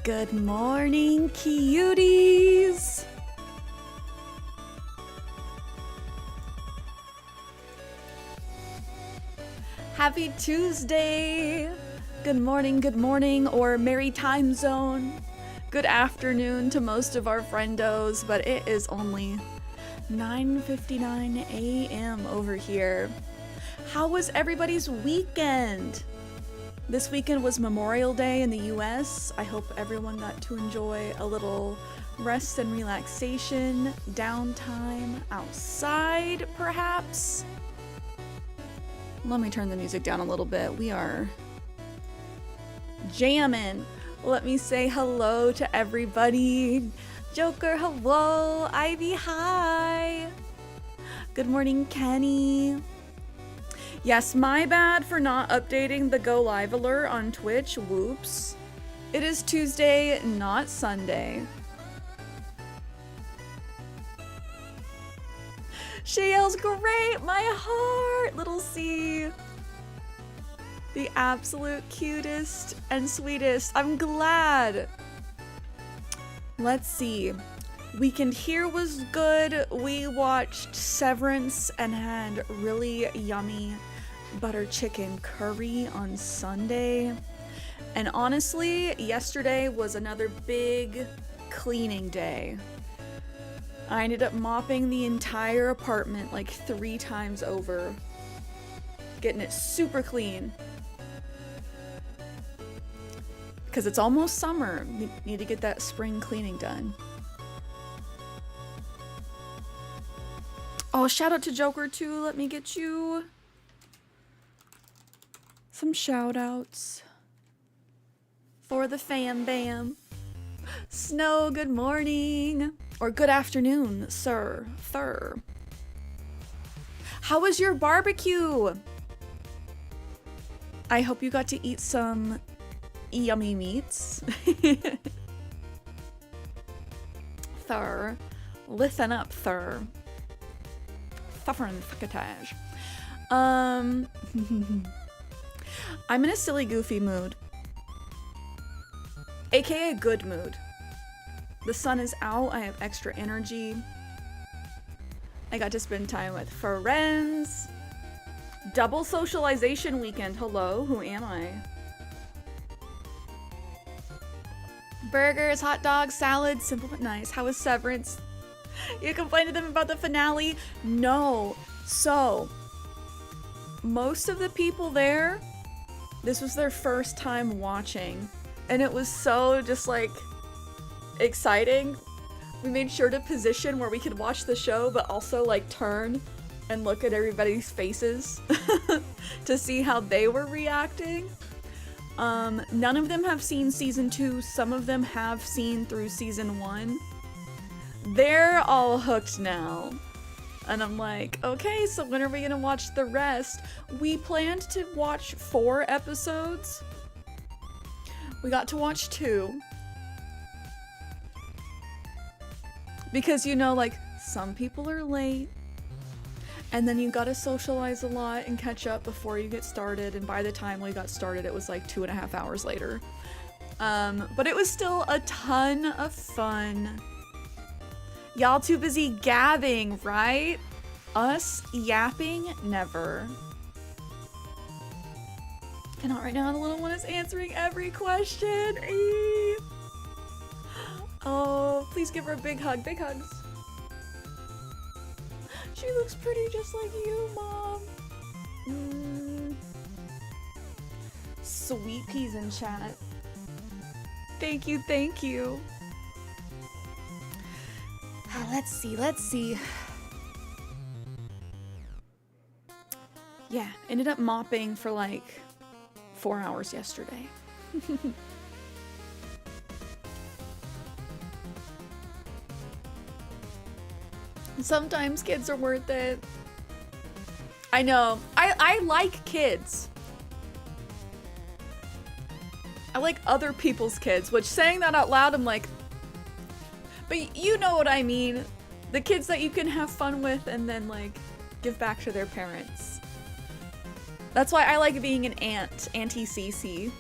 Good morning, cuties! Happy Tuesday! Good morning, or merry time zone. Good afternoon to most of our friendos, but it is only 9:59 a.m. over here. How was everybody's weekend? This weekend was Memorial Day in the US. I hope everyone got to enjoy a little rest and relaxation, downtime outside, perhaps. Let me turn the music down a little bit. We are jamming. Let me say hello to everybody. Joker, hello. Ivy, hi. Good morning, Kenny. Yes, my bad for not updating the go live alert on Twitch. Whoops. It is Tuesday, not Sunday. Shayel's great. My heart. Little C. The absolute cutest and sweetest. I'm glad. Let's see. Weekend here was good. We watched Severance and had really yummy butter chicken curry on Sunday. And honestly, yesterday was another big cleaning day. I ended up mopping the entire apartment like 3 times over, getting it super clean. Because it's almost summer. We need to get that spring cleaning done. Oh, shout out to Joker too. Let me get you some shout outs for the fam bam. Snow, good morning. Or good afternoon, sir. How was your barbecue? I hope you got to eat some yummy meats. Thur. Listen up, Thur. Suffering fuckatage. I'm in a silly goofy mood. AKA good mood. The sun is out, I have extra energy. I got to spend time with friends. Double socialization weekend. Hello, who am I? Burgers, hot dogs, salad, simple but nice. How was Severance? You complained to them about the finale? No. So, most of the people there, this was their first time watching. And it was so just like exciting. We made sure to position where we could watch the show, but also like turn and look at everybody's faces to see how they were reacting. None of them have seen season 2. Some of them have seen through season 1. They're all hooked now. And I'm like, okay, so when are we gonna watch the rest? We planned to watch 4 episodes. We got to watch 2. Because, you know, like, some people are late. And then you gotta socialize a lot and catch up before you get started. And by the time we got started, it was like 2.5 hours later. But it was still a ton of fun. Y'all too busy gabbing, right? Us yapping? Never. Cannot right now. The little one is answering every question. Eee. Oh, please give her a big hug. Big hugs. She looks pretty just like you, Mom. Sweet peas in chat. Thank you, thank you. Let's see. Yeah, ended up mopping for like 4 hours yesterday. Sometimes kids are worth it. I know. I like kids. I like other people's kids, which saying that out loud, I'm like, but you know what I mean. The kids that you can have fun with and then like give back to their parents. That's why I like being an aunt, Auntie Cece.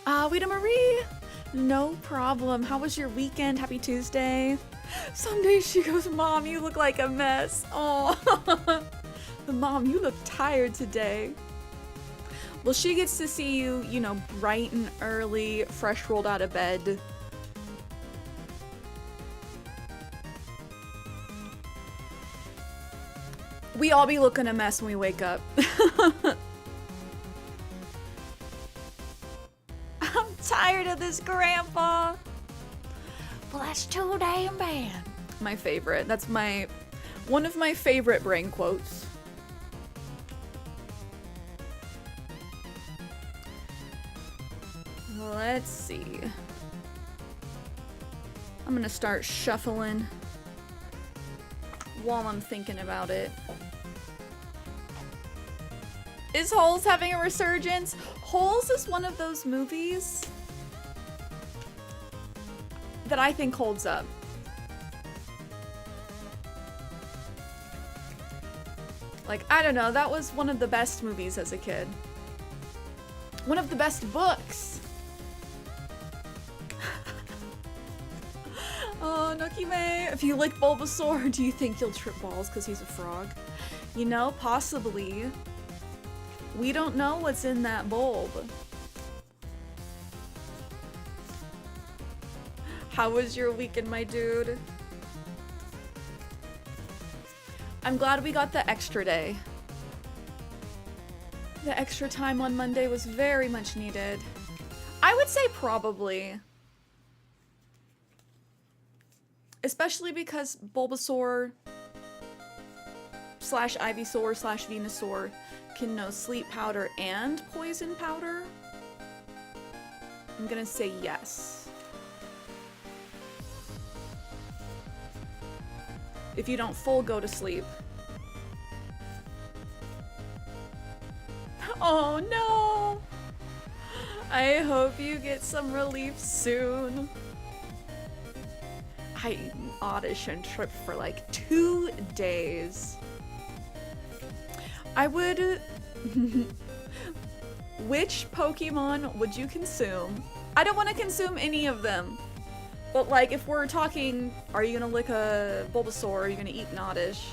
Wait, Marie. No problem. How was your weekend? Happy Tuesday. Some days she goes, Mom, you look like a mess. Oh, Mom, you look tired today. Well, she gets to see you, you know, bright and early, fresh rolled out of bed. We all be looking a mess when we wake up. I'm tired of this, Grandpa. Well, that's too damn bad. My favorite. That's one of my favorite brain quotes. Let's see. I'm gonna start shuffling while I'm thinking about it. Is Holes having a resurgence? Holes is one of those movies that I think holds up. Like, I don't know, that was one of the best movies as a kid. One of the best books. Oh, Nokime, if you lick Bulbasaur, do you think you'll trip balls because he's a frog? You know, possibly. We don't know what's in that bulb. How was your weekend, my dude? I'm glad we got the extra day. The extra time on Monday was very much needed. I would say probably. Especially because Bulbasaur / Ivysaur / Venusaur can know sleep powder and poison powder. I'm gonna say yes. If you don't full go to sleep. Oh no! I hope you get some relief soon. I audition trip for like 2 days. I would... Which Pokemon would you consume? I don't want to consume any of them. But like, if we're talking, are you gonna lick a Bulbasaur? Are you gonna eat an Oddish?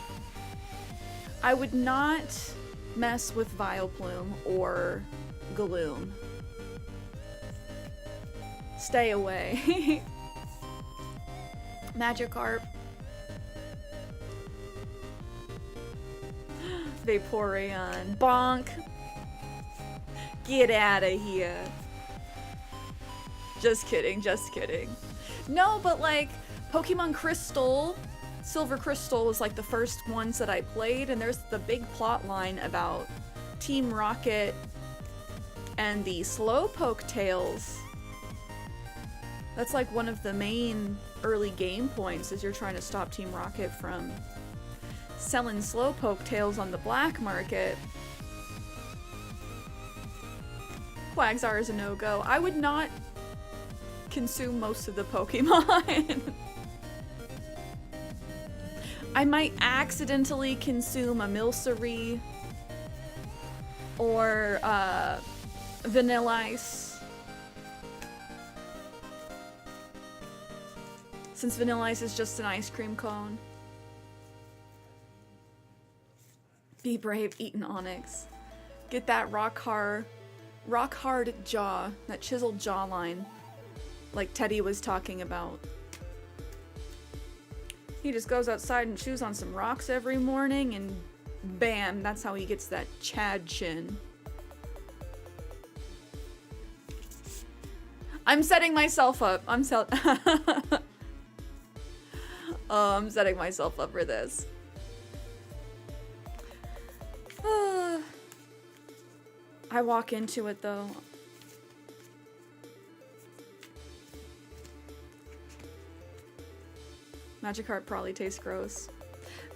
I would not mess with Vileplume or Galoom. Stay away. Magikarp. Vaporeon. Bonk. Get out of here. Just kidding, just kidding. No, but like, Pokemon Crystal, Silver Crystal was like the first ones that I played, and there's the big plot line about Team Rocket and the Slowpoke Tails. That's like one of the main early game points, is you're trying to stop Team Rocket from selling Slowpoke Tails on the black market. Quagsire is a no-go. I would not consume most of the Pokemon. I might accidentally consume a Milcery or Vanilla Ice. Since Vanilla Ice is just an ice cream cone. Be brave, eat an Onyx. Get that rock hard jaw, that chiseled jawline, like Teddy was talking about. He just goes outside and chews on some rocks every morning, and bam, that's how he gets that Chad chin. I'm setting myself up. I'm setting myself up for this. I walk into it though. Magikarp probably tastes gross.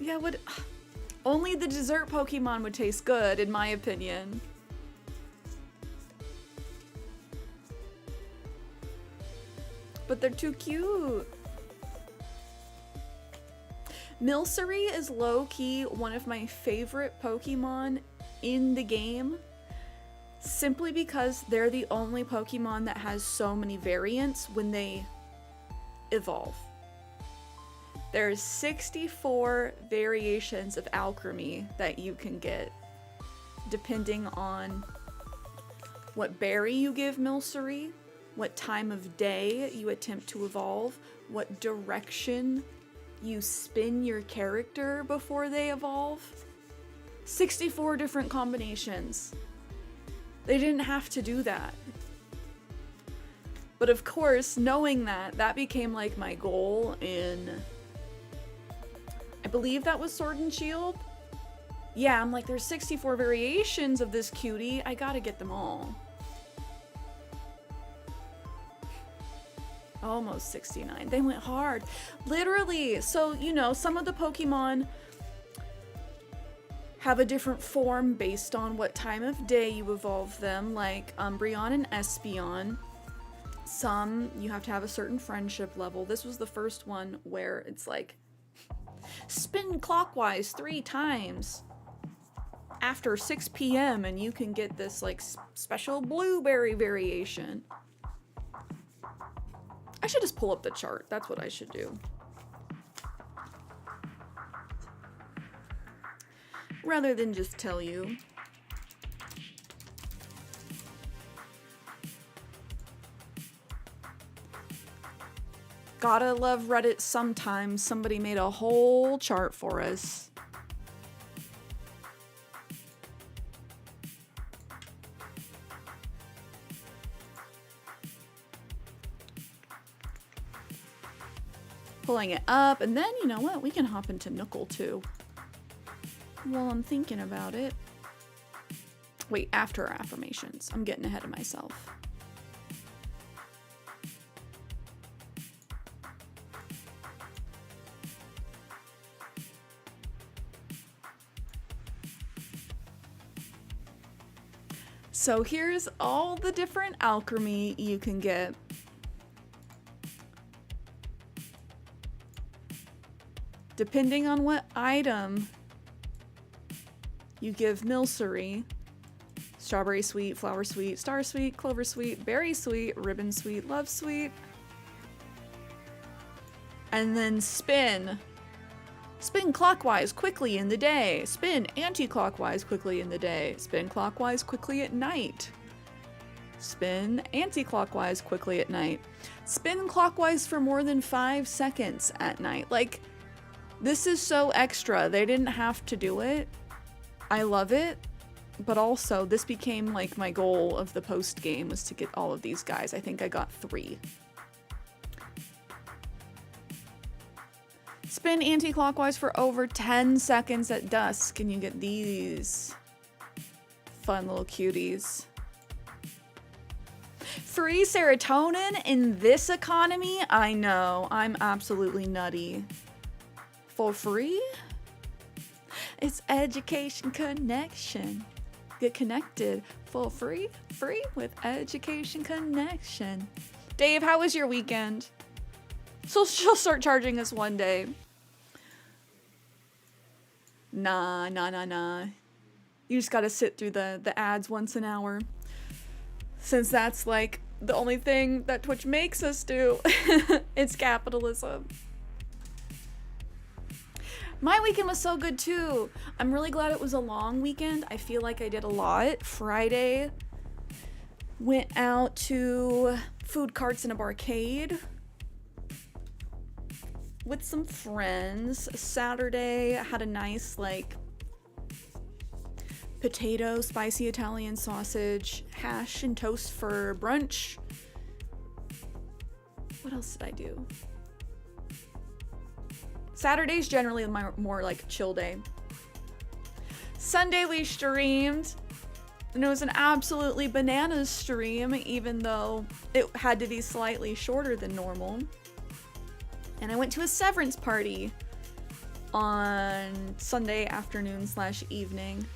Yeah, only the dessert Pokemon would taste good, in my opinion. But they're too cute. Milcery is low-key one of my favorite Pokemon in the game, simply because they're the only Pokemon that has so many variants when they evolve. There's 64 variations of Alchemy that you can get, depending on what berry you give Milcery, what time of day you attempt to evolve, what direction you spin your character before they evolve. 64 different combinations. They didn't have to do that. But of course, knowing that became like my goal in, I believe that was Sword and Shield. Yeah, I'm like, there's 64 variations of this cutie. I gotta get them all. Almost 69. They went hard. Literally. So, you know, some of the Pokemon have a different form based on what time of day you evolve them, like Umbreon and Espeon. Some, you have to have a certain friendship level. This was the first one where it's like, spin clockwise 3 times after 6 p.m. and you can get this like special blueberry variation. I should just pull up the chart. That's what I should do. Rather than just tell you. Gotta love Reddit sometimes. Somebody made a whole chart for us. Pulling it up, and then, you know what? We can hop into Nookle too. While I'm thinking about it. Wait, after Affirmations. I'm getting ahead of myself. So here's all the different alchemy you can get. Depending on what item you give Milcery: Strawberry Sweet, Flower Sweet, Star Sweet, Clover Sweet, Berry Sweet, Ribbon Sweet, Love Sweet. And then spin. Spin clockwise quickly in the day. Spin anti-clockwise quickly in the day. Spin clockwise quickly at night. Spin anti-clockwise quickly at night. Spin clockwise for more than 5 seconds at night. Like, this is so extra. They didn't have to do it. I love it. But also, this became like my goal of the post game, was to get all of these guys. I think I got 3. Spin anti-clockwise for over 10 seconds at dusk, and you get these fun little cuties. Free serotonin in this economy? I know, I'm absolutely nutty. For free? It's education connection. Get connected for free with education connection. Dave, how was your weekend? So she'll start charging us one day. Nah. You just gotta sit through the ads once an hour. Since that's like the only thing that Twitch makes us do. It's capitalism. My weekend was so good too. I'm really glad it was a long weekend. I feel like I did a lot. Friday, went out to food carts in a barcade with some friends. Saturday, I had a nice like potato, spicy Italian sausage, hash and toast for brunch. What else did I do? Saturday's generally my more like chill day. Sunday we streamed, and it was an absolutely bananas stream, even though it had to be slightly shorter than normal. And I went to a severance party on Sunday afternoon / evening.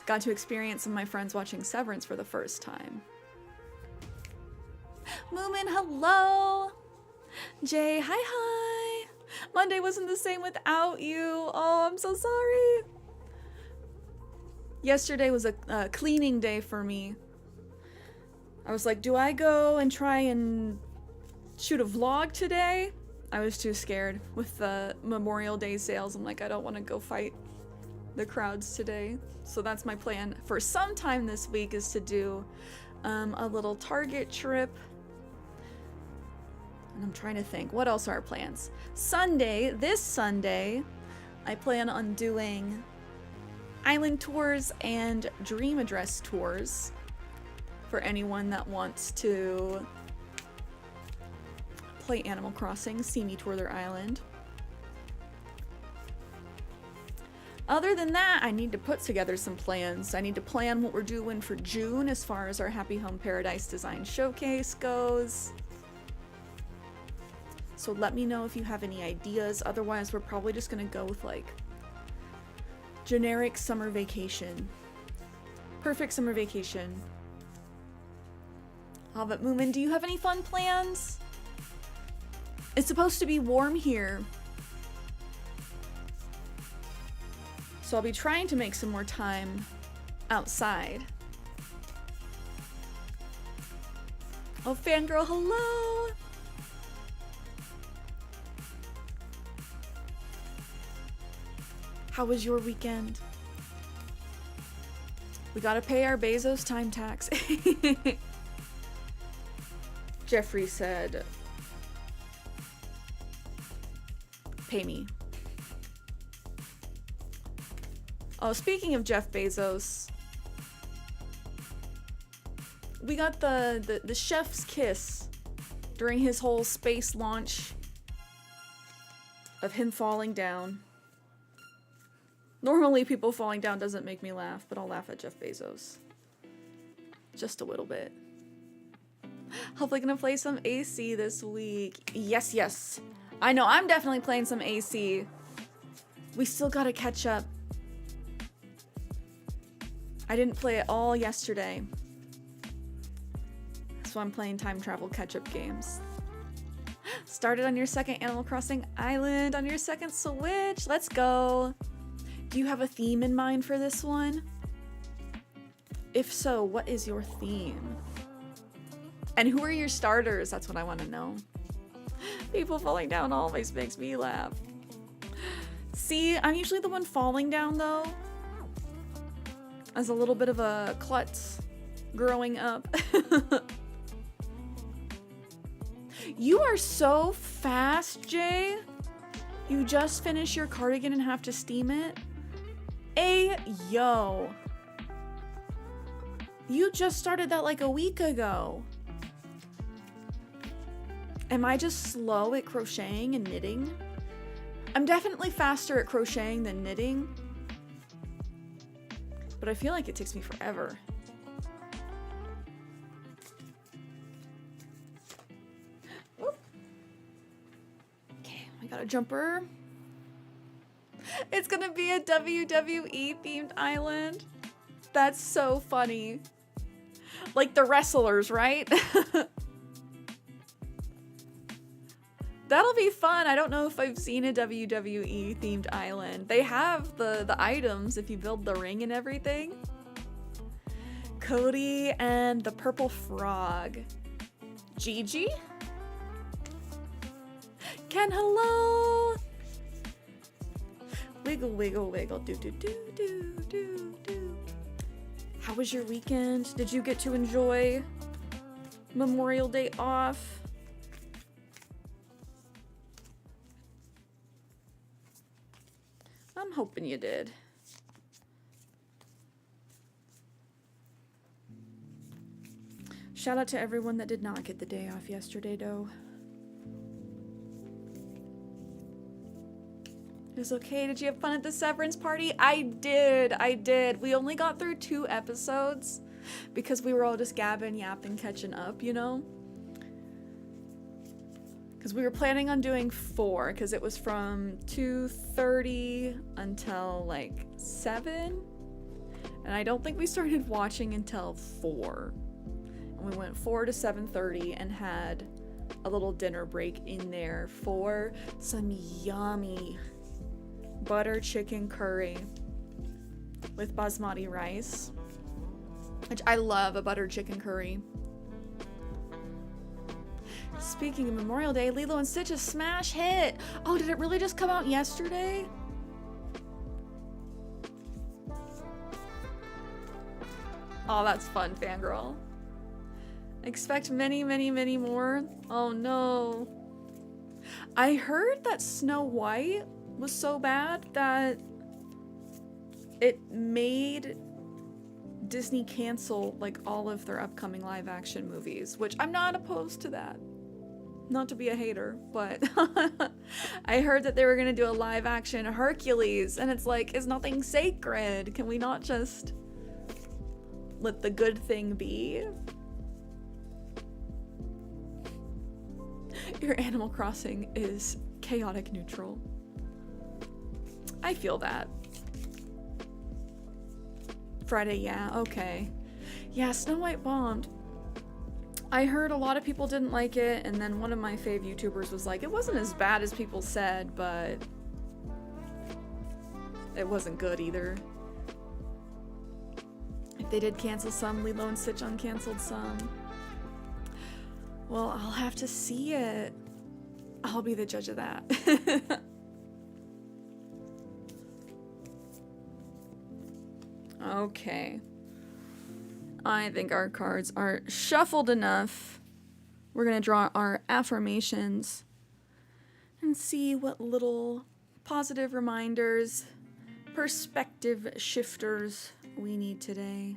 Got to experience some of my friends watching Severance for the first time. Moomin, hello! Jay, hi! Monday wasn't the same without you. Oh, I'm so sorry. Yesterday was a cleaning day for me. I was like, do I go and try and shoot a vlog today? I was too scared with the Memorial Day sales. I'm like, I don't want to go fight the crowds today. So that's my plan for sometime this week, is to do a little Target trip. And I'm trying to think, what else are our plans? This Sunday, I plan on doing island tours and dream address tours for anyone that wants to play Animal Crossing, see me tour their island. Other than that, I need to put together some plans. I need to plan what we're doing for June as far as our Happy Home Paradise Design Showcase goes. So let me know if you have any ideas. Otherwise, we're probably just gonna go with like generic summer vacation. Perfect summer vacation. Oh, but Moomin, do you have any fun plans? It's supposed to be warm here. So I'll be trying to make some more time outside. Oh, fangirl, hello! How was your weekend? We gotta pay our Bezos time tax. Jeffrey said, pay me. Oh, speaking of Jeff Bezos, we got the chef's kiss during his whole space launch of him falling down. Normally people falling down doesn't make me laugh, but I'll laugh at Jeff Bezos. Just a little bit. Hopefully gonna play some AC this week. Yes, yes. I know, I'm definitely playing some AC. We still gotta catch up. I didn't play it all yesterday. So I'm playing time travel catch-up games. Started on your second Animal Crossing island, on your second Switch. Let's go. Do you have a theme in mind for this one? If so, what is your theme? And who are your starters? That's what I want to know. People falling down always makes me laugh. See, I'm usually the one falling down though. As a little bit of a klutz growing up. You are so fast, Jay. You just finished your cardigan and have to steam it? Yo. You just started that like a week ago. Am I just slow at crocheting and knitting? I'm definitely faster at crocheting than knitting. But I feel like it takes me forever. Whoop. Okay, I got a jumper. It's gonna be a WWE themed island. That's so funny. Like the wrestlers, right? That'll be fun. I don't know if I've seen a WWE themed island. They have the items if you build the ring and everything. Cody and the purple frog. Gigi? Ken, hello! Wiggle, wiggle, wiggle. Do, do, do, do, do, do. How was your weekend? Did you get to enjoy Memorial Day off? I'm hoping you did. Shout out to everyone that did not get the day off yesterday, though. It was okay. Did you have fun at the severance party? I did. We only got through 2 episodes because we were all just gabbing, yapping, catching up, you know? Because we were planning on doing 4 because it was from 2:30 until like 7. And I don't think we started watching until 4. And we went 4 to 7:30 and had a little dinner break in there for some yummy butter chicken curry. with basmati rice, which I love a butter chicken curry. Speaking of Memorial Day, Lilo and Stitch's smash hit. Oh, did it really just come out yesterday? Oh, that's fun, fangirl. Expect many, many, many more. Oh no. I heard that Snow White was so bad that it made Disney cancel like all of their upcoming live action movies, which I'm not opposed to that. Not to be a hater, but I heard that they were gonna do a live action Hercules, and it's like, is nothing sacred? Can we not just let the good thing be? Your Animal Crossing is chaotic neutral. I feel that. Friday, yeah, okay. Yeah, Snow White bombed. I heard a lot of people didn't like it, and then one of my fave YouTubers was like, it wasn't as bad as people said, but it wasn't good either. If they did cancel some, Lilo and Stitch uncanceled some. Well, I'll have to see it. I'll be the judge of that. Okay. I think our cards are shuffled enough. We're going to draw our affirmations and see what little positive reminders, perspective shifters we need today.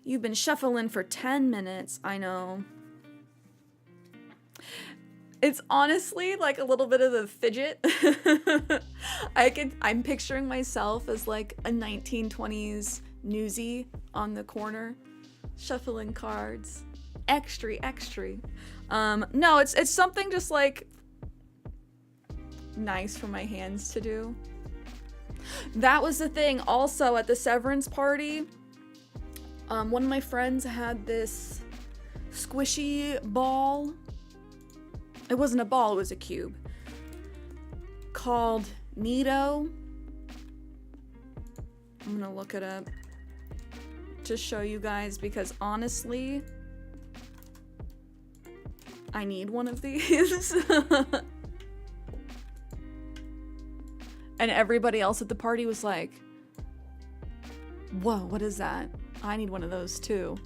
You've been shuffling for 10 minutes, I know. It's honestly like a little bit of a fidget. I'm picturing myself as like a 1920s newsie on the corner, shuffling cards. Extra. No, it's something just like nice for my hands to do. That was the thing also at the severance party. One of my friends had this squishy ball. It wasn't a ball, it was a cube. Called Neato. I'm gonna look it up to show you guys because honestly, I need one of these. And everybody else at the party was like, whoa, what is that? I need one of those too.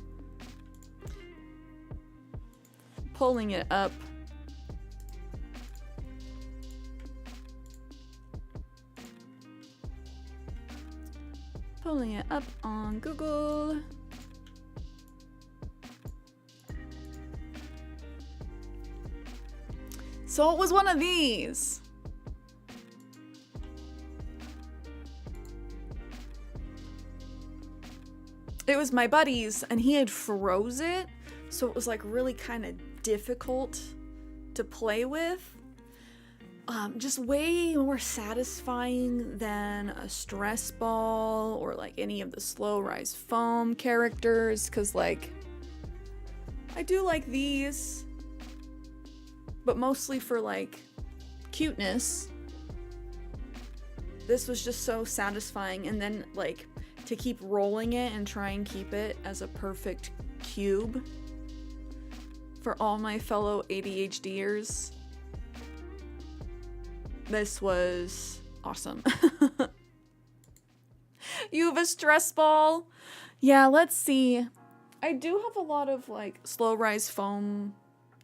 Pulling it up. Pulling it up on Google. So it was one of these. It was my buddy's and he had froze it, so it was like really kind of difficult to play with. Just way more satisfying than a stress ball or like any of the slow rise foam characters, because like I do like these, but mostly for like cuteness. This was just so satisfying, and then like to keep rolling it and try and keep it as a perfect cube for all my fellow ADHDers. This was awesome. You have a stress ball? Yeah, let's see. I do have a lot of like slow rise foam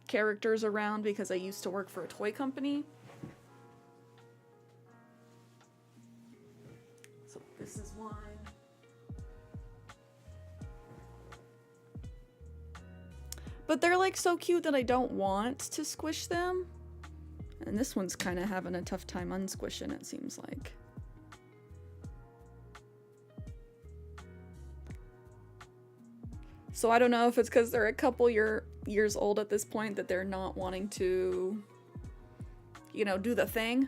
characters around because I used to work for a toy company. So this is one. But they're like so cute that I don't want to squish them. And this one's kind of having a tough time unsquishing, it seems like. So I don't know if it's because they're a couple years old at this point that they're not wanting to, you know, do the thing.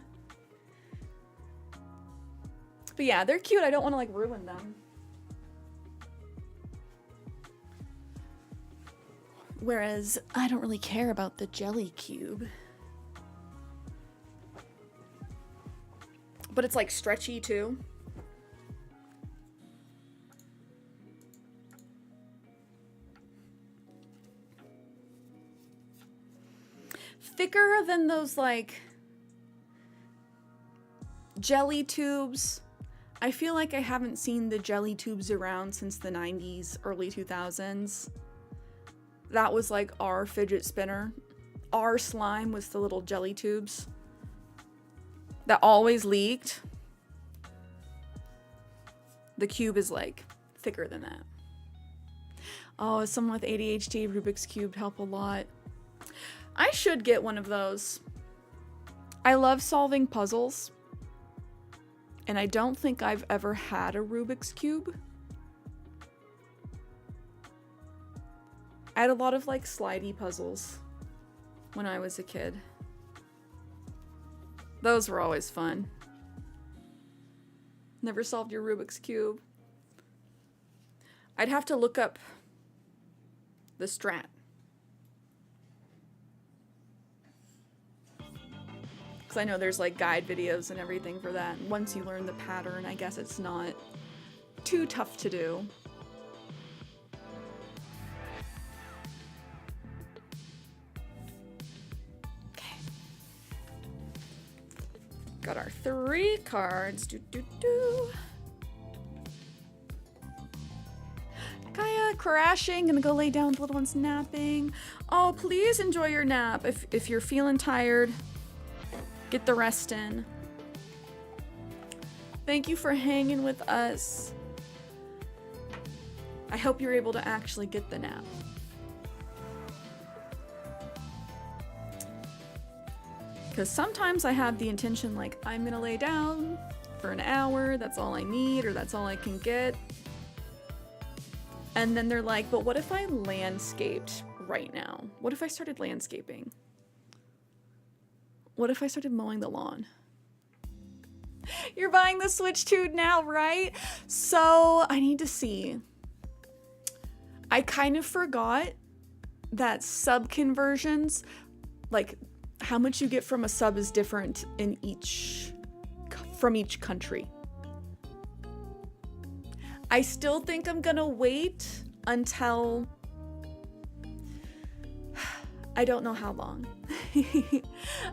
But yeah, they're cute. I don't want to like ruin them. Whereas I don't really care about the jelly cube. But it's like stretchy too. thicker than those like jelly tubes. I feel like I haven't seen the jelly tubes around since the 90s, early 2000s. That was like our fidget spinner. Our slime was the little jelly tubes that always leaked. The cube is like thicker than that. Oh, someone with ADHD, Rubik's Cube help a lot. I should get one of those. I love solving puzzles. And I don't think I've ever had a Rubik's Cube. I had a lot of like slidey puzzles when I was a kid. Those were always fun. Never solved your Rubik's Cube. I'd have to look up the strat. Because I know there's like guide videos and everything for that. Once you learn the pattern, I guess it's not too tough to do. Okay. Got our 3 cards. Kaya crashing, gonna go lay down, the little one's napping. Oh, please enjoy your nap. If you're feeling tired, get the rest in. Thank you for hanging with us. I hope you're able to actually get the nap. Because sometimes I have the intention like, I'm gonna lay down for an hour, that's all I need, or that's all I can get. And then they're like, but what if I landscaped right now? What if I started landscaping? What if I started mowing the lawn? You're buying the Switch 2 now, right? So I need to see. I kind of forgot that sub conversions, like how much you get from a sub is different in from each country. I still think I'm gonna wait until, I don't know how long.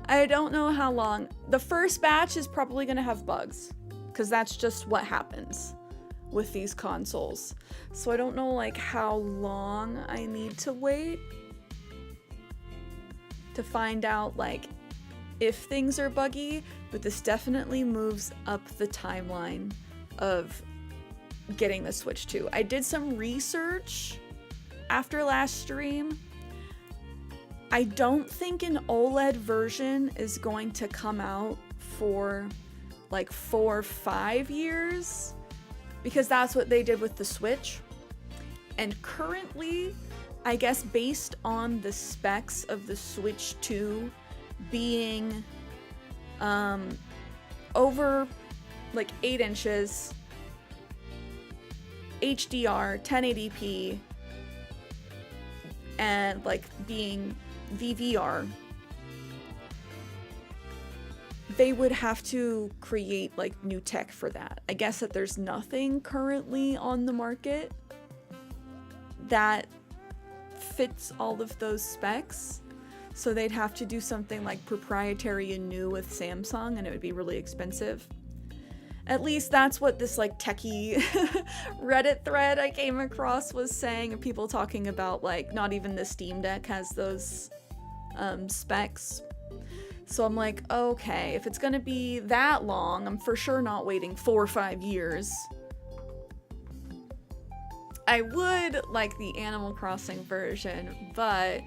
I don't know how long. The first batch is probably gonna have bugs, because that's just what happens with these consoles. So I don't know like how long I need to wait to find out like if things are buggy, but this definitely moves up the timeline of getting the Switch 2. I did some research after last stream. I don't think an OLED version is going to come out for like 4 or 5 years, because that's what they did with the Switch. And currently, I guess based on the specs of the Switch 2 being over like 8 inches, HDR, 1080p, and like being VVR, they would have to create like new tech for that. I guess that there's nothing currently on the market that fits all of those specs, so they'd have to do something like proprietary and new with Samsung, and it would be really expensive. At least that's what this like techie Reddit thread I came across was saying, and people talking about like not even the Steam Deck has those specs. So I'm like, okay, if it's gonna be that long, I'm for sure not waiting 4 or 5 years. I would like the Animal Crossing version, but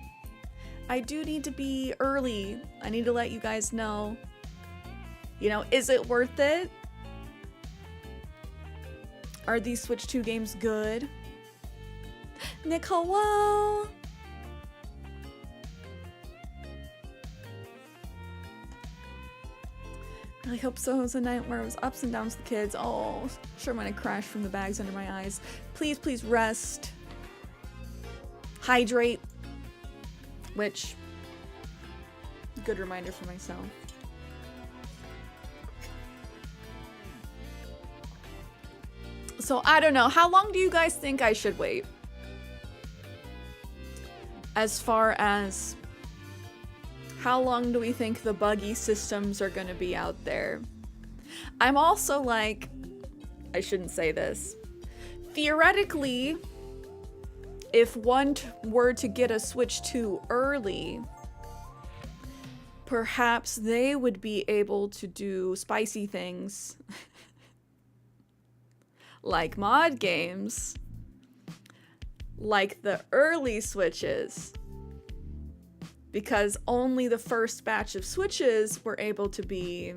I do need to be early. I need to let you guys know, you know, is it worth it? Are these Switch 2 games good? Nick, hello! I really hope so. It was a night where it was ups and downs with the kids. Oh, sure when I crashed from the bags under my eyes. Please, please rest. Hydrate. Which, good reminder for myself. So I don't know. How long do you guys think I should wait? As far as How long do we think the buggy systems are gonna be out there? I'm also like, I shouldn't say this. Theoretically, if one were to get a Switch 2 early, perhaps they would be able to do spicy things like mod games, like the early Switches, because only the first batch of Switches were able to be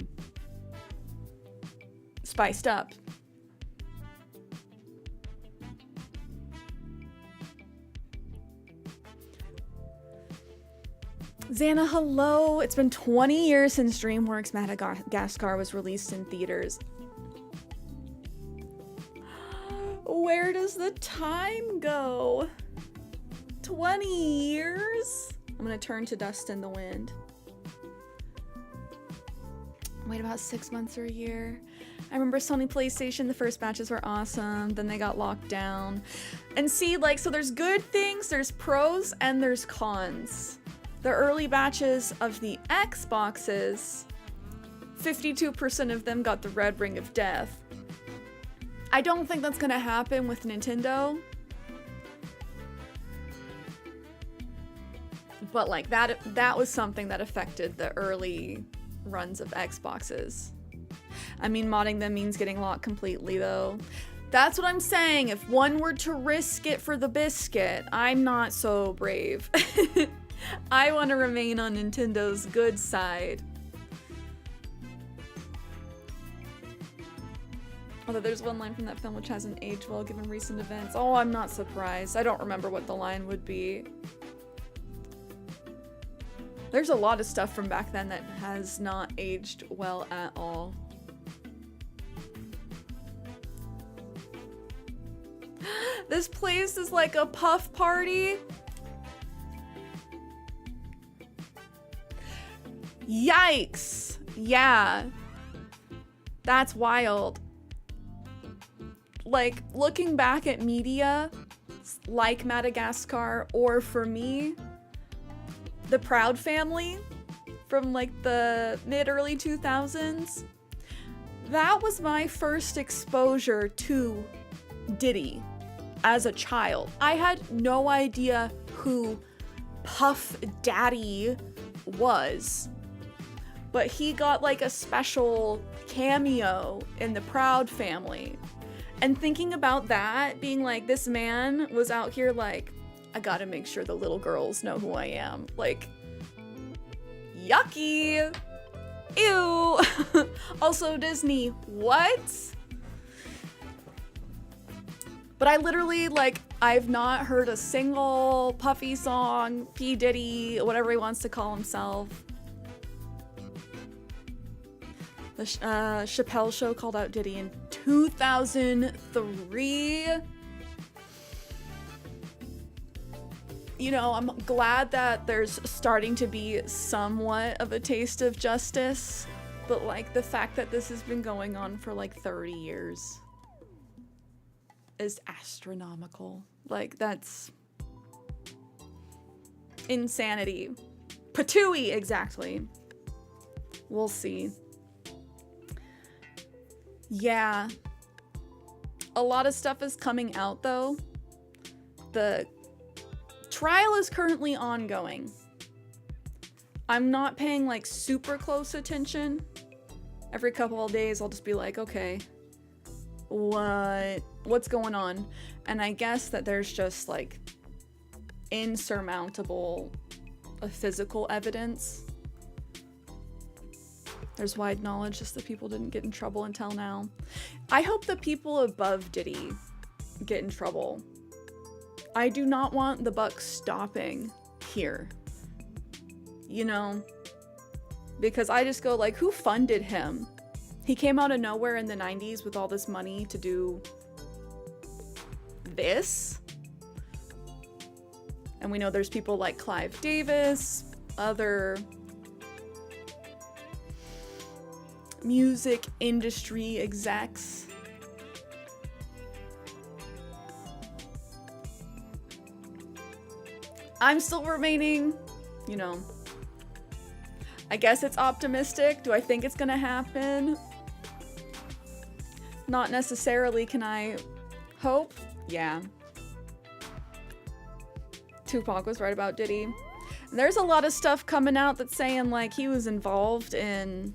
spiced up. Xana, hello! It's been 20 years since DreamWorks Madagascar was released in theaters. Where does the time go? 20 years? I'm gonna turn to dust in the wind. Wait about 6 months or a year. I remember Sony PlayStation, the first batches were awesome, then they got locked down. And see, like, so there's good things, there's pros, and there's cons. The early batches of the Xboxes, 52% of them got the red ring of death. I don't think that's gonna happen with Nintendo. But like that was something that affected the early runs of Xboxes. I mean, modding them means getting locked completely though. That's what I'm saying. If one were to risk it for the biscuit, I'm not so brave. I want to remain on Nintendo's good side. Although there's one line from that film which hasn't aged well given recent events. Oh, I'm not surprised. I don't remember what the line would be. There's a lot of stuff from back then that has not aged well at all. This place is like a puff party. Yikes! Yeah. That's wild. Like, looking back at media like Madagascar, or for me, the Proud Family from like the mid-early 2000s, that was my first exposure to Diddy as a child. I had no idea who Puff Daddy was, but he got like a special cameo in the Proud Family. And thinking about that, being like, this man was out here like, I gotta make sure the little girls know who I am. Like, yucky. Ew. Also Disney, what? But I literally, like, I've not heard a single Puffy song, P. Diddy, whatever he wants to call himself. The Chappelle Show called out Diddy in 2003. You know, I'm glad that there's starting to be somewhat of a taste of justice, but like the fact that this has been going on for like 30 years is astronomical. Like, that's insanity. Patooey, exactly. We'll see. Yeah. A lot of stuff is coming out though. The trial is currently ongoing. I'm not paying like super close attention. Every couple of days I'll just be like, okay, what's going on? And I guess that there's just like insurmountable physical evidence. There's wide knowledge, just that people didn't get in trouble until now. I hope the people above Diddy get in trouble. I do not want the buck stopping here. You know? Because I just go like, who funded him? He came out of nowhere in the 90s with all this money to do this. And we know there's people like Clive Davis, other music industry execs. I'm still remaining, you know, I guess it's optimistic. Do I think it's gonna happen? Not necessarily. Can I hope? Yeah. Tupac was right about Diddy. And there's a lot of stuff coming out that's saying like he was involved in,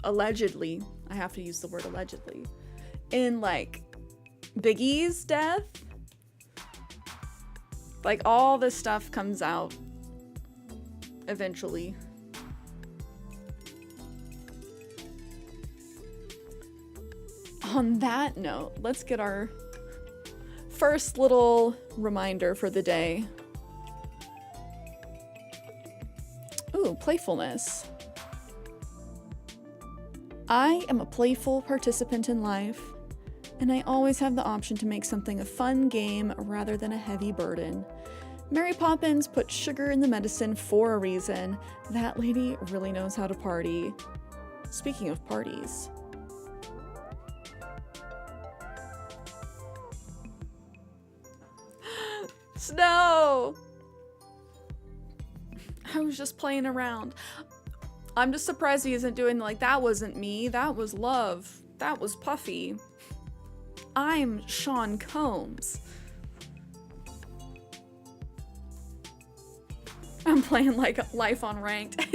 allegedly, I have to use the word allegedly, in like Biggie's death. Like all this stuff comes out eventually. On that note, let's get our first little reminder for the day. Ooh, playfulness. I am a playful participant in life, and I always have the option to make something a fun game rather than a heavy burden. Mary Poppins put sugar in the medicine for a reason. That lady really knows how to party. Speaking of parties. Snow! I was just playing around. I'm just surprised he isn't doing like, that wasn't me, that was love, that was Puffy. I'm Sean Combs. I'm playing like life on ranked.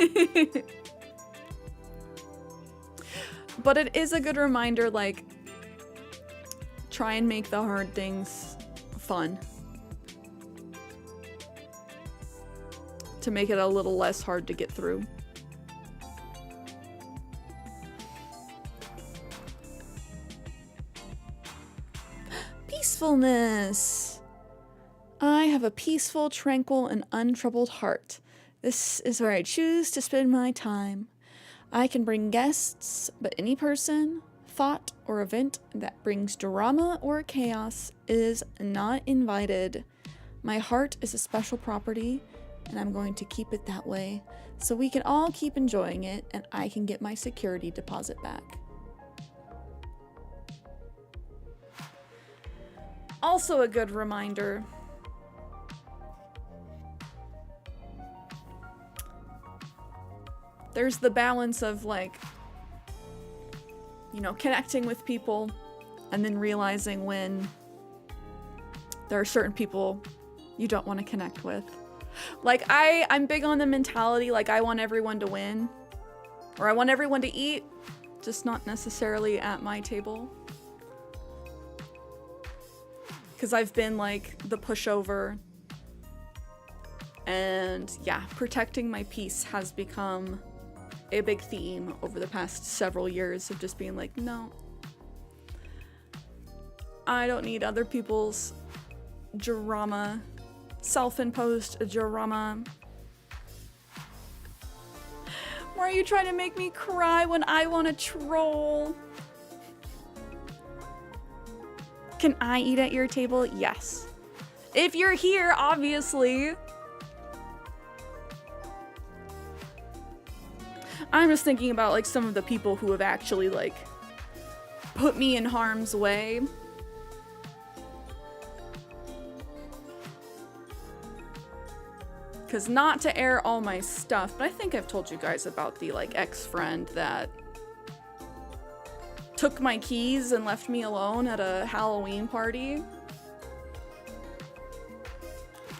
But it is a good reminder, like, try and make the hard things fun. To make it a little less hard to get through. Peacefulness. I have a peaceful, tranquil, and untroubled heart. This is where I choose to spend my time. I can bring guests, but any person, thought, or event that brings drama or chaos is not invited. My heart is a special property, and I'm going to keep it that way so we can all keep enjoying it and I can get my security deposit back. Also a good reminder. There's the balance of like, you know, connecting with people and then realizing when there are certain people you don't want to connect with. Like, I'm big on the mentality, like, I want everyone to win. Or I want everyone to eat, just not necessarily at my table. Because I've been, like, the pushover. And, yeah, protecting my peace has become a big theme over the past several years of just being like, no. I don't need other people's drama. Self-imposed drama. Why are you trying to make me cry when I want to troll? Can I eat at your table? Yes. If you're here, obviously. I'm just thinking about like some of the people who have actually like put me in harm's way. Because not to air all my stuff, but I think I've told you guys about the like ex-friend that took my keys and left me alone at a Halloween party.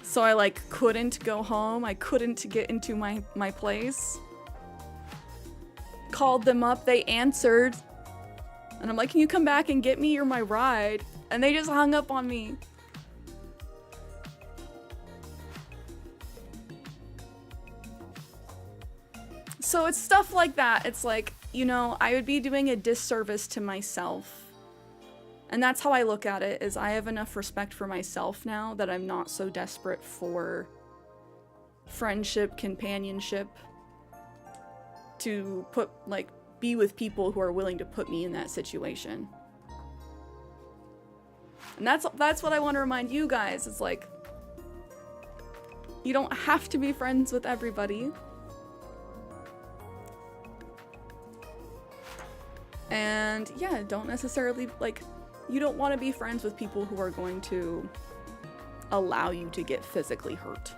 So I like couldn't go home. I couldn't get into my place. Called them up, they answered. And I'm like, can you come back and get me? You're my ride. And they just hung up on me. So it's stuff like that. It's like, you know, I would be doing a disservice to myself. And that's how I look at it, is I have enough respect for myself now that I'm not so desperate for friendship, companionship, to put, like, be with people who are willing to put me in that situation. And that's what I want to remind you guys. It's like, you don't have to be friends with everybody. And yeah, don't necessarily, like, you don't want to be friends with people who are going to allow you to get physically hurt.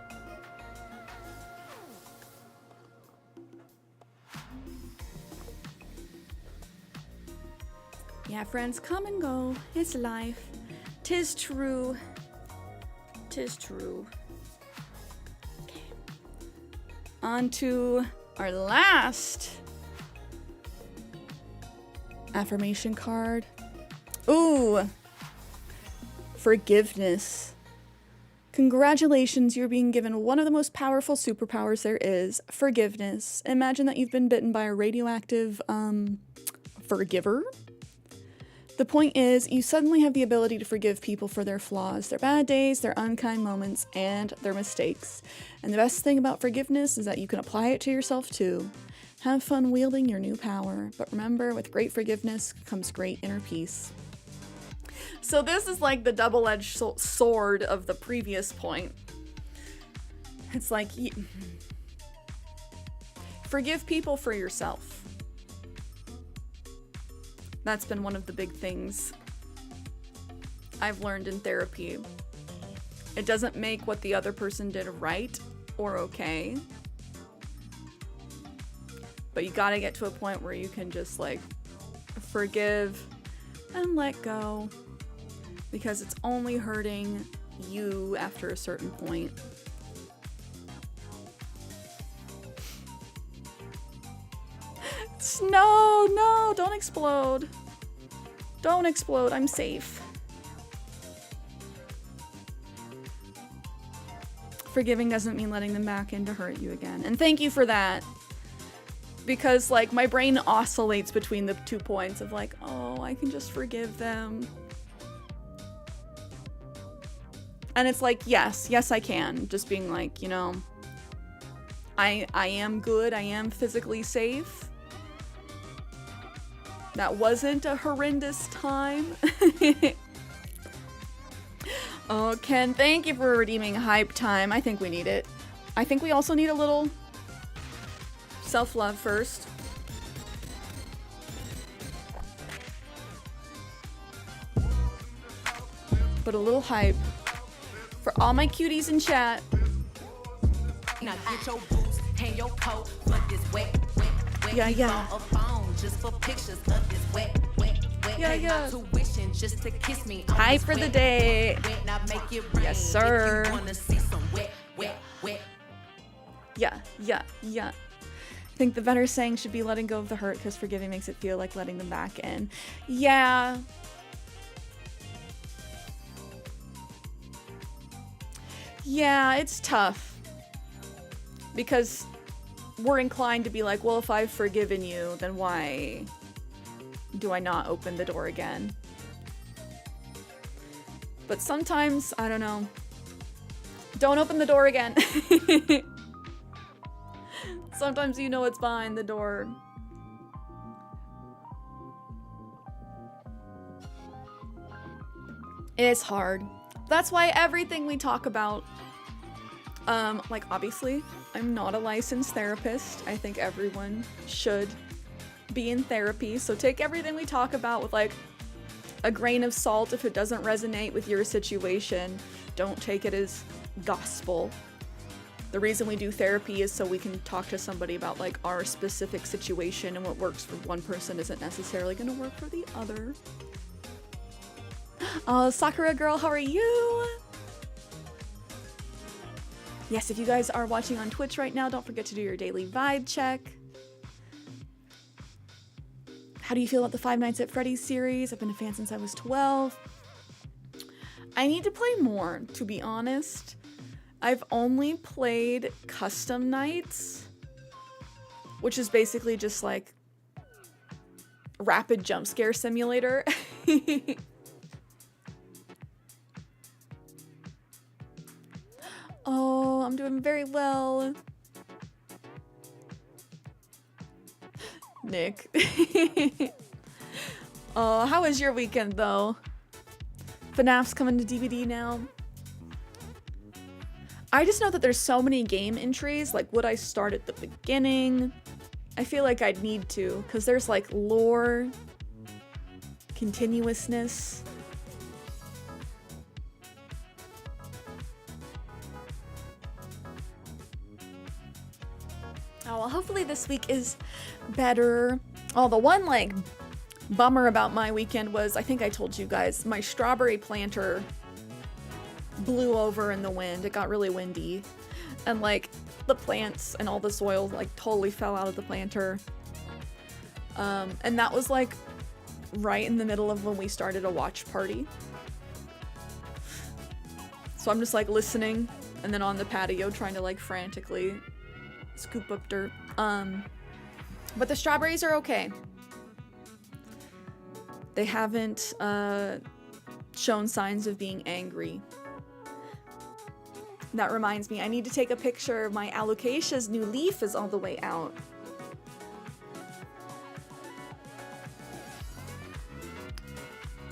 Yeah, friends come and go. It's life. 'Tis true. 'Tis true. Okay. On to our last affirmation card. Ooh. Forgiveness. Congratulations, you're being given one of the most powerful superpowers there is, forgiveness. Imagine that you've been bitten by a radioactive, forgiver. The point is, you suddenly have the ability to forgive people for their flaws, their bad days, their unkind moments, and their mistakes. And the best thing about forgiveness is that you can apply it to yourself too. Have fun wielding your new power, but remember, with great forgiveness comes great inner peace. So this is like the double-edged sword of the previous point. It's like, forgive people for yourself. That's been one of the big things I've learned in therapy. It doesn't make what the other person did right or okay. But you gotta get to a point where you can just like forgive and let go. Because it's only hurting you after a certain point. No, don't explode. Don't explode, I'm safe. Forgiving doesn't mean letting them back in to hurt you again. And thank you for that. Because like my brain oscillates between the 2 points of like, oh, I can just forgive them. And it's like, yes, I can. Just being like, you know, I am good. I am physically safe. That wasn't a horrendous time. Oh, Ken, thank you for redeeming hype time. I think we need it. I think we also need a little self-love first. But a little hype. For all my cuties in chat. Now get your boots, hang your coat for this wet. Yeah. Just for pictures of this wet. Yeah. Tuition just to kiss me. Hype for the day. Now make it rain. Yes, sir. If you wanna see some wet. Yeah. I think the better saying should be letting go of the hurt because forgiving makes it feel like letting them back in. Yeah. Yeah, it's tough. Because we're inclined to be like, well, if I've forgiven you, then why do I not open the door again? But sometimes, I don't know. Don't open the door again. Sometimes you know what's behind the door. It's hard. That's why everything we talk about, like obviously, I'm not a licensed therapist. I think everyone should be in therapy. So take everything we talk about with like a grain of salt. If it doesn't resonate with your situation, don't take it as gospel. The reason we do therapy is so we can talk to somebody about like our specific situation, and what works for one person isn't necessarily going to work for the other. Oh, Sakura girl, how are you? Yes, if you guys are watching on Twitch right now, don't forget to do your daily vibe check. How do you feel about the Five Nights at Freddy's series? I've been a fan since I was 12. I need to play more, to be honest. I've only played custom nights, which is basically just like rapid jump scare simulator. Oh, I'm doing very well. Nick. Oh, how was your weekend though? FNAF's coming to DVD now. I just know that there's so many game entries. Like, would I start at the beginning? I feel like I'd need to, because there's like lore, continuousness. Oh, well, hopefully this week is better. Oh, the one, like, bummer about my weekend was, I think I told you guys, my strawberry planter blew over in the wind. It got really windy. And like the plants and all the soil like totally fell out of the planter. And that was like right in the middle of when we started a watch party. So I'm just like listening and then on the patio trying to like frantically scoop up dirt. But the strawberries are okay. They haven't shown signs of being angry. That reminds me, I need to take a picture of my alocasia's new leaf is all the way out.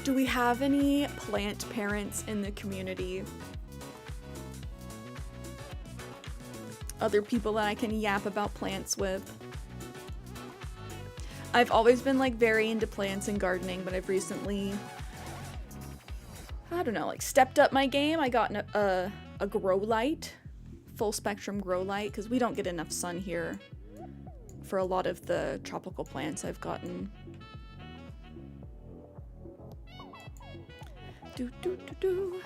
Do we have any plant parents in the community? Other people that I can yap about plants with? I've always been like very into plants and gardening, but I've recently, I don't know, like stepped up my game. I got a grow light, full spectrum grow light, because we don't get enough sun here for a lot of the tropical plants I've gotten. Do, do, do, do.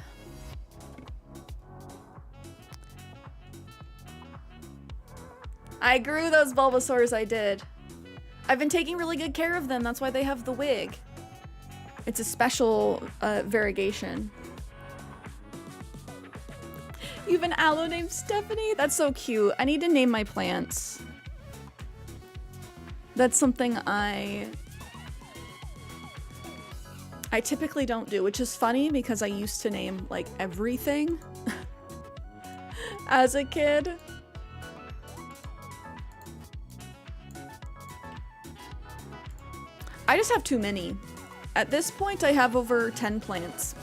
I grew those Bulbasaurs, I did. I've been taking really good care of them, that's why they have the wig. It's a special variegation. You have an aloe named Stephanie? That's so cute. I need to name my plants. That's something I typically don't do, which is funny because I used to name like everything as a kid. I just have too many. At this point, I have over 10 plants.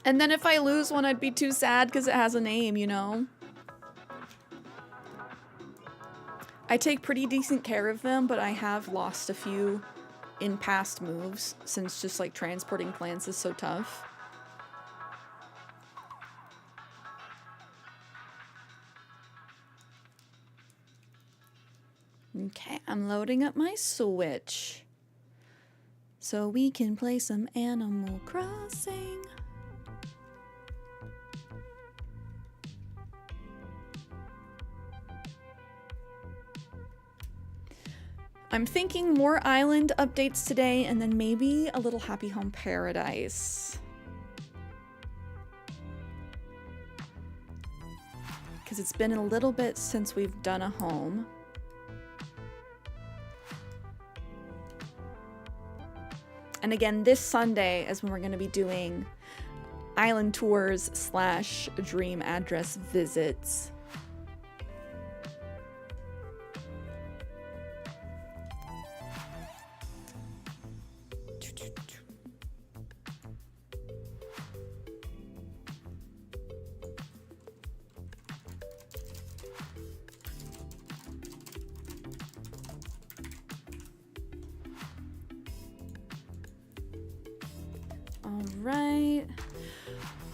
And then if I lose one, I'd be too sad because it has a name, you know? I take pretty decent care of them, but I have lost a few in past moves since just like transporting plants is so tough. Okay, I'm loading up my Switch so we can play some Animal Crossing. I'm thinking more island updates today and then maybe a little Happy Home Paradise. Because it's been a little bit since we've done a home. And again, this Sunday is when we're going to be doing island tours / dream address visits. Alright.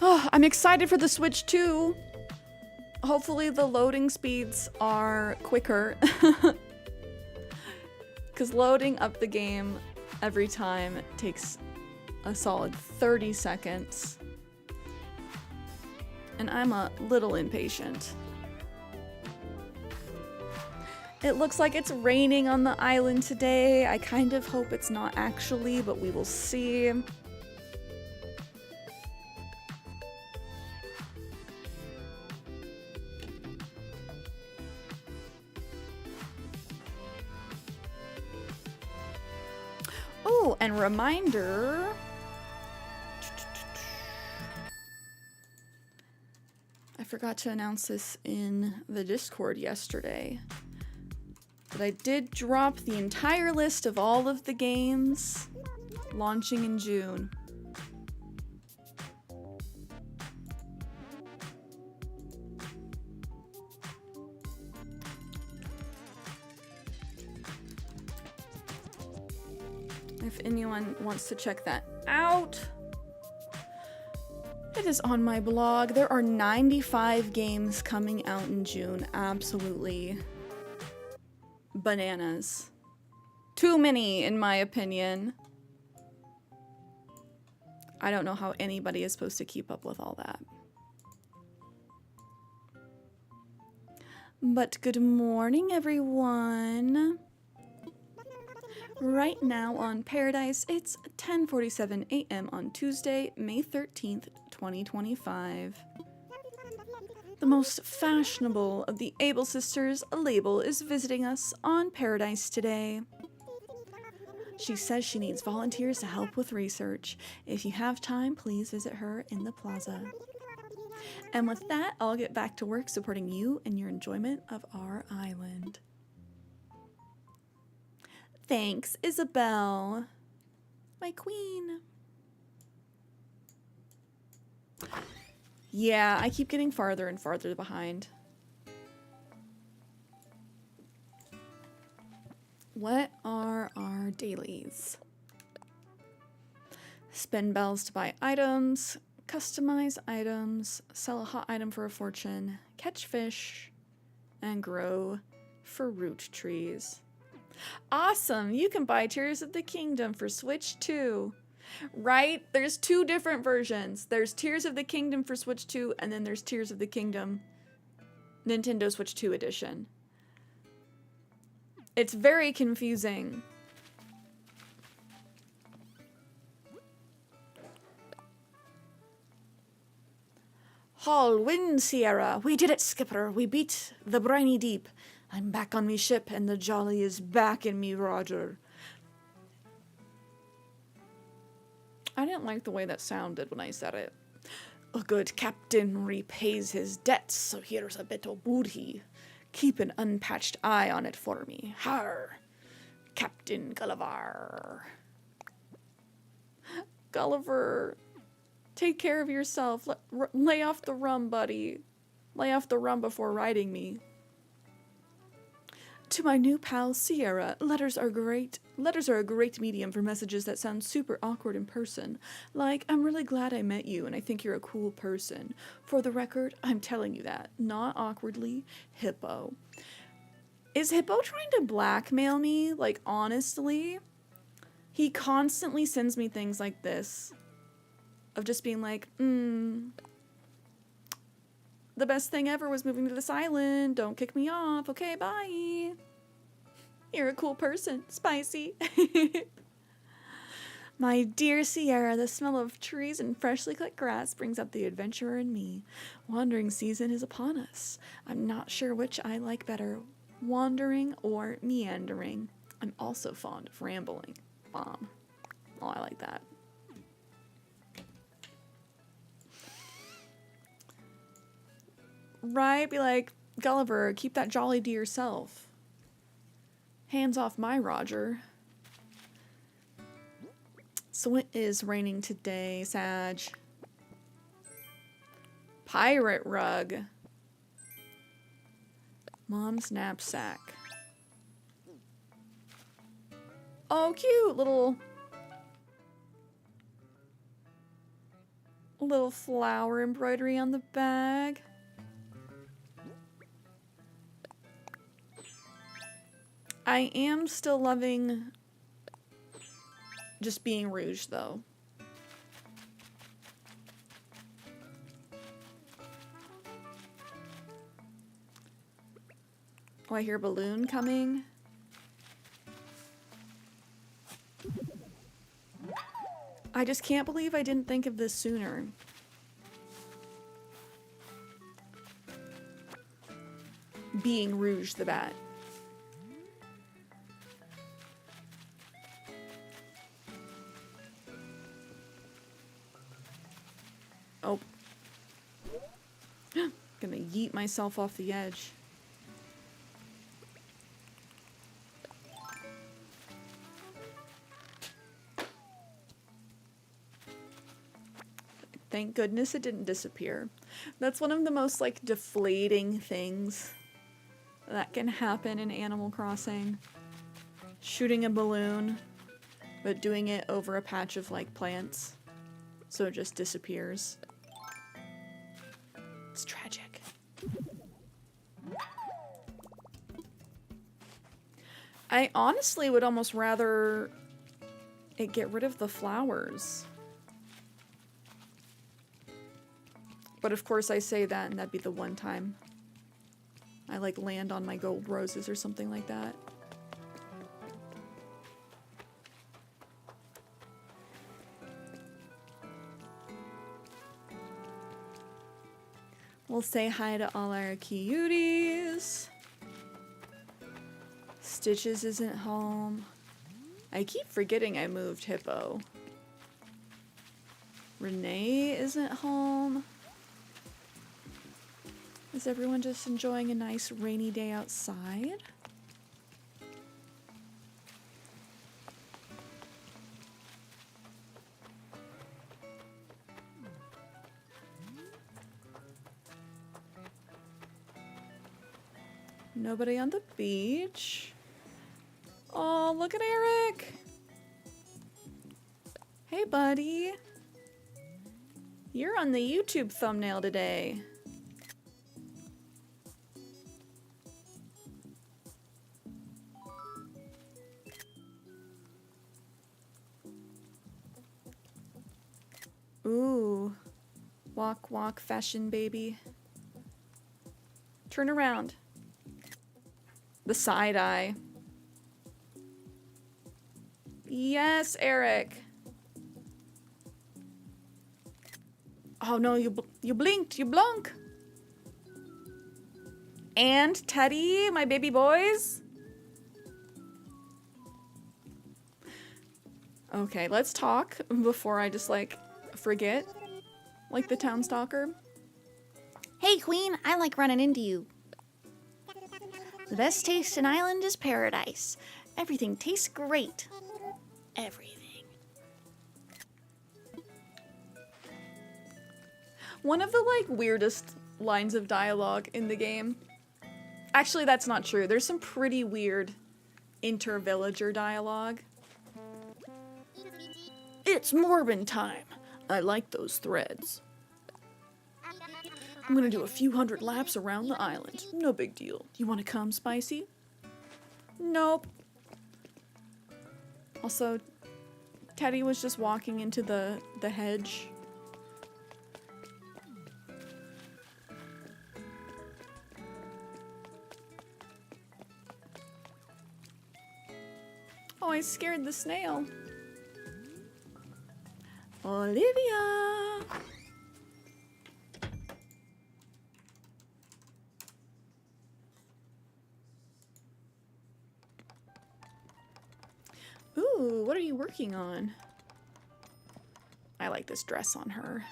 Oh, I'm excited for the Switch 2. Hopefully the loading speeds are quicker. Because loading up the game every time takes a solid 30 seconds. And I'm a little impatient. It looks like it's raining on the island today. I kind of hope it's not actually, but we will see. Oh, and reminder, I forgot to announce this in the Discord yesterday, but I did drop the entire list of all of the games launching in June. If anyone wants to check that out, It is on my blog. There are 95 games coming out in June. Absolutely bananas. Too many, in my opinion. I don't know how anybody is supposed to keep up with all that. But good morning, everyone. Right now on Paradise, it's 10:47 a.m. on Tuesday, May 13th, 2025. The most fashionable of the Able Sisters, Label, is visiting us on Paradise today. She says she needs volunteers to help with research. If you have time, please visit her in the plaza. And with that, I'll get back to work supporting you and your enjoyment of our island. Thanks, Isabel. My queen. Yeah, I keep getting farther and farther behind. What are our dailies? Spend bells to buy items, customize items, sell a hot item for a fortune, catch fish, and grow fruit trees. Awesome! You can buy Tears of the Kingdom for Switch 2. Right? There's two different versions. There's Tears of the Kingdom for Switch 2, and then there's Tears of the Kingdom Nintendo Switch 2 edition. It's very confusing. Haul wind, Cierra. We did it, Skipper. We beat the briny deep. I'm back on me ship, and the jolly is back in me, Roger. I didn't like the way that sounded when I said it. A good captain repays his debts, so here's a bit of booty. Keep an unpatched eye on it for me. Har, Captain Gulliver. Gulliver, take care of yourself. Lay off the rum, buddy. Lay off the rum before riding me. To my new pal, Cierra, letters are great. Letters are a great medium for messages that sound super awkward in person. Like, I'm really glad I met you and I think you're a cool person. For the record, I'm telling you that. Not awkwardly, Hippo. Is Hippo trying to blackmail me? Like, honestly? He constantly sends me things like this. Of just being like, the best thing ever was moving to this island. Don't kick me off. Okay, bye. You're a cool person. Spicy. My dear Cierra, the smell of trees and freshly cut grass brings out the adventurer in me. Wandering season is upon us. I'm not sure which I like better, wandering or meandering. I'm also fond of rambling. Mom. Oh, I like that. Right? Be like, Gulliver, keep that jolly to yourself. Hands off my Roger. So it is raining today, Sag. Pirate rug. Mom's knapsack. Oh, cute little flower embroidery on the bag. I am still loving just being Rouge, though. Oh, I hear balloon coming. I just can't believe I didn't think of this sooner. Being Rouge the Bat. Oh. Gonna yeet myself off the edge. Thank goodness it didn't disappear. That's one of the most, like, deflating things that can happen in Animal Crossing. Shooting a balloon, but doing it over a patch of, like, plants. So it just disappears. It's tragic. I honestly would almost rather it get rid of the flowers. But of course I say that and that'd be the one time I like land on my gold roses or something like that. We'll say hi to all our cuties. Stitches isn't home. I keep forgetting I moved Hippo. Renee isn't home. Is everyone just enjoying a nice rainy day outside? Nobody on the beach. Oh, look at Eric. Hey, buddy. You're on the YouTube thumbnail today. Ooh. Walk, walk, fashion baby. Turn around. The side eye. Yes, Eric. Oh no, you blinked, you blunk. And Teddy, my baby boys. Okay, let's talk before I just like forget, like the town stalker. Hey, Queen, I like running into you. The best taste in Island is paradise. Everything tastes great. Everything. One of the like weirdest lines of dialogue in the game. Actually, that's not true. There's some pretty weird inter-villager dialogue. It's Morbin time. I like those threads. I'm gonna do a few hundred laps around the island. No big deal. You wanna come, Spicy? Nope. Also, Teddy was just walking into the hedge. Oh, I scared the snail. Olivia! Ooh, what are you working on? I like this dress on her.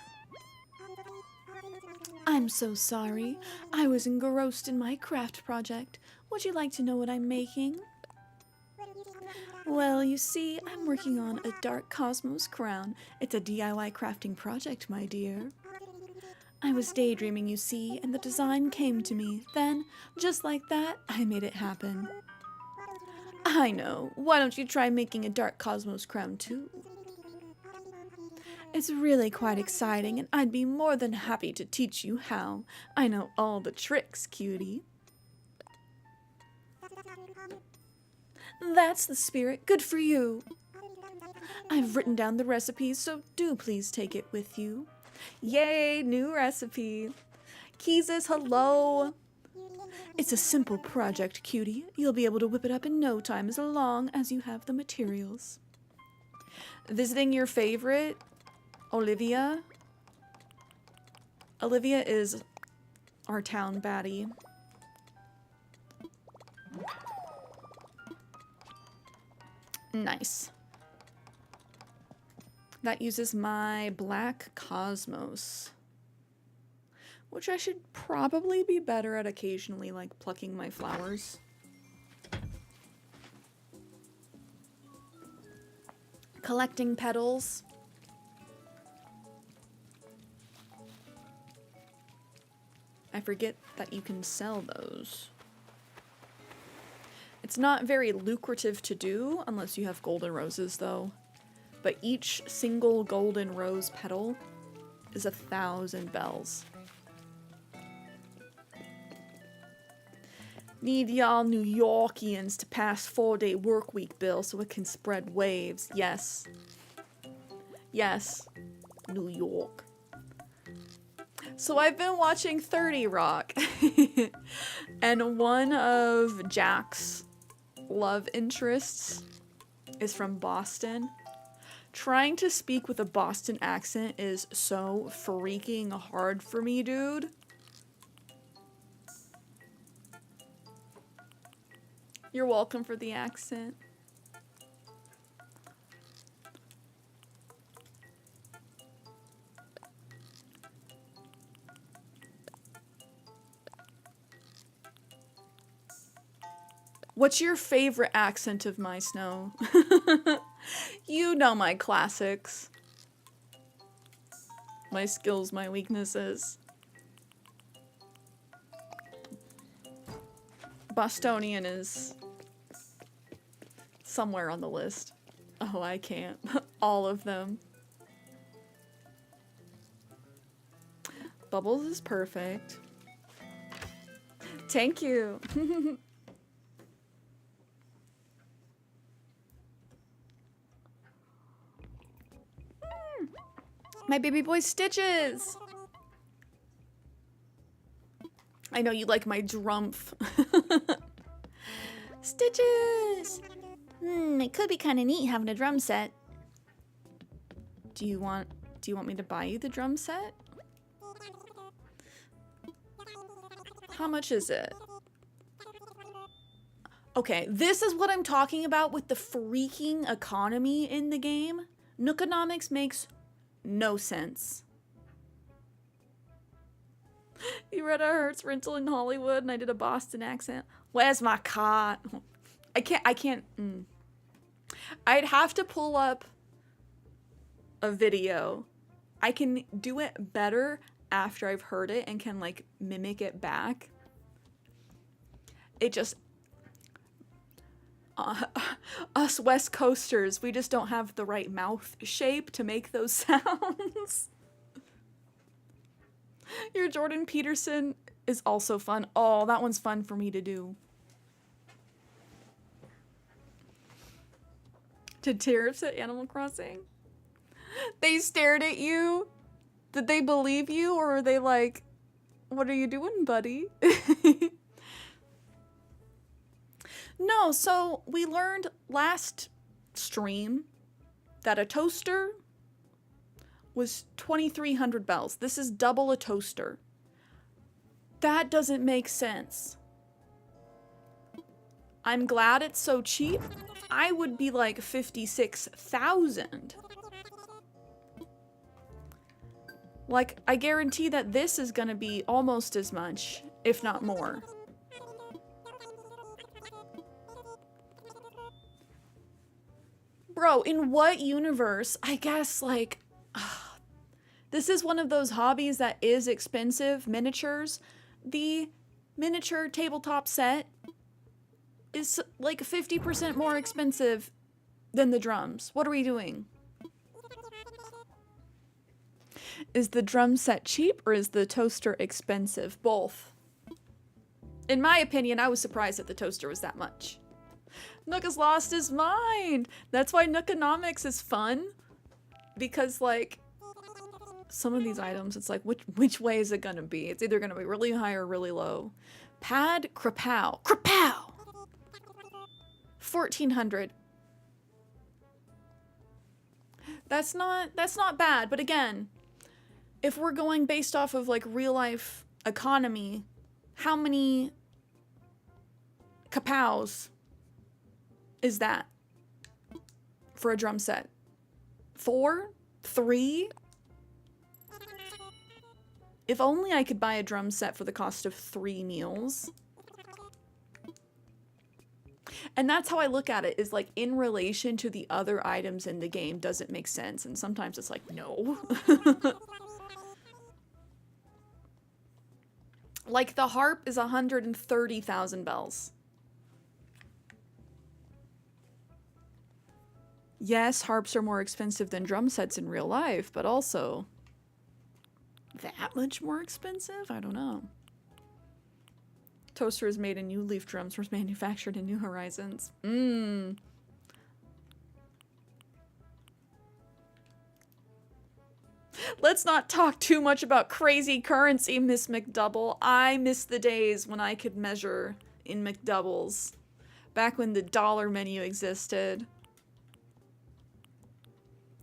I'm so sorry. I was engrossed in my craft project. Would you like to know what I'm making? Well, you see, I'm working on a Dark Cosmos crown. It's a DIY crafting project, my dear. I was daydreaming, you see, and the design came to me. Then, just like that, I made it happen. I know. Why don't you try making a Dark Cosmos crown too? It's really quite exciting, and I'd be more than happy to teach you how. I know all the tricks, cutie. That's the spirit. Good for you. I've written down the recipes, so do please take it with you. Yay, new recipe. Keezus, hello. It's a simple project, cutie. You'll be able to whip it up in no time as long as you have the materials. Visiting your favorite, Olivia. Olivia is our town baddie. Nice. That uses my Black Cosmos, which I should probably be better at occasionally, like plucking my flowers. Collecting petals. I forget that you can sell those. It's not very lucrative to do unless you have golden roses, though. But each single golden rose petal is 1,000 bells. Need y'all New Yorkians to pass 4-day work week bill so it can spread waves. Yes. Yes. New York. So I've been watching 30 Rock. And one of Jack's love interests is from Boston. Trying to speak with a Boston accent is so freaking hard for me, dude. You're welcome for the accent. What's your favorite accent of my Snow? You know my classics. My skills, my weaknesses. Bostonian is somewhere on the list. Oh, I can't. All of them. Bubbles is perfect. Thank you. My baby boy Stitches. I know you like my drumph. Stitches. It could be kind of neat having a drum set. Do you want me to buy you the drum set? How much is it? Okay, this is what I'm talking about with the freaking economy in the game. Nookonomics makes no sense. You read a Hertz rental in Hollywood and I did a Boston accent. Where's my cot? I can't. I'd have to pull up a video. I can do it better after I've heard it and can like mimic it back. It just, us West Coasters, we just don't have the right mouth shape to make those sounds. Your Jordan Peterson is also fun. Oh, that one's fun for me to do. Did tariffs at Animal Crossing? They stared at you? Did they believe you, or are they like, what are you doing, buddy? No, so we learned last stream that a toaster was 2,300 bells. This is double a toaster. That doesn't make sense. I'm glad it's so cheap. I would be like 56,000. Like, I guarantee that this is gonna be almost as much, if not more. Bro, in what universe? I guess, like, this is one of those hobbies that is expensive. Miniatures. The miniature tabletop set is like 50% more expensive than the drums. What are we doing? Is the drum set cheap or is the toaster expensive? Both. In my opinion, I was surprised that the toaster was that much. Nook has lost his mind. That's why Nookonomics is fun. Because, like, some of these items, it's like, which way is it gonna be? It's either gonna be really high or really low. Pad Krapow. Krapow! 1,400. That's not bad, but again, if we're going based off of, like, real life economy, how many kapows is that for a drum set? 4? 3? If only I could buy a drum set for the cost of 3 meals. And that's how I look at it, is like in relation to the other items in the game, does it make sense? And sometimes it's like, no. Like the harp is 130,000 bells. Yes, harps are more expensive than drum sets in real life, but also that much more expensive? I don't know. Toaster is made in new leaf drums, was manufactured in New Horizons. Mmm. Let's not talk too much about crazy currency, Miss McDouble. I miss the days when I could measure in McDoubles. Back when the dollar menu existed.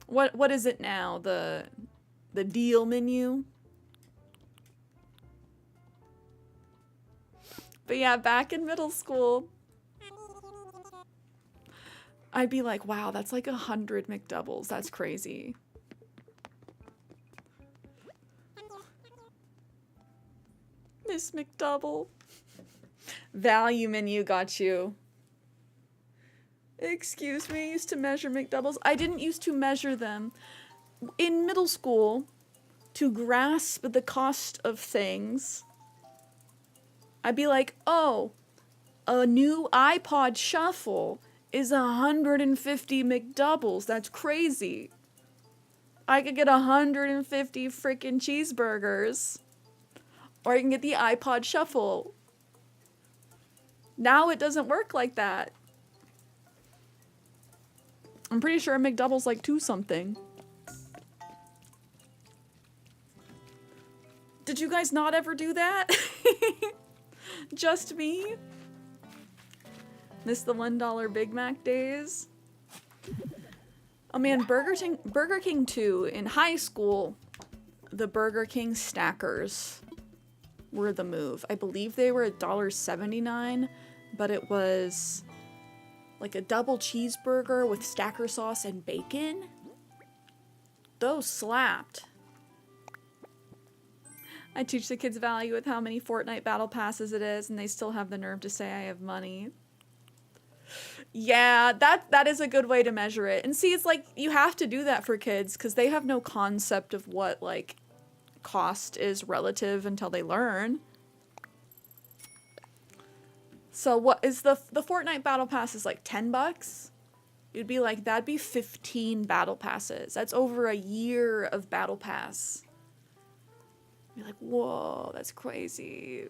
What is it now? The deal menu? But yeah, back in middle school, I'd be like, wow, that's like 100 McDoubles. That's crazy. Miss McDouble. Value menu got you. Excuse me, I used to measure McDoubles. I didn't used to measure them. In middle school, to grasp the cost of things, I'd be like, oh, a new iPod Shuffle is 150 McDoubles. That's crazy. I could get 150 freaking cheeseburgers. Or I can get the iPod Shuffle. Now it doesn't work like that. I'm pretty sure a McDouble's like 2 something. Did you guys not ever do that? Just me? Miss the $1 Big Mac days? Oh man, Burger King 2 in high school, the Burger King stackers were the move. I believe they were $1.79, but it was like a double cheeseburger with stacker sauce and bacon. Those slapped. I teach the kids value with how many Fortnite battle passes it is, and they still have the nerve to say I have money. Yeah, that is a good way to measure it. And see, it's like you have to do that for kids because they have no concept of what like cost is relative until they learn. So what is the Fortnite battle pass is like $10? You'd be like, that'd be 15 battle passes. That's over a year of battle pass. You're like, whoa, that's crazy.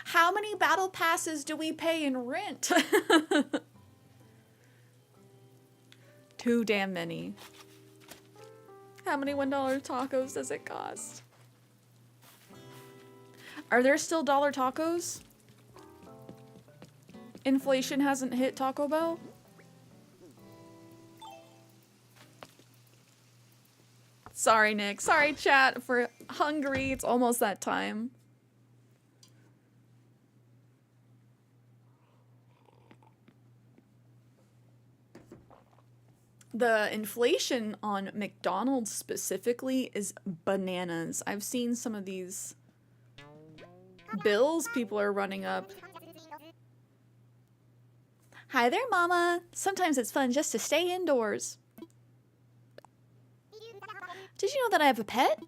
How many battle passes do we pay in rent? Too damn many. How many $1 tacos does it cost? Are there still dollar tacos? Inflation hasn't hit Taco Bell? Sorry, Nick. Sorry, chat. If we're hungry, it's almost that time. The inflation on McDonald's specifically is bananas. I've seen some of these bills people are running up. Hi there, Mama. Sometimes it's fun just to stay indoors. Did you know that I have a pet?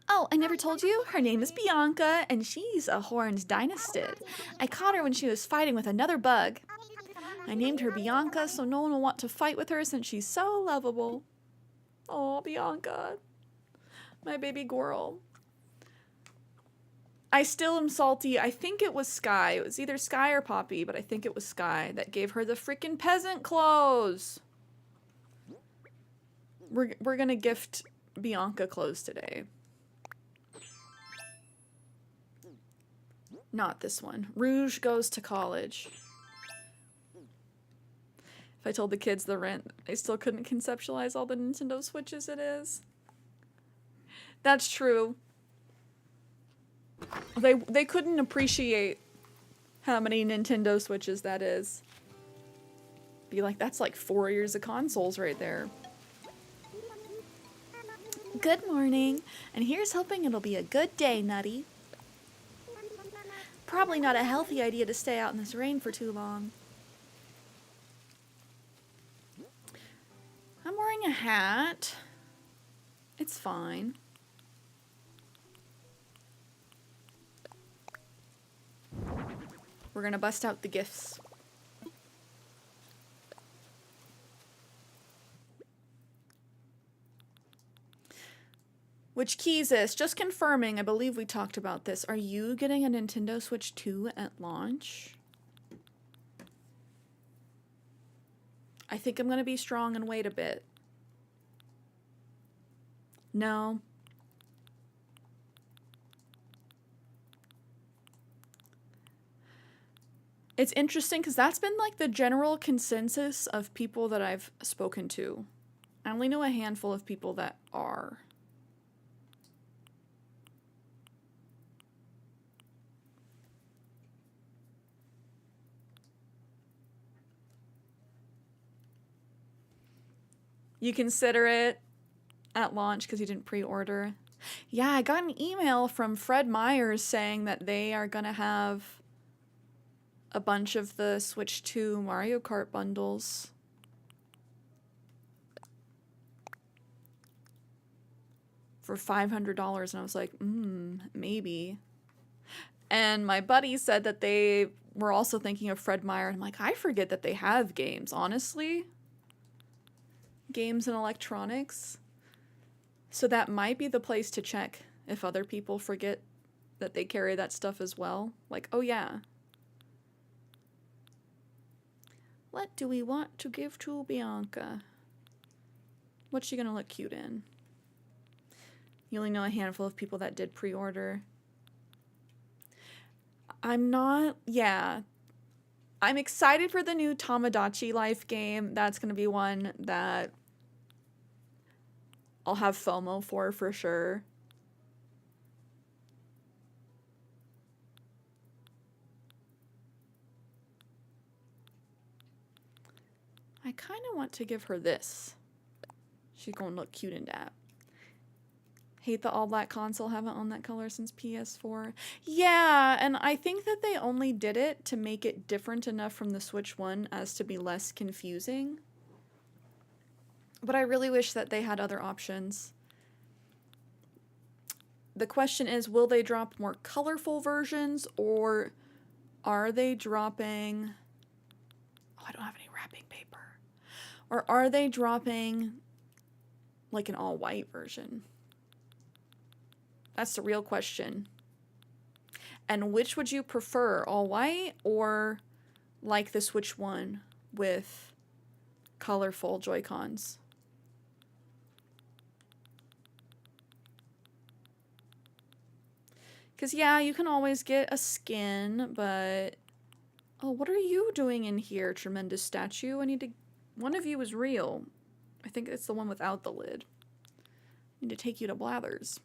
Oh, I never told you? Her name is Bianca, and she's a horned dynastid. I caught her when she was fighting with another bug. I named her Bianca so no one will want to fight with her since she's so lovable. Oh, Bianca. My baby girl. I still am salty. I think it was Sky. It was either Sky or Poppy, but I think it was Sky that gave her the freaking peasant clothes. We're gonna gift Bianca clothes today. Not this one. Rouge goes to college. If I told the kids the rent, they still couldn't conceptualize all the Nintendo Switches it is. That's true. They couldn't appreciate how many Nintendo Switches that is. Be like, that's like 4 years of consoles right there. Good morning, and here's hoping it'll be a good day, Nutty. Probably not a healthy idea to stay out in this rain for too long. I'm wearing a hat. It's fine. We're gonna bust out the gifts. Which keys is? Just confirming, I believe we talked about this. Are you getting a Nintendo Switch 2 at launch? I think I'm going to be strong and wait a bit. No. It's interesting because that's been like the general consensus of people that I've spoken to. I only know a handful of people that are. You consider it at launch because you didn't pre-order. Yeah, I got an email from Fred Myers saying that they are going to have a bunch of the Switch 2 Mario Kart bundles. For $500, and I was like, maybe. And my buddy said that they were also thinking of Fred Meyer. I'm like, I forget that they have games, honestly. Games and electronics. So that might be the place to check if other people forget that they carry that stuff as well. Like, oh yeah. What do we want to give to Bianca? What's she gonna look cute in? You only know a handful of people that did pre-order. Yeah. I'm excited for the new Tamagotchi Life game. That's going to be one that I'll have FOMO for sure. I kind of want to give her this. She's going to look cute in that. Hate the all-black console. Haven't owned that color since PS4. Yeah, and I think that they only did it to make it different enough from the Switch 1 as to be less confusing. But I really wish that they had other options. The question is, will they drop more colorful versions, or are they dropping... Oh, I don't have any wrapping paper. Or are they dropping like an all-white version? That's the real question. And which would you prefer, all white or like the Switch 1 with colorful Joy-Cons? Because, yeah, you can always get a skin, but... Oh, what are you doing in here, tremendous statue? I need to... One of you is real. I think it's the one without the lid. I need to take you to Blathers.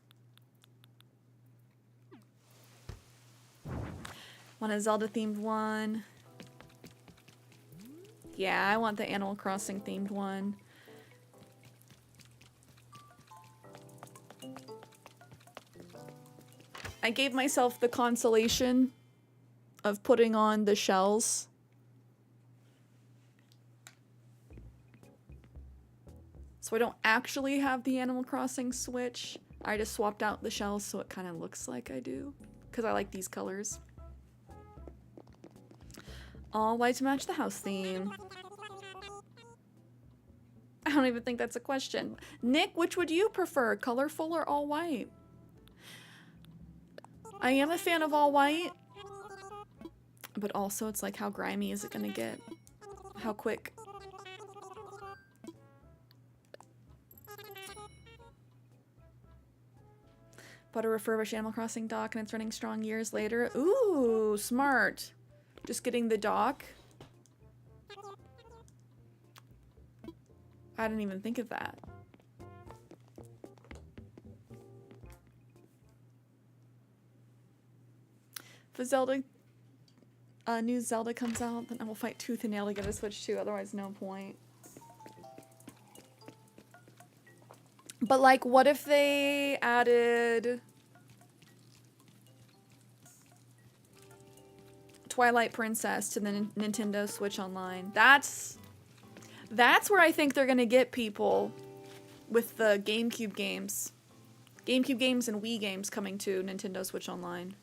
Want a Zelda-themed one? Yeah, I want the Animal Crossing-themed one. I gave myself the consolation of putting on the shells. So I don't actually have the Animal Crossing Switch. I just swapped out the shells so it kind of looks like I do. Because I like these colors. All white to match the house theme. I don't even think that's a question. Nick, which would you prefer? Colorful or all white? I am a fan of all white. But also it's like, how grimy is it gonna get? How quick? Bought a refurbished Animal Crossing dock and it's running strong years later. Ooh, smart. Just getting the dock. I didn't even think of that. If a Zelda, new Zelda comes out, then I will fight tooth and nail to get a Switch 2, otherwise no point. But like, what if they added Twilight Princess to the Nintendo Switch Online? That's where I think they're gonna get people with the GameCube games. GameCube games and Wii games coming to Nintendo Switch Online.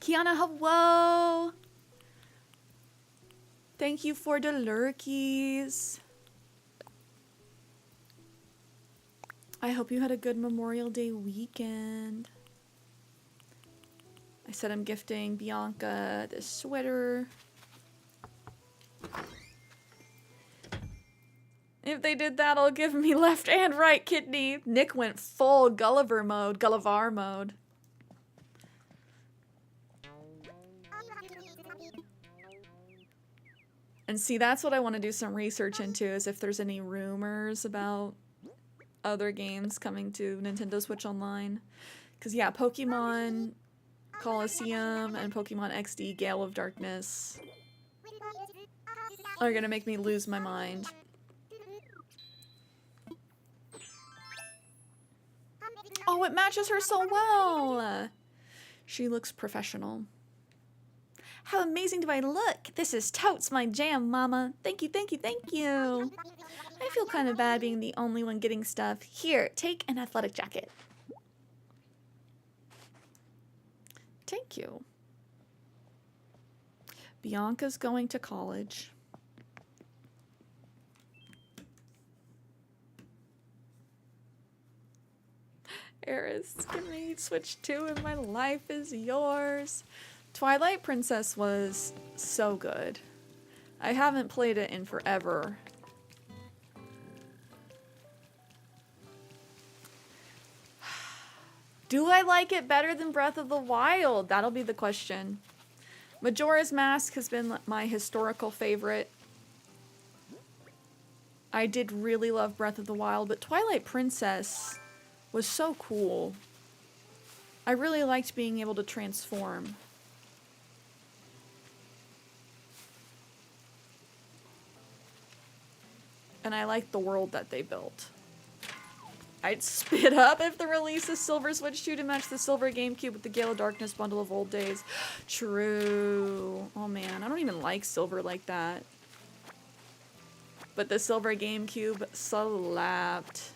Kiana, hello! Thank you for the lurkies. I hope you had a good Memorial Day weekend. I said I'm gifting Bianca this sweater. If they did that, it'll give me left and right kidney. Nick went full Gulliver mode. And see, that's what I want to do some research into, is if there's any rumors about other games coming to Nintendo Switch Online. Because yeah, Pokemon Coliseum and Pokemon XD Gale of Darkness are gonna make me lose my mind. Oh, it matches her so well! She looks professional. How amazing do I look? This is totes my jam, Mama. Thank you, thank you, thank you. I feel kind of bad being the only one getting stuff. Here, take an athletic jacket. Thank you. Bianca's going to college. Eris, give me Switch 2 and my life is yours. Twilight Princess was so good. I haven't played it in forever. Do I like it better than Breath of the Wild? That'll be the question. Majora's Mask has been my historical favorite. I did really love Breath of the Wild, but Twilight Princess was so cool. I really liked being able to transform. And I liked the world that they built. I'd spit up if the release of Silver Switch 2 to match the Silver GameCube with the Gale of Darkness bundle of old days. True. Oh man, I don't even like Silver like that. But the Silver GameCube slapped.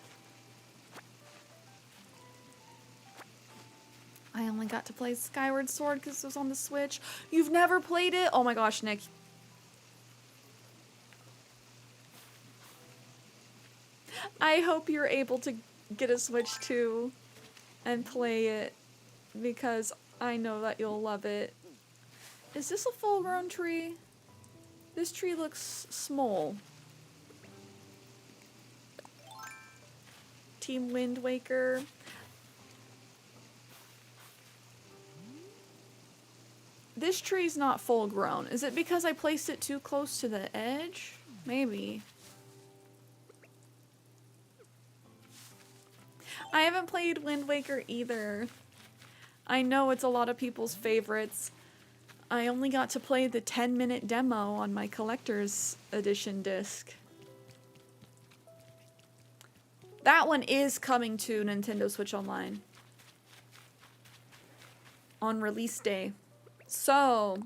I only got to play Skyward Sword because it was on the Switch. You've never played it? Oh my gosh, Nick. I hope you're able to get a Switch 2 and play it, because I know that you'll love it. Is this a full-grown tree? This tree looks small. Team Wind Waker. This tree's not full-grown. Is it because I placed it too close to the edge? Maybe. I haven't played Wind Waker either. I know it's a lot of people's favorites. I only got to play the 10-minute demo on my collector's edition disc. That one is coming to Nintendo Switch Online on release day. So,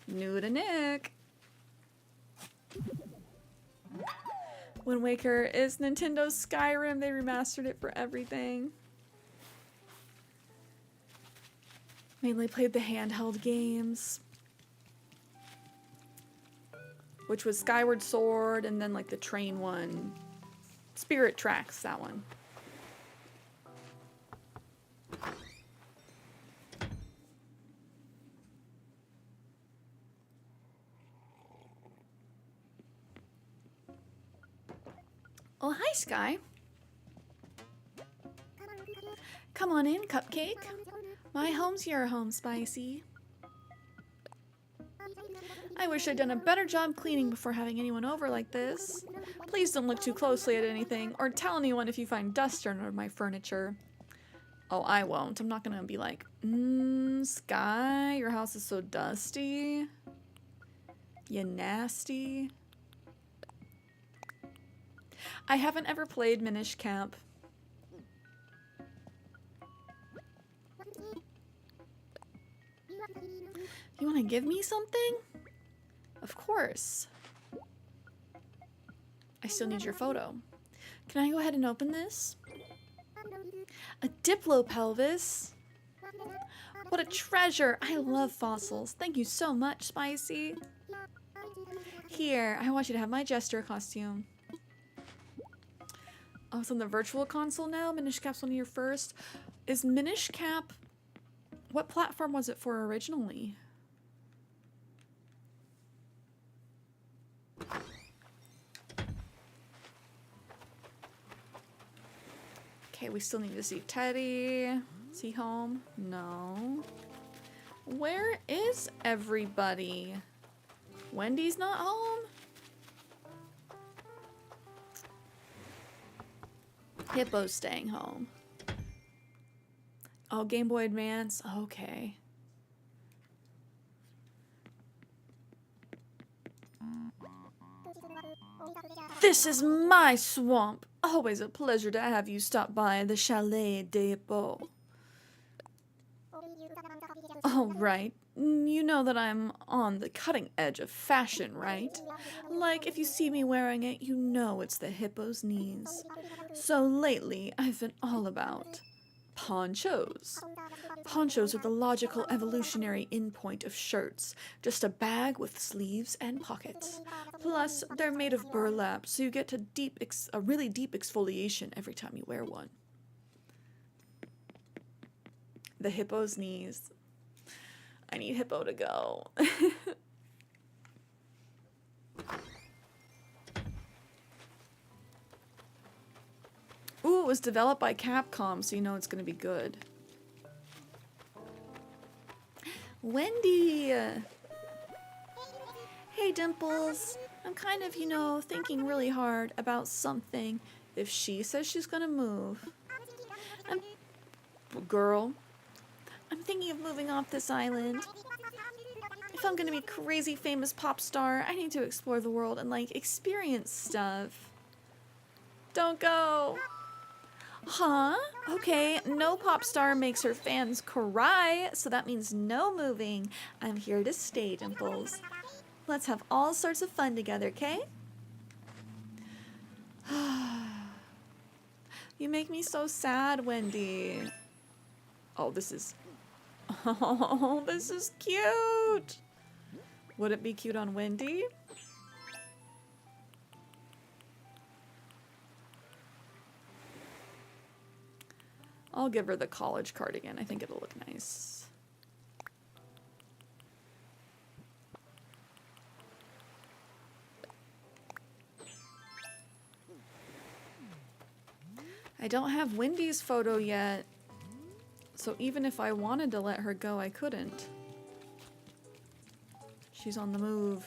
new to Nick. Wind Waker is Nintendo's Skyrim. They remastered it for everything. Mainly played the handheld games, which was Skyward Sword, and then like the train one. Spirit Tracks, that one. Oh, hi, Sky. Come on in, Cupcake. My home's your home, Spicy. I wish I'd done a better job cleaning before having anyone over like this. Please don't look too closely at anything, or tell anyone if you find dust under my furniture. Oh, I won't. I'm not gonna be like, Sky, your house is so dusty. You nasty. I haven't ever played Minish Cap. You want to give me something? Of course. I still need your photo. Can I go ahead and open this? A Diplopelvis? What a treasure! I love fossils. Thank you so much, Spicy. Here, I want you to have my jester costume. Oh, it's on the virtual console now? Minish Cap's one of your first. Is Minish Cap... What platform was it for originally? Okay, we still need to see Teddy. Is he home? No. Where is everybody? Wendy's not home? Hippo's staying home. Oh, Game Boy Advance. Okay. This is my swamp. Always a pleasure to have you stop by the Chalet de Hippo. Oh, right. You know that I'm on the cutting edge of fashion, right? Like, if you see me wearing it, you know it's the hippo's knees. So lately, I've been all about ponchos. Ponchos are the logical evolutionary endpoint of shirts. Just a bag with sleeves and pockets. Plus, they're made of burlap, so you get a really deep exfoliation every time you wear one. The hippo's knees. I need Hippo to go. Ooh, it was developed by Capcom, so you know it's gonna be good. Wendy! Hey, Dimples. I'm kind of, you know, thinking really hard about something. If she says she's gonna move. Girl. I'm thinking of moving off this island. If I'm gonna be a crazy famous pop star, I need to explore the world and, like, experience stuff. Don't go. Huh? Okay, no pop star makes her fans cry, so that means no moving. I'm here to stay, Dimples. Let's have all sorts of fun together, okay? You make me so sad, Wendy. Oh, this is... Oh, this is cute! Would it be cute on Wendy? I'll give her the college cardigan. I think it'll look nice. I don't have Wendy's photo yet. So even if I wanted to let her go, I couldn't. She's on the move.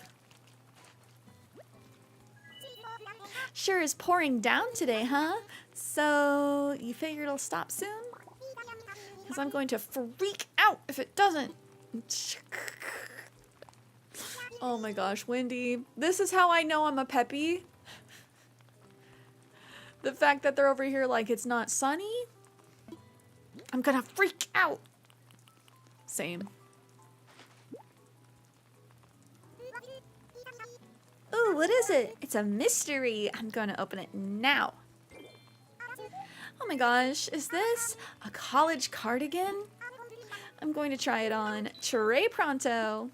Sure is pouring down today, huh? So you figure it'll stop soon? Because I'm going to freak out if it doesn't. Oh my gosh, Wendy. This is how I know I'm a peppy. The fact that they're over here like it's not sunny. I'm gonna freak out. Same. Ooh, what is it? It's a mystery. I'm gonna open it now. Oh my gosh, is this a college cardigan? I'm going to try it on. Très pronto.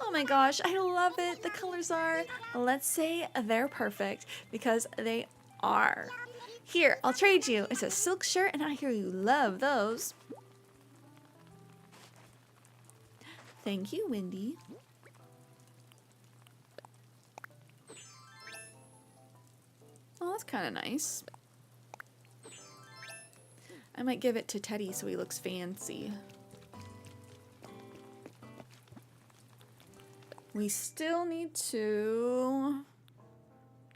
Oh my gosh, I love it. The colors are, let's say they're perfect, because they are. Here, I'll trade you. It's a silk shirt, and I hear you love those. Thank you, Wendy. Oh, that's kind of nice. I might give it to Teddy so he looks fancy. We still need to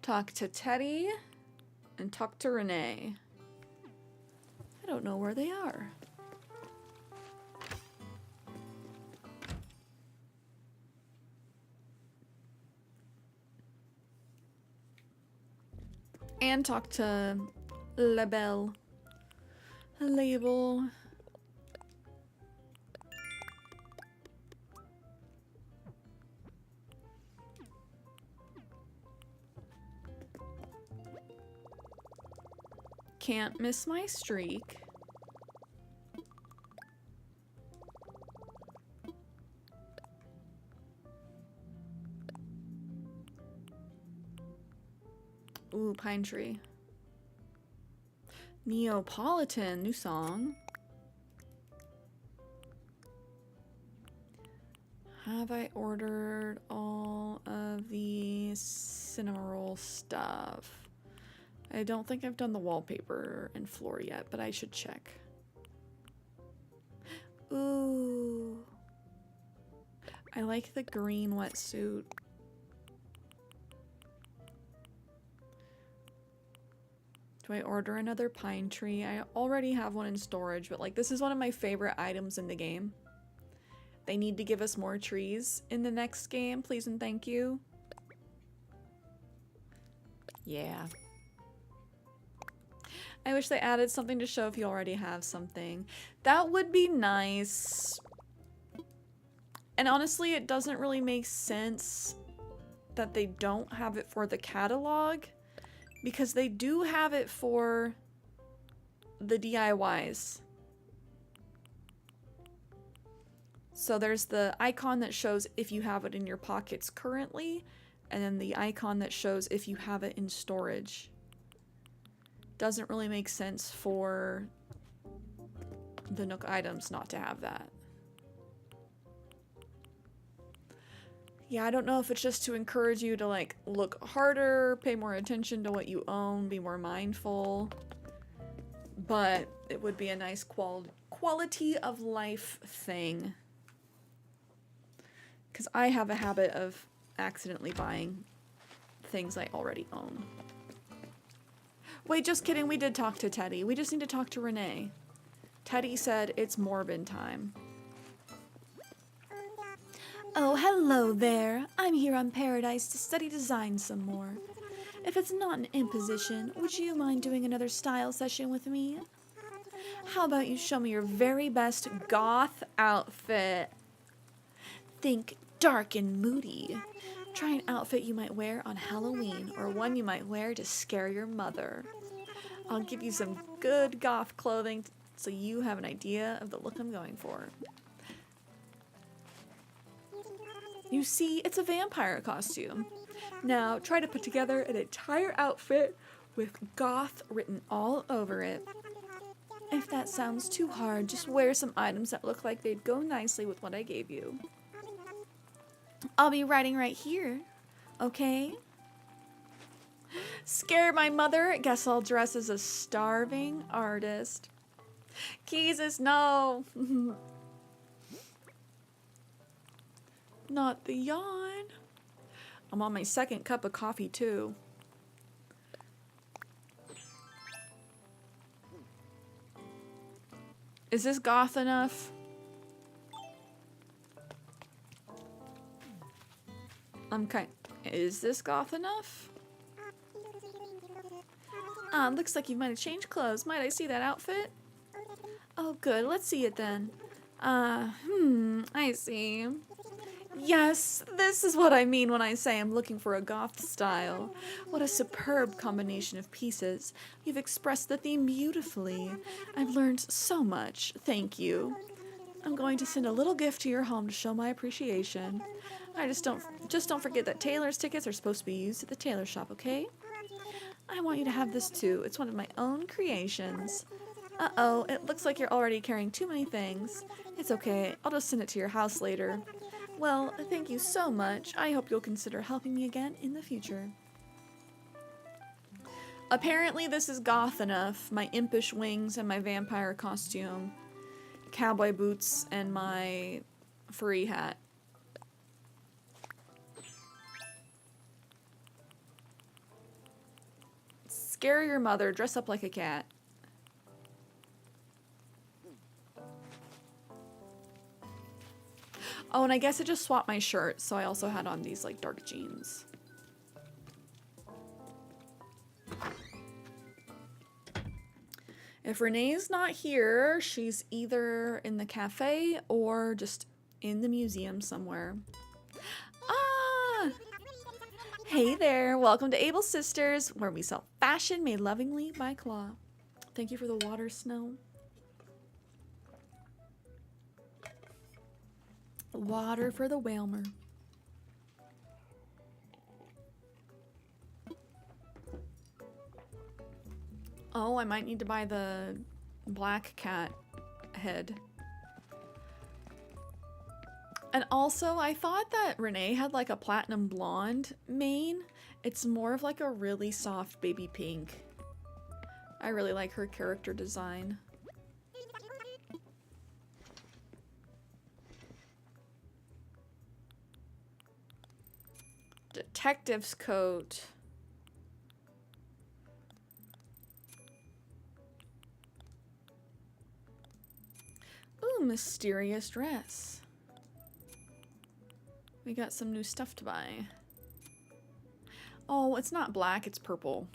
talk to Teddy and talk to Renee. I don't know where they are. And talk to Labelle. Label. Can't miss my streak. Ooh, Pine Tree. Neapolitan, new song. Have I ordered all of the cinema roll stuff? I don't think I've done the wallpaper and floor yet, but I should check. Ooh. I like the green wetsuit. Do I order another pine tree? I already have one in storage, but like this is one of my favorite items in the game. They need to give us more trees in the next game, please and thank you. Yeah. I wish they added something to show if you already have something. That would be nice. And honestly, it doesn't really make sense that they don't have it for the catalog, because they do have it for the DIYs. So there's the icon that shows if you have it in your pockets currently, and then the icon that shows if you have it in storage. Doesn't really make sense for the Nook items not to have that. Yeah, I don't know if it's just to encourage you to like look harder, pay more attention to what you own, be more mindful, but it would be a nice quality of life thing. Because I have a habit of accidentally buying things I already own. Wait, just kidding. We did talk to Teddy. We just need to talk to Renee. Teddy said it's Morbin time. Oh, hello there. I'm here on Paradise to study design some more. If it's not an imposition, would you mind doing another style session with me? How about you show me your very best goth outfit? Think dark and moody. Try an outfit you might wear on Halloween, or one you might wear to scare your mother. I'll give you some good goth clothing so you have an idea of the look I'm going for. You see, it's a vampire costume. Now, try to put together an entire outfit with goth written all over it. If that sounds too hard, just wear some items that look like they'd go nicely with what I gave you. I'll be writing right here, okay? Scare my mother? Guess I'll dress as a starving artist. Jesus, no! Not the yawn. I'm on my second cup of coffee, too. Is this goth enough? Is this goth enough? Looks like you might have changed clothes. Might I see that outfit? Oh, good. Let's see it then. I see. Yes, this is what I mean when I say I'm looking for a goth style. What a superb combination of pieces. You've expressed the theme beautifully. I've learned so much. Thank you. I'm going to send a little gift to your home to show my appreciation. Just don't forget that tailor's tickets are supposed to be used at the tailor shop, okay? I want you to have this too. It's one of my own creations. Uh-oh, it looks like you're already carrying too many things. It's okay. I'll just send it to your house later. Well, thank you so much. I hope you'll consider helping me again in the future. Apparently this is goth enough. My impish wings and my vampire costume, cowboy boots, and my furry hat. Scare your mother. Dress up like a cat. Oh, and I guess I just swapped my shirt, so I also had on these like dark jeans. If Renee's not here, she's either in the cafe or just in the museum somewhere. Ah! Hey there, welcome to Able Sisters, where we sell fashion made lovingly by Claw. Thank you for the water, Snow. Water for the Whalmer. Oh, I might need to buy the black cat head. And also, I thought that Renee had like a platinum blonde mane. It's more of like a really soft baby pink. I really like her character design. Detective's coat. Ooh, mysterious dress. We got some new stuff to buy. Oh, it's not black, it's purple.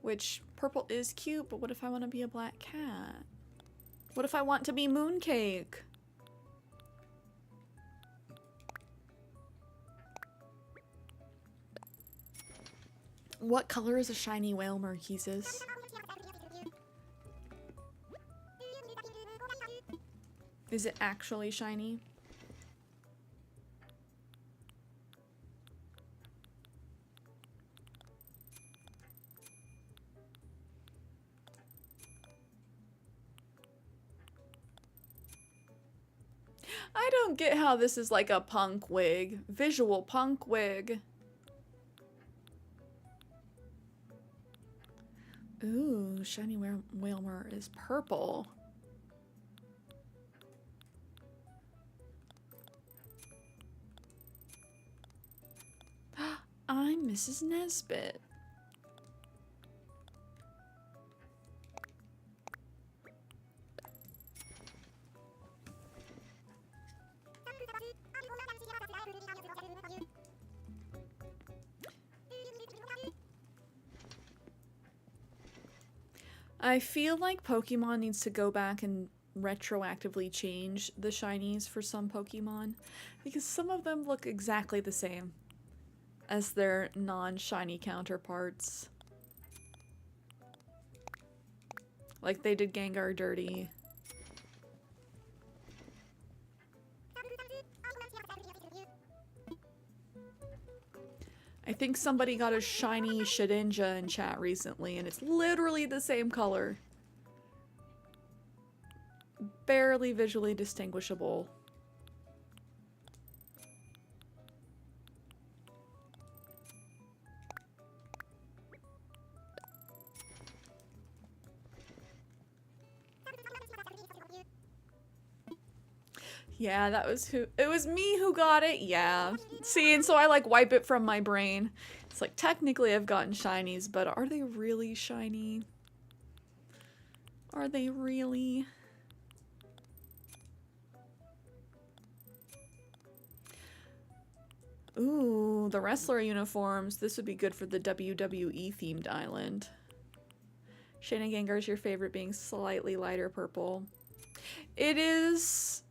Which, purple is cute, but what if I want to be a black cat? What if I want to be Mooncake? What color is a shiny whale Marquises? Is it actually shiny? I don't get how this is like a punk wig. Visual punk wig. Ooh, shiny Whalmer is purple. I'm Mrs. Nesbit. I feel like Pokemon needs to go back and retroactively change the shinies for some Pokemon because some of them look exactly the same as their non-shiny counterparts. Like they did Gengar dirty. I think somebody got a shiny Shedinja in chat recently, and it's literally the same color. Barely visually distinguishable. Yeah, that was who. It was me who got it. Yeah. See, and so I like wipe it from my brain. It's like technically I've gotten shinies, but are they really shiny? Are they really? Ooh, the wrestler uniforms. This would be good for the WWE themed island. Shayna Gengar is your favorite, being slightly lighter purple. It is,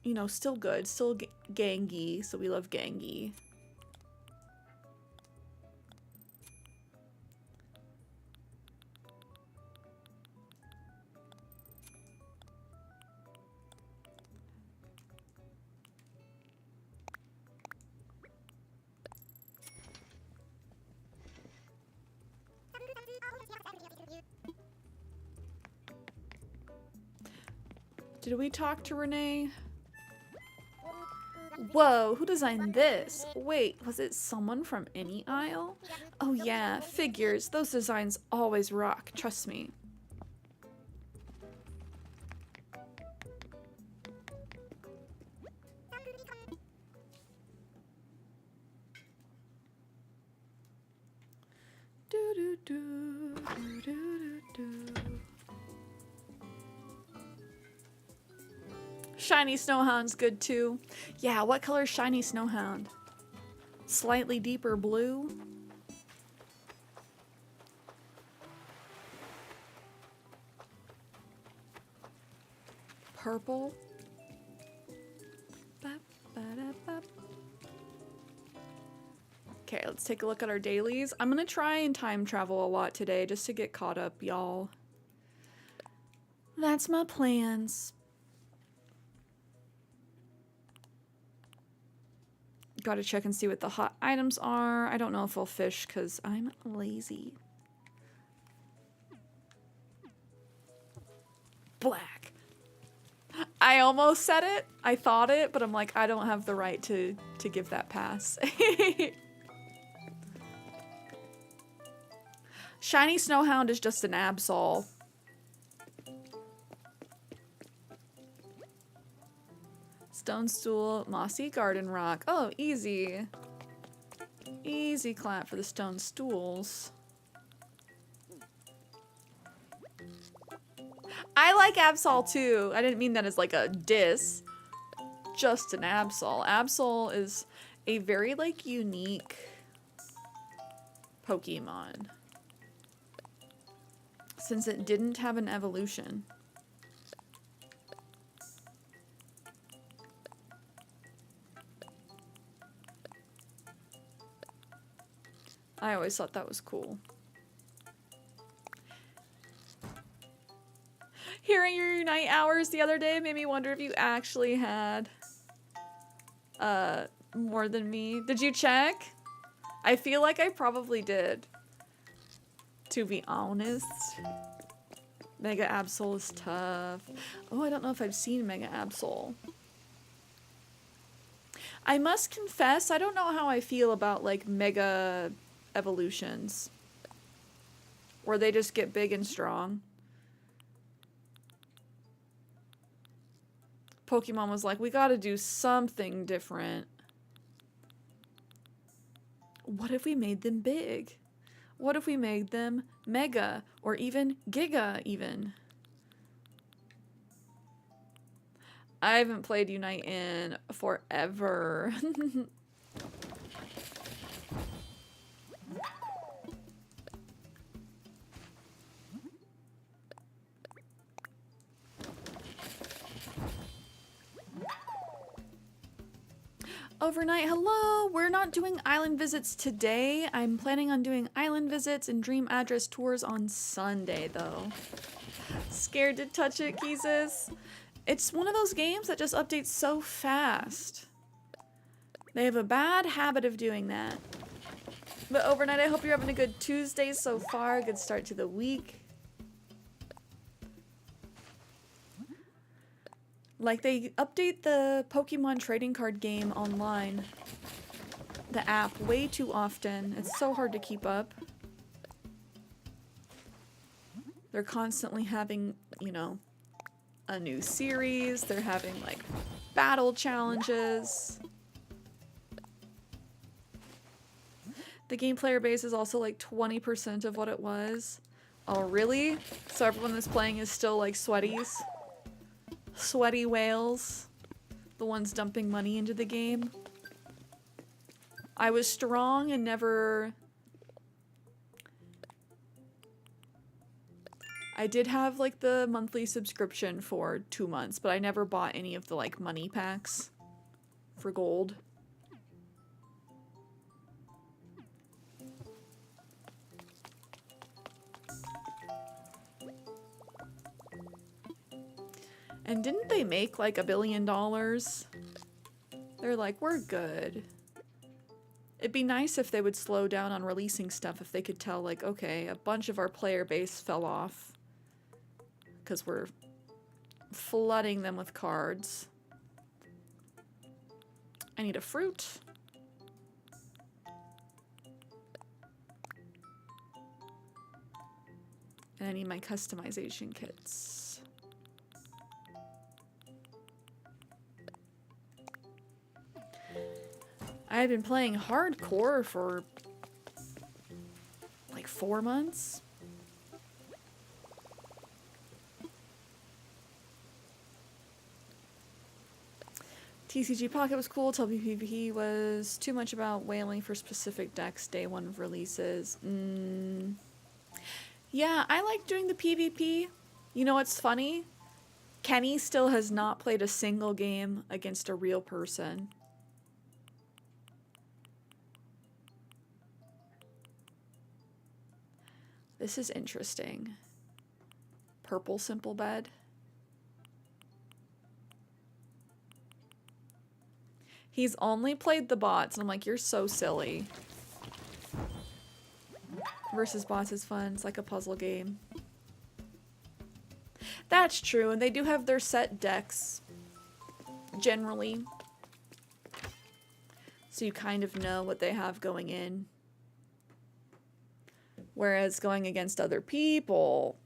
you know, still good. Still gangy, so we love gangy. Did we talk to Renee? Whoa, who designed this? Wait, was it someone from any aisle? Oh yeah, figures. Those designs always rock, trust me. Do do do do do do. Shiny Snowhound's good too. Yeah, what color is Shiny Snowhound? Slightly deeper blue? Purple? Okay, let's take a look at our dailies. I'm gonna try and time travel a lot today just to get caught up, y'all. That's my plans. Gotta check and see what the hot items are. I don't know if I'll fish because I'm lazy. Black. I almost said it. I thought it, but I'm like, I don't have the right to give that pass. Shiny Snowhound is just an Absol. Stone Stool, Mossy Garden Rock. Oh, easy. Easy clap for the stone stools. I like Absol too. I didn't mean that as like a diss. Just an Absol. Absol is a very like unique Pokemon. Since it didn't have an evolution. I always thought that was cool. Hearing your Unite hours the other day made me wonder if you actually had more than me. Did you check? I feel like I probably did. To be honest. Mega Absol is tough. Oh, I don't know if I've seen Mega Absol. I must confess, I don't know how I feel about like Mega evolutions. Where they just get big and strong. Pokemon was like, we gotta do something different. What if we made them big? What if we made them Mega or even Giga even? I haven't played Unite in forever. Overnight, hello! We're not doing island visits today. I'm planning on doing island visits and dream address tours on Sunday, though. Scared to touch it, Keezus? It's one of those games that just updates so fast. They have a bad habit of doing that. But overnight, I hope you're having a good Tuesday so far. Good start to the week. Like, they update the Pokemon trading card game online, the app, way too often. It's so hard to keep up. They're constantly having, you know, a new series. They're having, like, battle challenges. The game player base is also, like, 20% of what it was. Oh, really? So everyone that's playing is still, like, sweaties? Sweaty whales, the ones dumping money into the game. I was strong and never... I did have like the monthly subscription for 2 months, but I never bought any of the like money packs for gold. And didn't they make like $1 billion? They're like, we're good. It'd be nice if they would slow down on releasing stuff if they could tell like, okay, a bunch of our player base fell off because we're flooding them with cards. I need a fruit. And I need my customization kits. I've been playing hardcore for like 4 months. TCG Pocket was cool. PvP was too much about whaling for specific decks day one of releases. Yeah, I like doing the PvP. You know what's funny? Kenny still has not played a single game against a real person. This is interesting. Purple simple bed. He's only played the bots, and I'm like, you're so silly. Versus bots is fun. It's like a puzzle game. That's true, and they do have their set decks, generally. So you kind of know what they have going in. Whereas going against other people,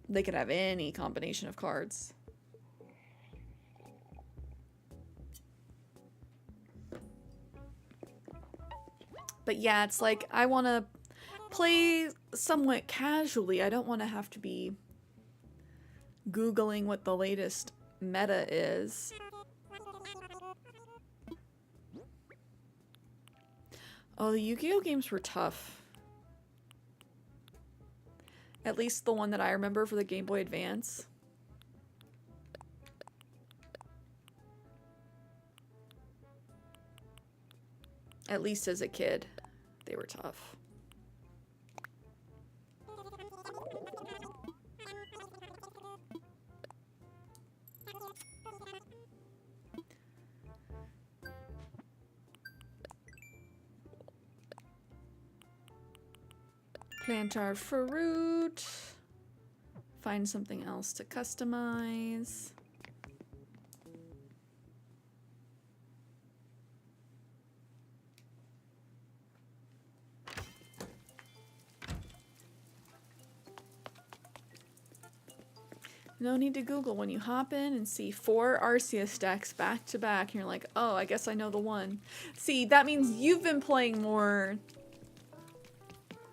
they could have any combination of cards. But yeah, it's like, I want to play somewhat casually. I don't want to have to be Googling what the latest meta is. Oh, the Yu-Gi-Oh games were tough. At least the one that I remember for the Game Boy Advance. At least as a kid, they were tough. Plant our fruit. Find something else to customize. No need to Google when you hop in and see 4 Arceus decks back to back and you're like, oh, I guess I know the one. See, that means you've been playing more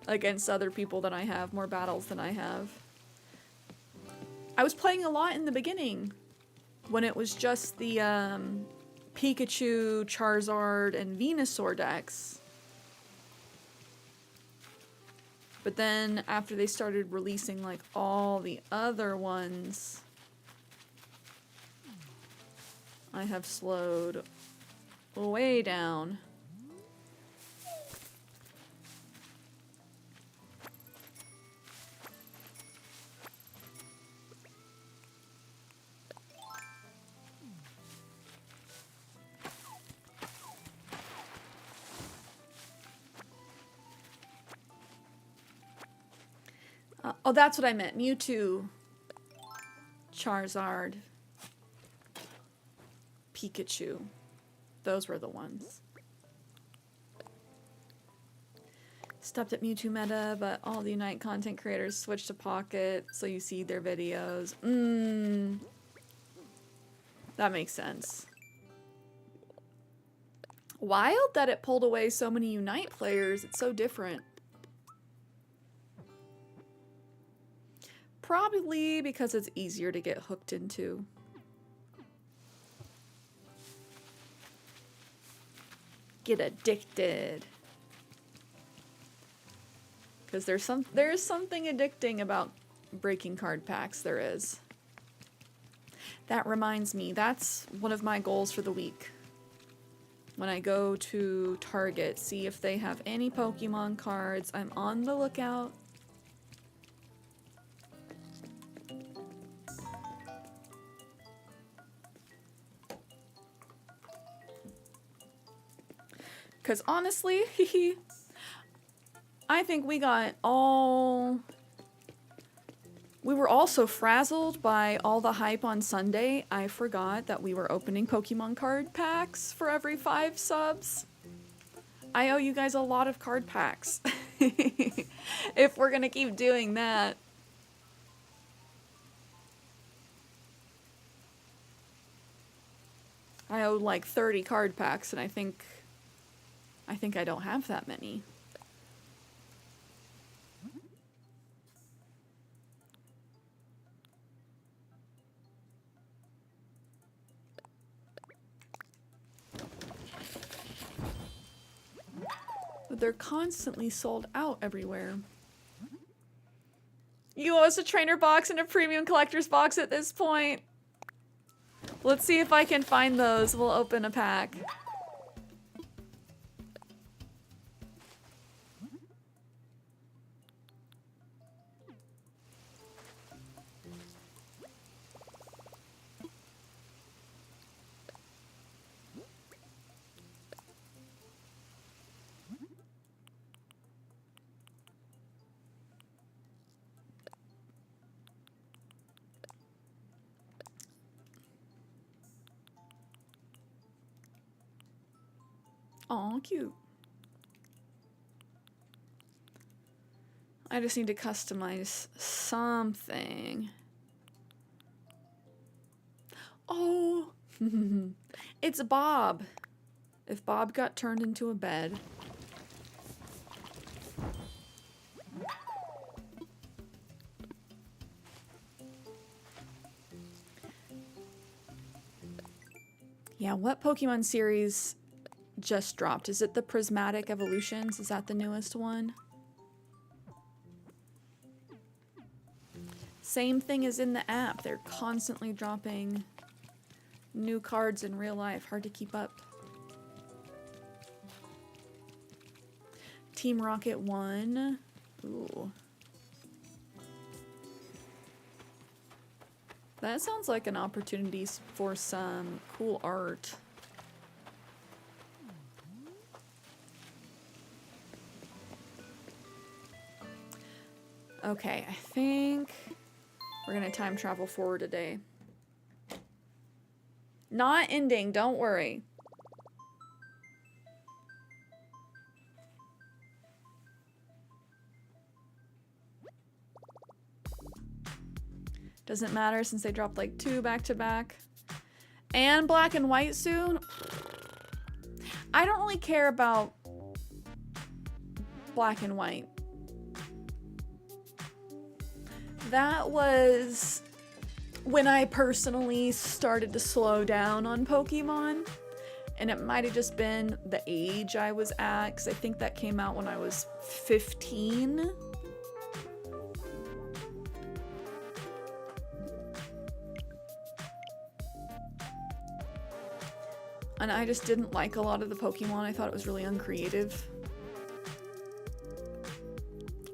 against other people than I have, more battles than I have. I was playing a lot in the beginning when it was just the Pikachu, Charizard, and Venusaur decks. But then after they started releasing like all the other ones, I have slowed way down. Oh, that's what I meant. Mewtwo, Charizard, Pikachu. Those were the ones. Stopped at Mewtwo meta, but all the Unite content creators switched to Pocket, so you see their videos. That makes sense. Wild that it pulled away so many Unite players. It's so different. Probably because it's easier to get hooked into. Get addicted. Because there's something addicting about breaking card packs, there is. That reminds me, that's one of my goals for the week. When I go to Target, see if they have any Pokemon cards. I'm on the lookout. Because honestly, I think we were all so frazzled by all the hype on Sunday, I forgot that we were opening Pokemon card packs for every 5 subs. I owe you guys a lot of card packs. If we're gonna keep doing that. I owe like 30 card packs, and I think I don't have that many. But they're constantly sold out everywhere. You owe us a trainer box and a premium collector's box at this point. Let's see if I can find those. We'll open a pack. Aw, cute. I just need to customize something. Oh, it's Bob. If Bob got turned into a bed. Yeah, what Pokemon series just dropped? Is it the Prismatic Evolutions? Is that the newest one? Same thing as in the app. They're constantly dropping new cards in real life. Hard to keep up. Team Rocket 1. Ooh. That sounds like an opportunity for some cool art. Okay, I think we're gonna time travel forward a day. Not ending, don't worry. Doesn't matter since they dropped like 2 back to back. And black and white soon. I don't really care about black and white. That was when I personally started to slow down on Pokemon. And it might have just been the age I was at, because I think that came out when I was 15. And I just didn't like a lot of the Pokemon. I thought it was really uncreative.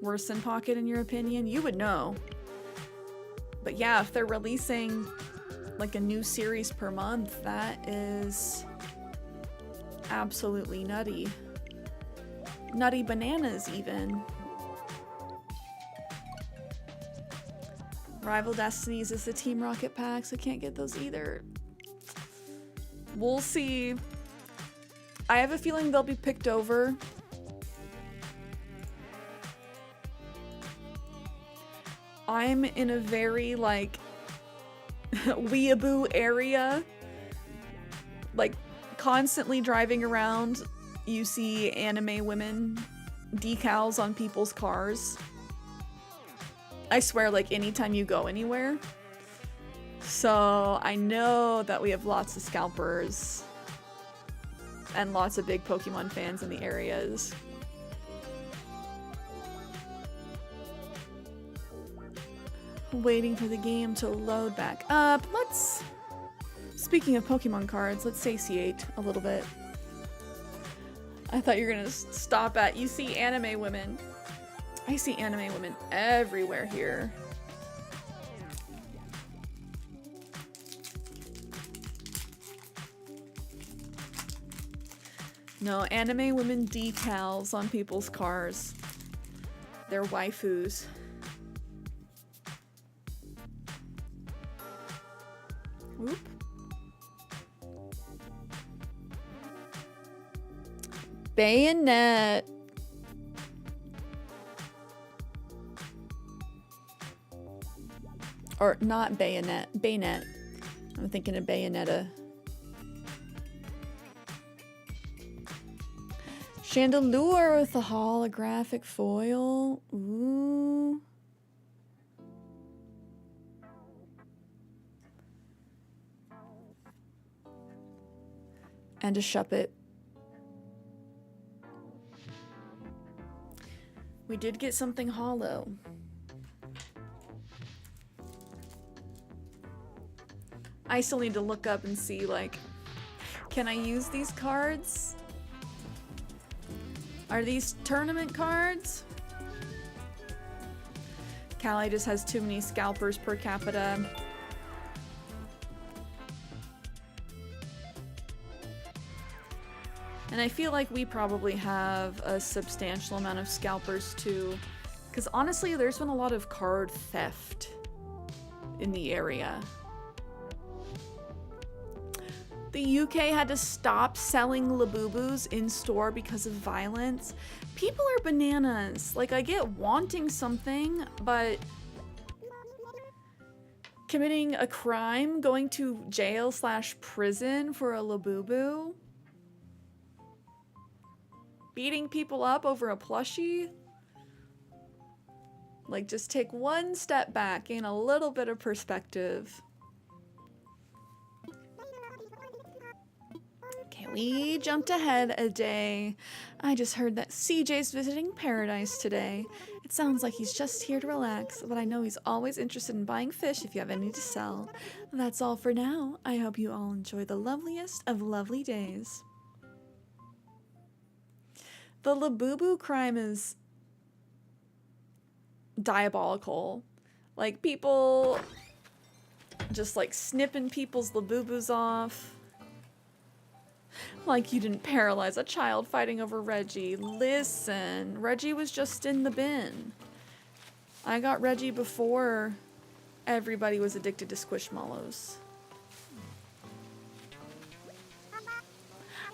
Worse than Pocket, in your opinion? You would know. But yeah, if they're releasing like a new series per month, that is absolutely nutty. Nutty bananas, even. Rival Destinies is the Team Rocket packs. I can't get those either. We'll see. I have a feeling they'll be picked over. I'm in a very, like, weeaboo area. Like, constantly driving around, you see anime women decals on people's cars. I swear, like, anytime you go anywhere. So I know that we have lots of scalpers and lots of big Pokemon fans in the areas. Waiting for the game to load back up. Speaking of Pokemon cards, let's satiate a little bit. I thought you were gonna stop at, you see anime women. I see anime women everywhere here. No, anime women decals on people's cars. They're waifus. Whoop. Bayonet. Or not bayonet. Bayonet. I'm thinking of Bayonetta. Chandelure with a holographic foil. Ooh. And a Shuppet. We did get something hollow. I still need to look up and see, like, can I use these cards? Are these tournament cards? Callie just has too many scalpers per capita. And I feel like we probably have a substantial amount of scalpers too. Because honestly, there's been a lot of card theft in the area. The UK had to stop selling Labubus in store because of violence. People are bananas. Like, I get wanting something, but committing a crime, going to jail/prison for a Labubu, beating people up over a plushie. Like, just take one step back, gain a little bit of perspective. Okay, we jumped ahead a day. I just heard that CJ's visiting Paradise today. It sounds like he's just here to relax, but I know he's always interested in buying fish if you have any to sell. That's all for now. I hope you all enjoy the loveliest of lovely days. The Labubu crime is diabolical. Like, people just like snipping people's Labubus off. Like you didn't paralyze a child fighting over Reggie. Listen, Reggie was just in the bin. I got Reggie before everybody was addicted to Squishmallows.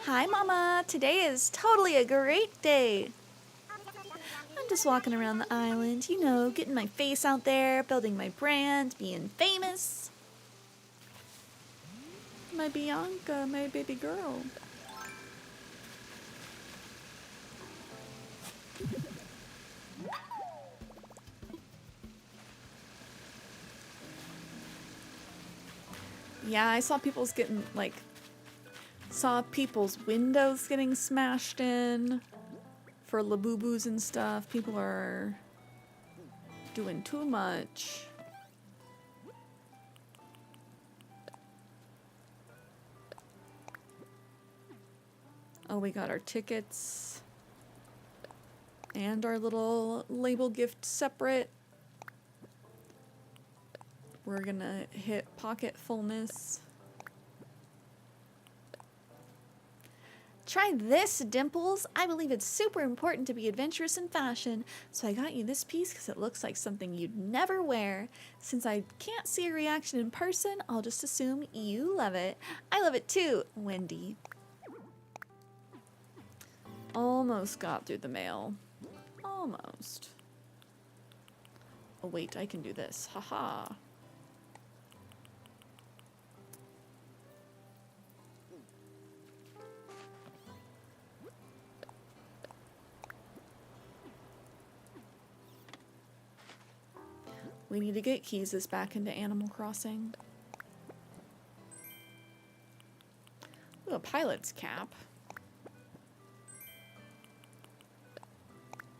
Hi, Mama. Today is totally a great day. I'm just walking around the island, you know, getting my face out there, building my brand, being famous. My Bianca, my baby girl. Yeah, I saw people's windows getting smashed in for Labubus and stuff. People are doing too much. Oh, we got our tickets and our little label gift separate. We're gonna hit pocket fullness. Try this, Dimples. I believe it's super important to be adventurous in fashion, so I got you this piece because it looks like something you'd never wear. Since I can't see a reaction in person, I'll just assume you love it. I love it too, Wendy. Almost got through the mail. Almost. Oh wait, I can do this. Haha. We need to get Keezus back into Animal Crossing. Ooh, a pilot's cap.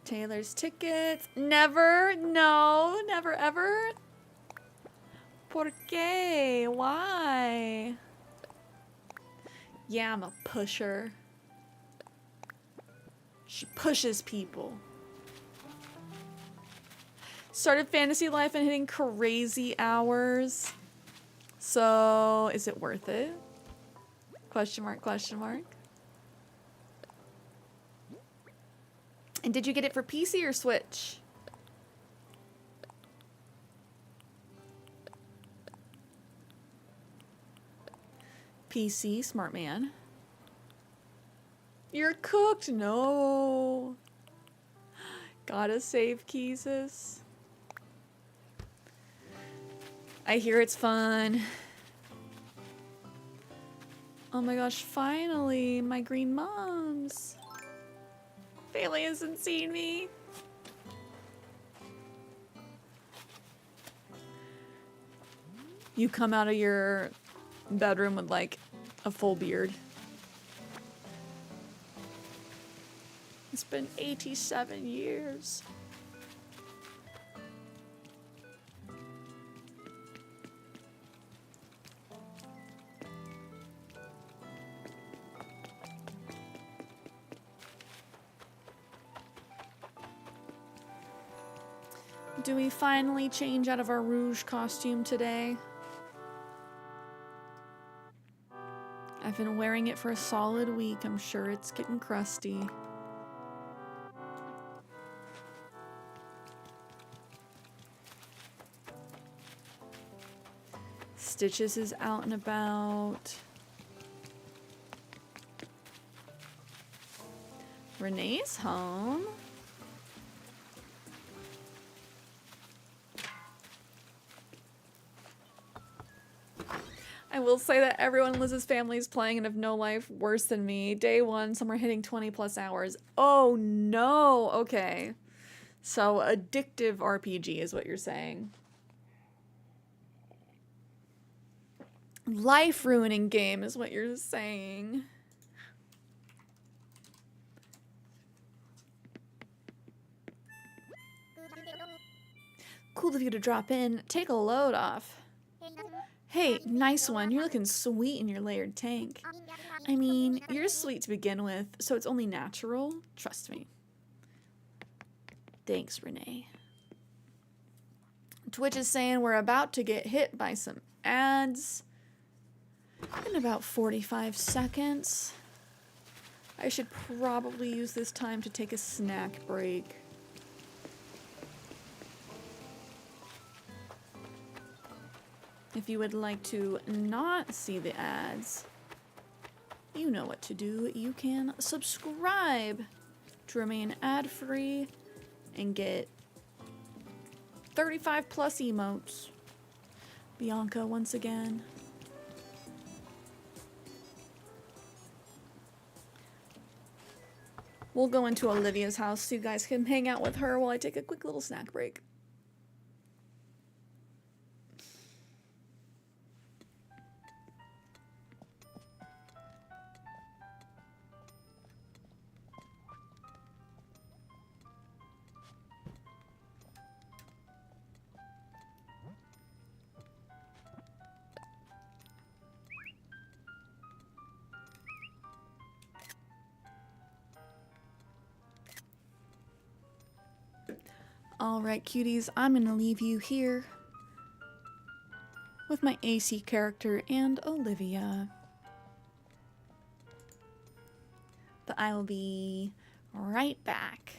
Taylor's tickets. Never. No. Never ever. ¿Por qué? Why? Yeah, I'm a pusher. She pushes people. Started Fantasy Life and hitting crazy hours. So, is it worth it? Question mark, question mark. And did you get it for PC or Switch? PC, smart man. You're cooked? No. Gotta save Keezus. I hear it's fun. Oh my gosh, finally, my green moms. Bailey hasn't seen me. You come out of your bedroom with like a full beard. It's been 87 years. Do we finally change out of our rouge costume today? I've been wearing it for a solid week. I'm sure it's getting crusty. Stitches is out and about. Renee's home. I will say that everyone in Liz's family is playing and have no life worse than me. Day one, some are hitting 20 plus hours. Oh no, okay. So addictive RPG is what you're saying. Life-ruining game is what you're saying. Cool of you to drop in. Take a load off. Hey, nice one. You're looking sweet in your layered tank. I mean, you're sweet to begin with, so it's only natural. Trust me. Thanks, Renee. Twitch is saying we're about to get hit by some ads in about 45 seconds. I should probably use this time to take a snack break. If you would like to not see the ads, you know what to do. You can subscribe to remain ad-free and get 35 plus emotes. Bianca once again. We'll go into Olivia's house so you guys can hang out with her while I take a quick little snack break. Alright, cuties, I'm gonna leave you here with my AC character and Olivia. But I will be right back.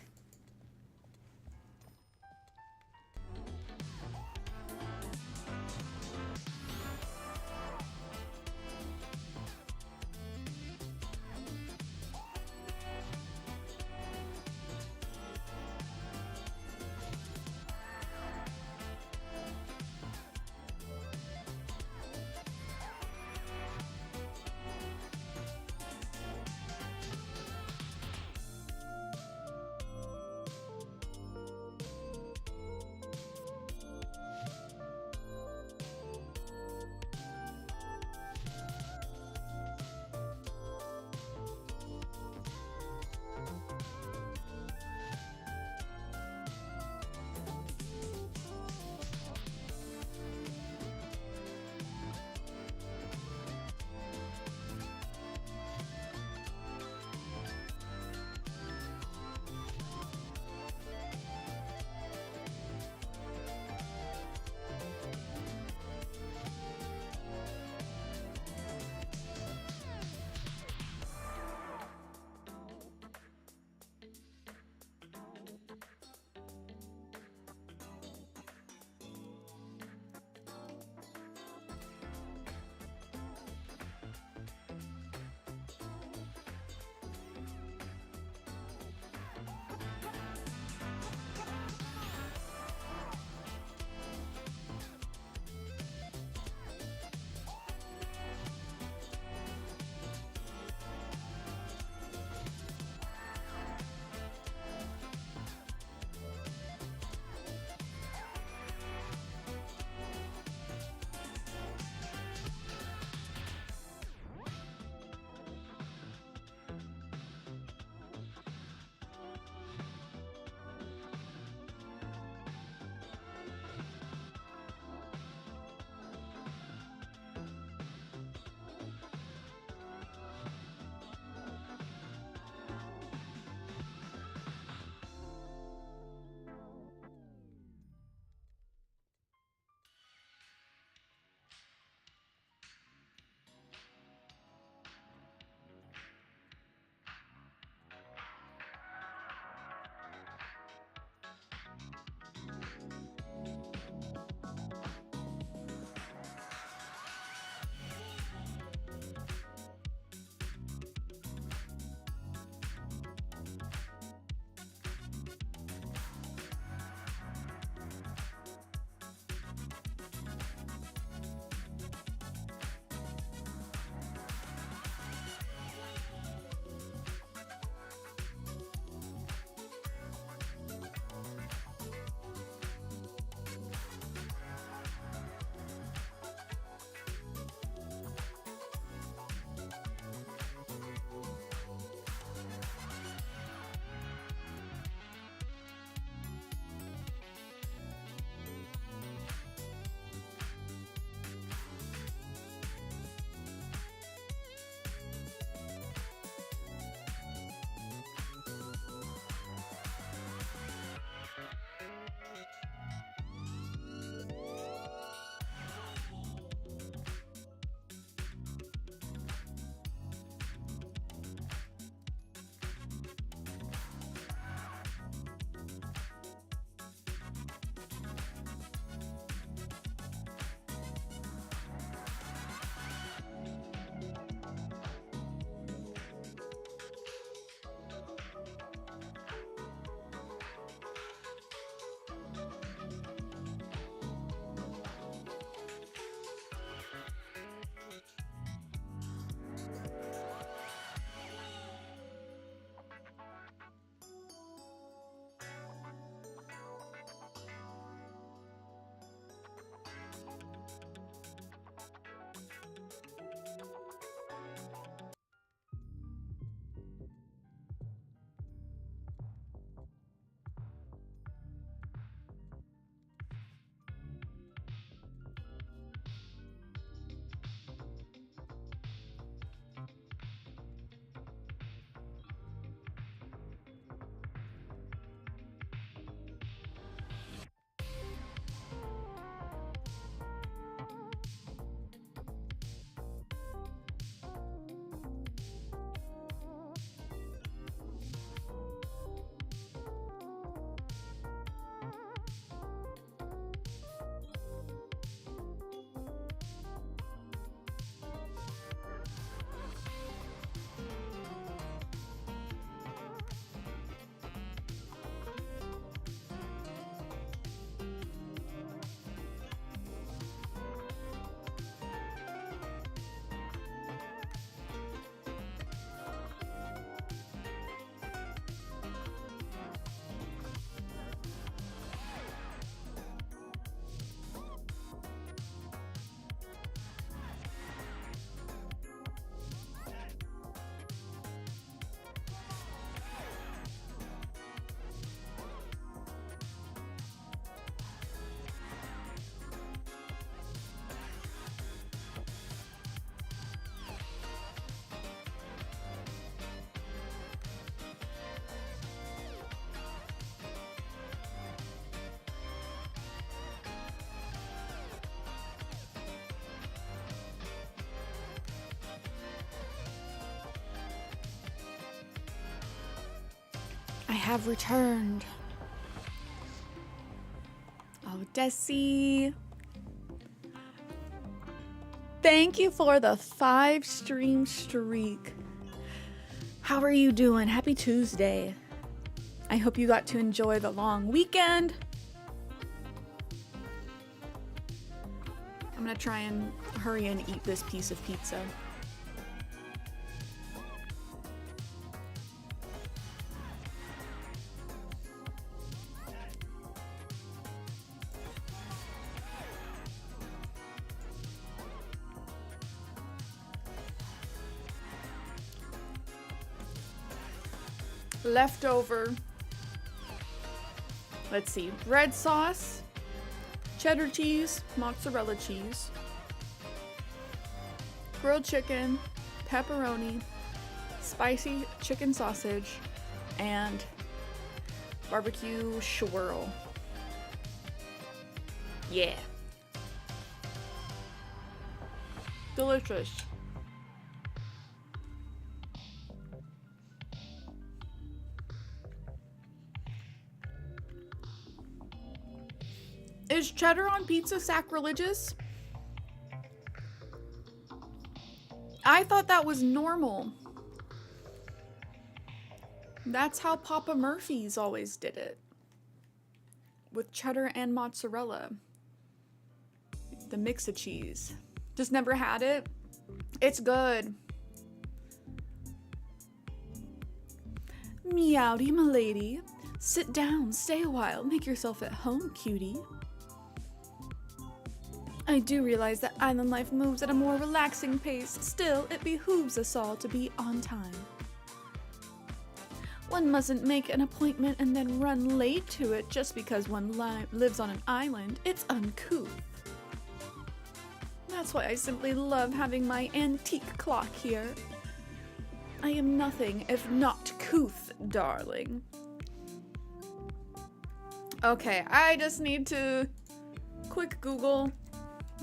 have returned. Oh, Desi. Thank you for the 5-stream streak. How are you doing? Happy Tuesday. I hope you got to enjoy the long weekend. I'm gonna try and hurry and eat this piece of pizza. Leftover. Let's see. Red sauce, cheddar cheese, mozzarella cheese, grilled chicken, pepperoni, spicy chicken sausage, and barbecue swirl. Yeah. Delicious. Is cheddar on pizza sacrilegious? I thought that was normal. That's how Papa Murphy's always did it. With cheddar and mozzarella. The mix of cheese. Just never had it. It's good. Meowdy, m'lady. Sit down, stay a while, make yourself at home, cutie. I do realize that island life moves at a more relaxing pace. Still, it behooves us all to be on time. One mustn't make an appointment and then run late to it just because one lives on an island. It's uncouth. That's why I simply love having my antique clock here. I am nothing if not couth, darling. Okay, I just need to quick Google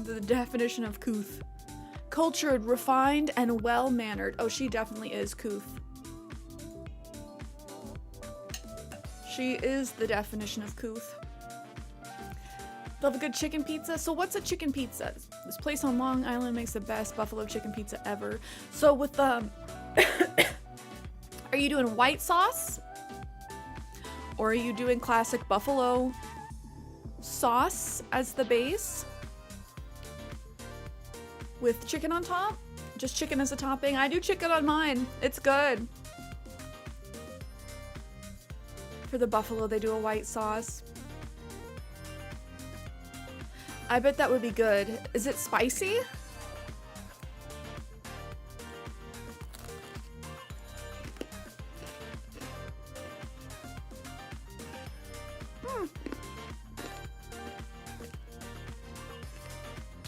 the definition of couth. Cultured, refined, and well-mannered. Oh, she definitely is couth. She is the definition of couth. Love a good chicken pizza. So what's a chicken pizza? This place on Long Island makes the best buffalo chicken pizza ever. So with are you doing white sauce? Or are you doing classic buffalo sauce as the base? With chicken on top? Just chicken as a topping? I do chicken on mine. It's good. For the buffalo, they do a white sauce. I bet that would be good. Is it spicy?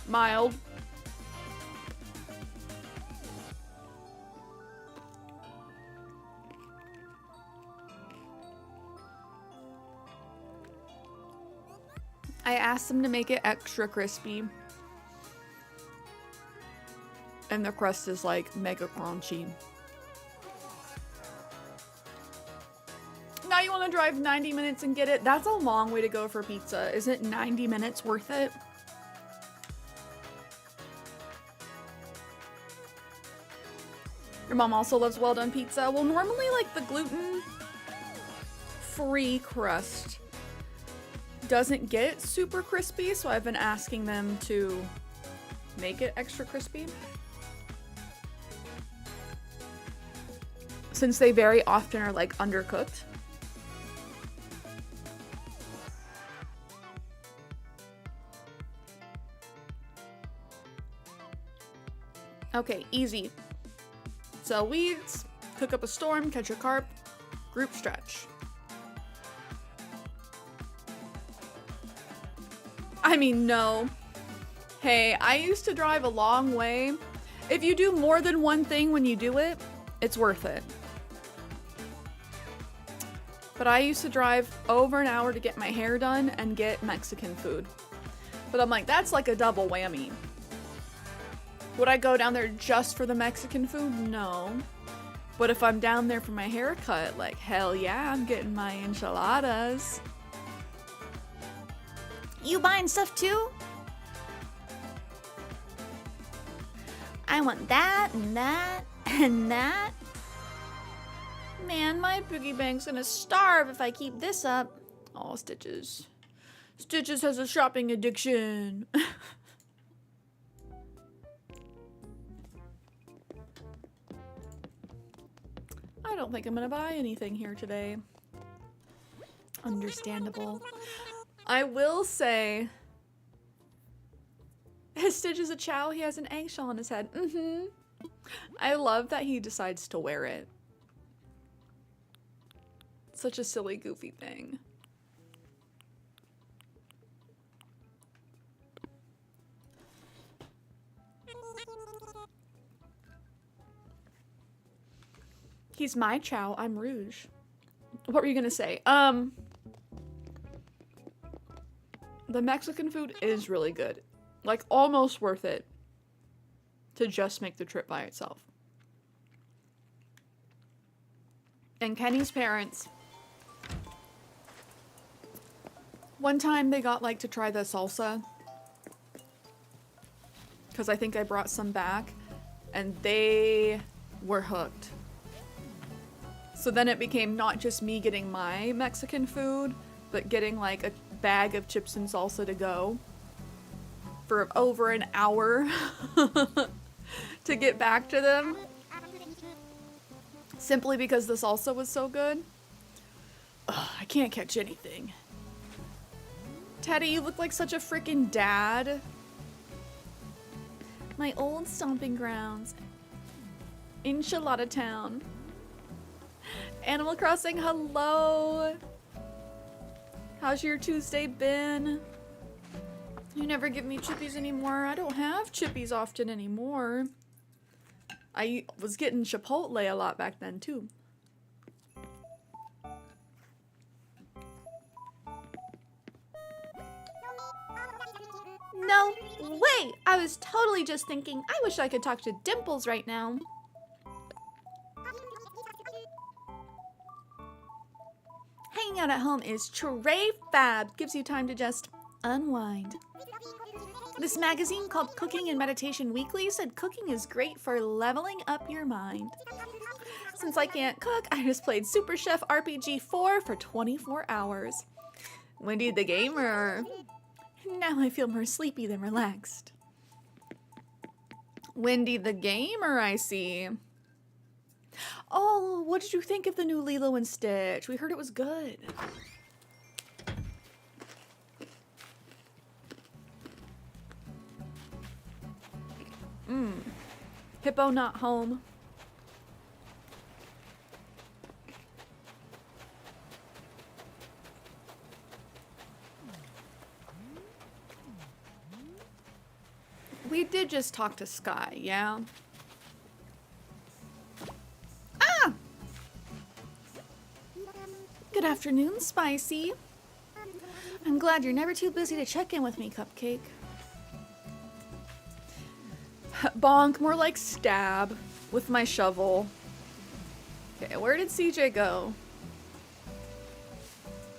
Mild. I asked them to make it extra crispy. And the crust is like mega crunchy. Now you want to drive 90 minutes and get it? That's a long way to go for pizza. Isn't 90 minutes worth it? Your mom also loves well done pizza. Well, normally like the gluten-free crust doesn't get super crispy, so I've been asking them to make it extra crispy. Since they very often are like undercooked. Okay, easy. Sell weeds, cook up a storm, catch a carp, group stretch. I mean, no. Hey, I used to drive a long way. If you do more than one thing when you do it, it's worth it. But I used to drive over an hour to get my hair done and get Mexican food. But I'm like, that's like a double whammy. Would I go down there just for the Mexican food? No. But if I'm down there for my haircut, like, hell yeah, I'm getting my enchiladas. You buying stuff too? I want that and that and that. Man, my piggy bank's gonna starve if I keep this up. Oh, Stitches. Stitches has a shopping addiction. I don't think I'm gonna buy anything here today. Understandable. I will say, Stitch is a chow. He has an eggshell on his head. I love that he decides to wear it. Such a silly, goofy thing. He's my chow. I'm Rouge. What were you gonna say? The Mexican food is really good. Like, almost worth it to just make the trip by itself. And Kenny's parents, one time they got, like, to try the salsa. Because I think I brought some back. And they were hooked. So then it became not just me getting my Mexican food, but getting, like, a bag of chips and salsa to go for over an hour to get back to them, simply because the salsa was so good. Ugh, I can't catch anything. Teddy, you look like such a freaking dad. My old stomping grounds, Enchilada Town. Animal Crossing, hello. How's your Tuesday been? You never give me chippies anymore. I don't have chippies often anymore. I was getting Chipotle a lot back then too. No, wait! I was totally just thinking, I wish I could talk to Dimples right now. Hanging out at home is tray fab. Gives you time to just unwind. This magazine called Cooking and Meditation Weekly said cooking is great for leveling up your mind. Since I can't cook, I just played Super Chef RPG 4 for 24 hours. Wendy the Gamer. Now I feel more sleepy than relaxed. Wendy the Gamer, I see. Oh, what did you think of the new Lilo and Stitch? We heard it was good. Hippo not home. We did just talk to Sky, yeah? Ah! Good afternoon, Spicy. I'm glad you're never too busy to check in with me, Cupcake. Bonk, more like stab with my shovel. Okay, where did CJ go?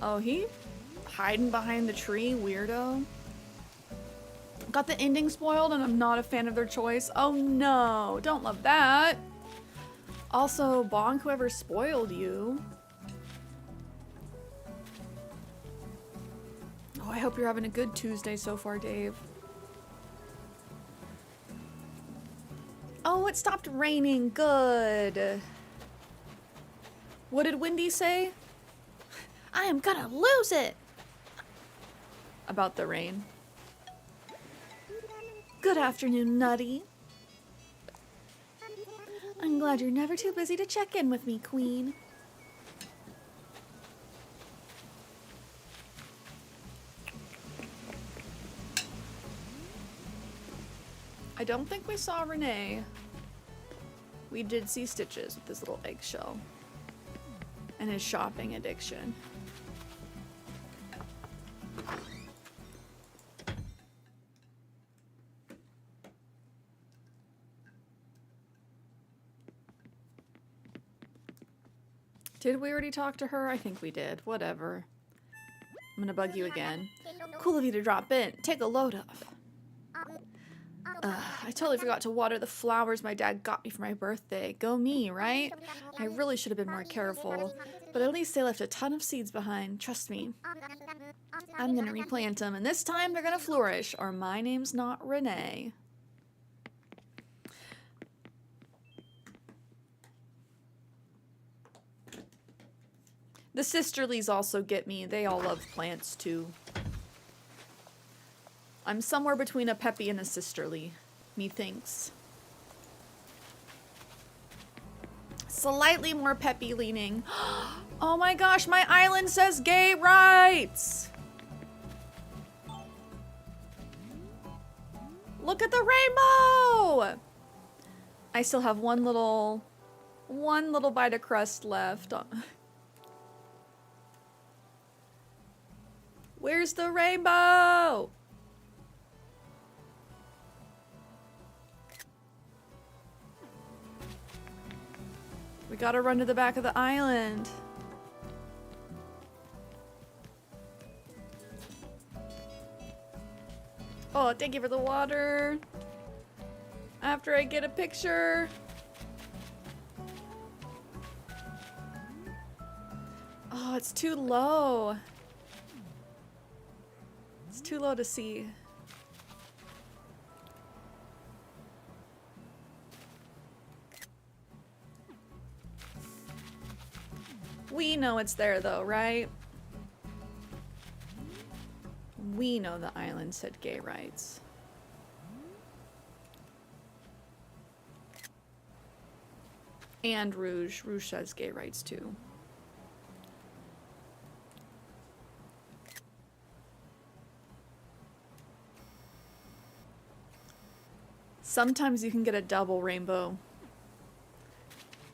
Oh, he hiding behind the tree, weirdo. Got the ending spoiled and I'm not a fan of their choice. Oh no, don't love that. Also, bonk whoever spoiled you. Oh, I hope you're having a good Tuesday so far, Dave. Oh, it stopped raining. Good. What did Wendy say? I am gonna lose it. About the rain. Good afternoon, Nutty. I'm glad you're never too busy to check in with me, Queen. I don't think we saw Renee. We did see Stitches with his little eggshell and his shopping addiction. Did we already talk to her? I think we did. Whatever. I'm gonna bug you again. Cool of you to drop in. Take a load off. I totally forgot to water the flowers my dad got me for my birthday. Go me, right? I really should have been more careful. But at least they left a ton of seeds behind. Trust me. I'm gonna replant them, and this time they're gonna flourish, or my name's not Renee. The sisterlies also get me. They all love plants too. I'm somewhere between a peppy and a sisterly, methinks. Slightly more peppy leaning. Oh my gosh, my island says gay rights! Look at the rainbow! I still have one little bite of crust left. Where's the rainbow? We gotta run to the back of the island. Oh, thank you for the water. After I get a picture. Oh, it's too low. It's too low to see. We know it's there though, right? We know the island said gay rights. And Rouge. Rouge says gay rights too. Sometimes you can get a double rainbow.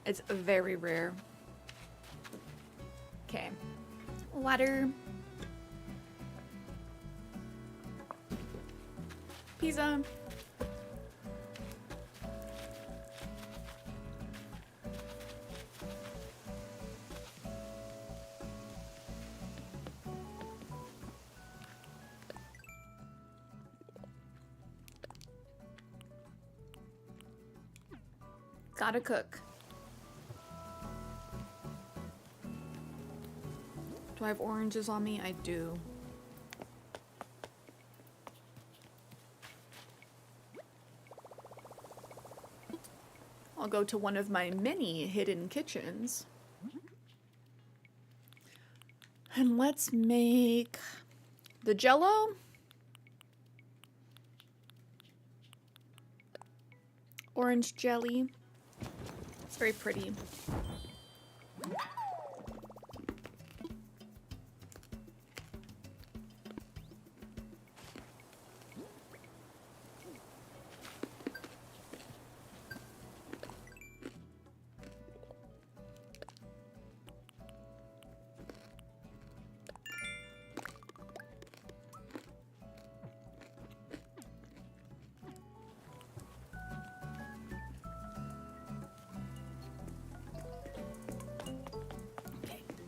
It's very rare. Okay. Water. Pizza. Gotta cook. Do I have oranges on me? I do. I'll go to one of my many hidden kitchens. And let's make the Jello. Orange jelly. It's very pretty.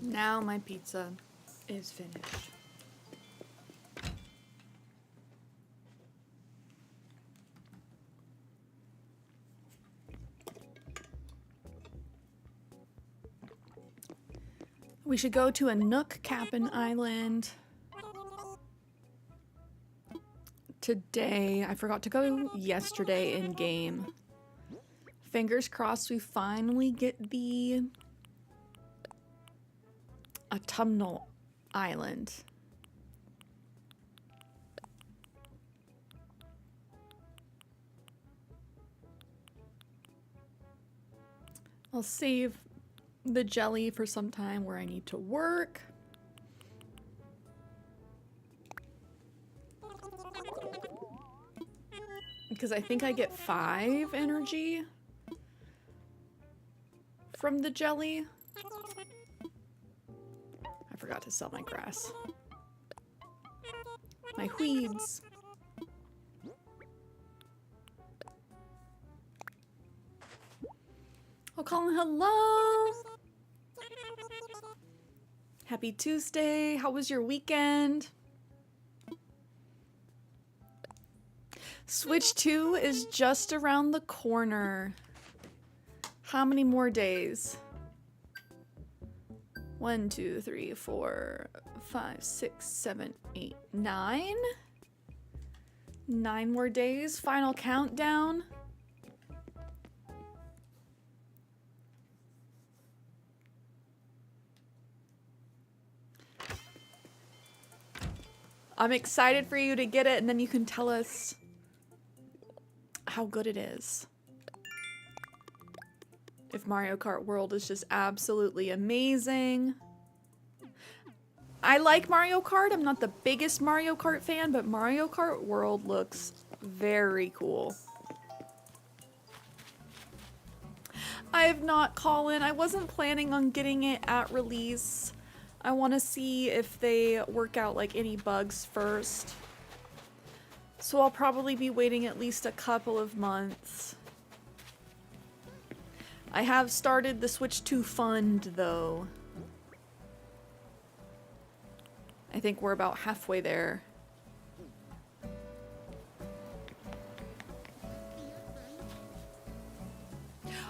Now my pizza is finished. We should go to a Nook Cabin Island today. I forgot to go yesterday in game. Fingers crossed we finally get the autumnal island. I'll save the jelly for some time where I need to work. Because I think I get 5 energy from the jelly. I forgot to sell my grass. My weeds. Oh, Colin, hello! Happy Tuesday. How was your weekend? Switch 2 is just around the corner. How many more days? 1, 2, 3, 4, 5, 6, 7, 8, 9? 9 more days. Final countdown. I'm excited for you to get it, and then you can tell us how good it is. If Mario Kart World is just absolutely amazing. I like Mario Kart. I'm not the biggest Mario Kart fan, but Mario Kart World looks very cool. I have not, Colin. I wasn't planning on getting it at release. I want to see if they work out like any bugs first. So I'll probably be waiting at least a couple of months. I have started the Switch 2 fund though. I think we're about halfway there.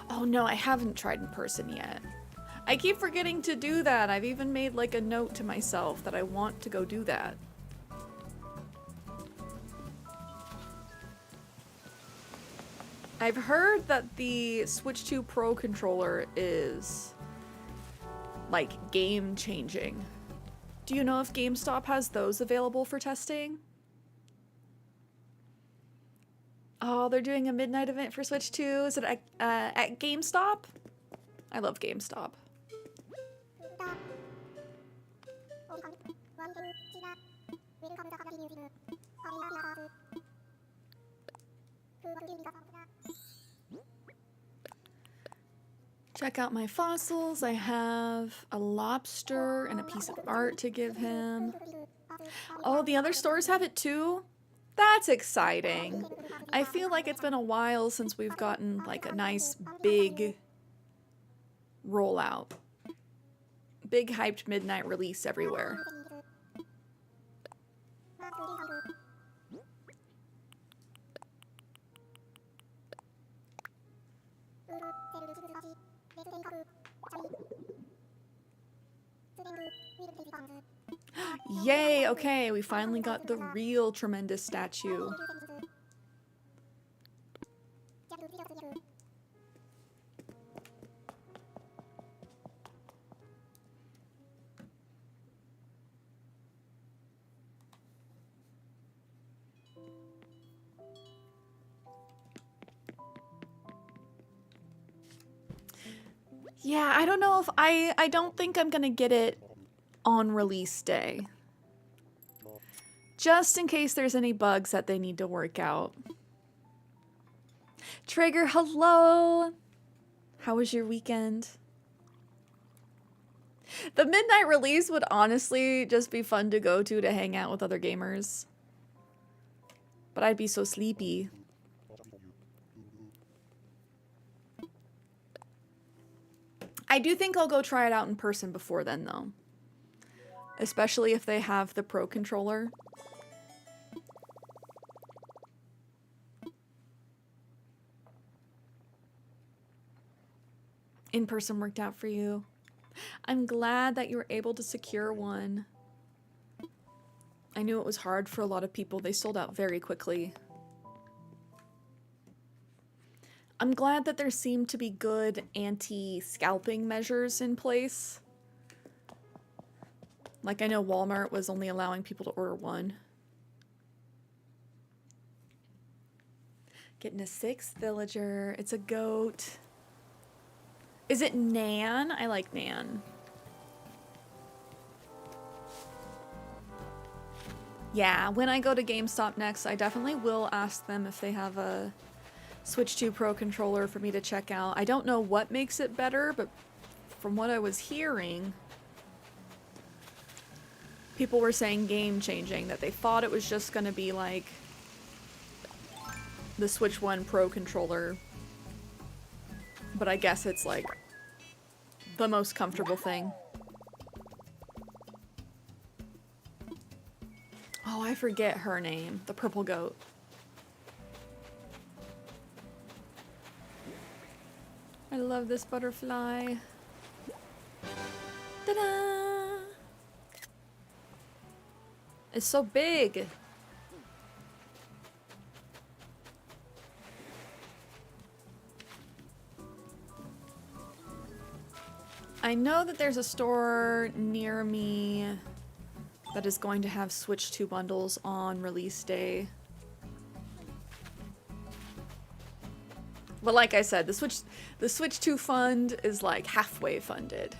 Oh no, I haven't tried in person yet. I keep forgetting to do that. I've even made like a note to myself that I want to go do that. I've heard that the Switch 2 Pro controller is like game changing. Do you know if GameStop has those available for testing? Oh, they're doing a midnight event for Switch 2. Is it at GameStop? I love GameStop. Check out my fossils. I have a lobster and a piece of art to give him. Oh, the other stores have it too? That's exciting. I feel like it's been a while since we've gotten like a nice big rollout. Big hyped midnight release everywhere. Yay, okay, we finally got the real tremendous statue. Yeah, I don't know if I don't think I'm gonna get it on release day. Just in case there's any bugs that they need to work out. Trigger, hello! How was your weekend? The midnight release would honestly just be fun to go to hang out with other gamers. But I'd be so sleepy. I do think I'll go try it out in person before then, though. Especially if they have the Pro controller. In person worked out for you. I'm glad that you were able to secure one. I knew it was hard for a lot of people. They sold out very quickly. I'm glad that there seemed to be good anti-scalping measures in place. Like, I know Walmart was only allowing people to order one. Getting a 6th villager. It's a goat. Is it Nan? I like Nan. Yeah, when I go to GameStop next, I definitely will ask them if they have a Switch 2 Pro controller for me to check out. I don't know what makes it better, but from what I was hearing, people were saying game changing, that they thought it was just going to be like the Switch 1 Pro controller, but I guess it's like the most comfortable thing. Oh, I forget her name. The purple goat. I love this butterfly. Ta-da! It's so big. I know that there's a store near me that is going to have Switch 2 bundles on release day. But like I said, the Switch 2 fund is like halfway funded.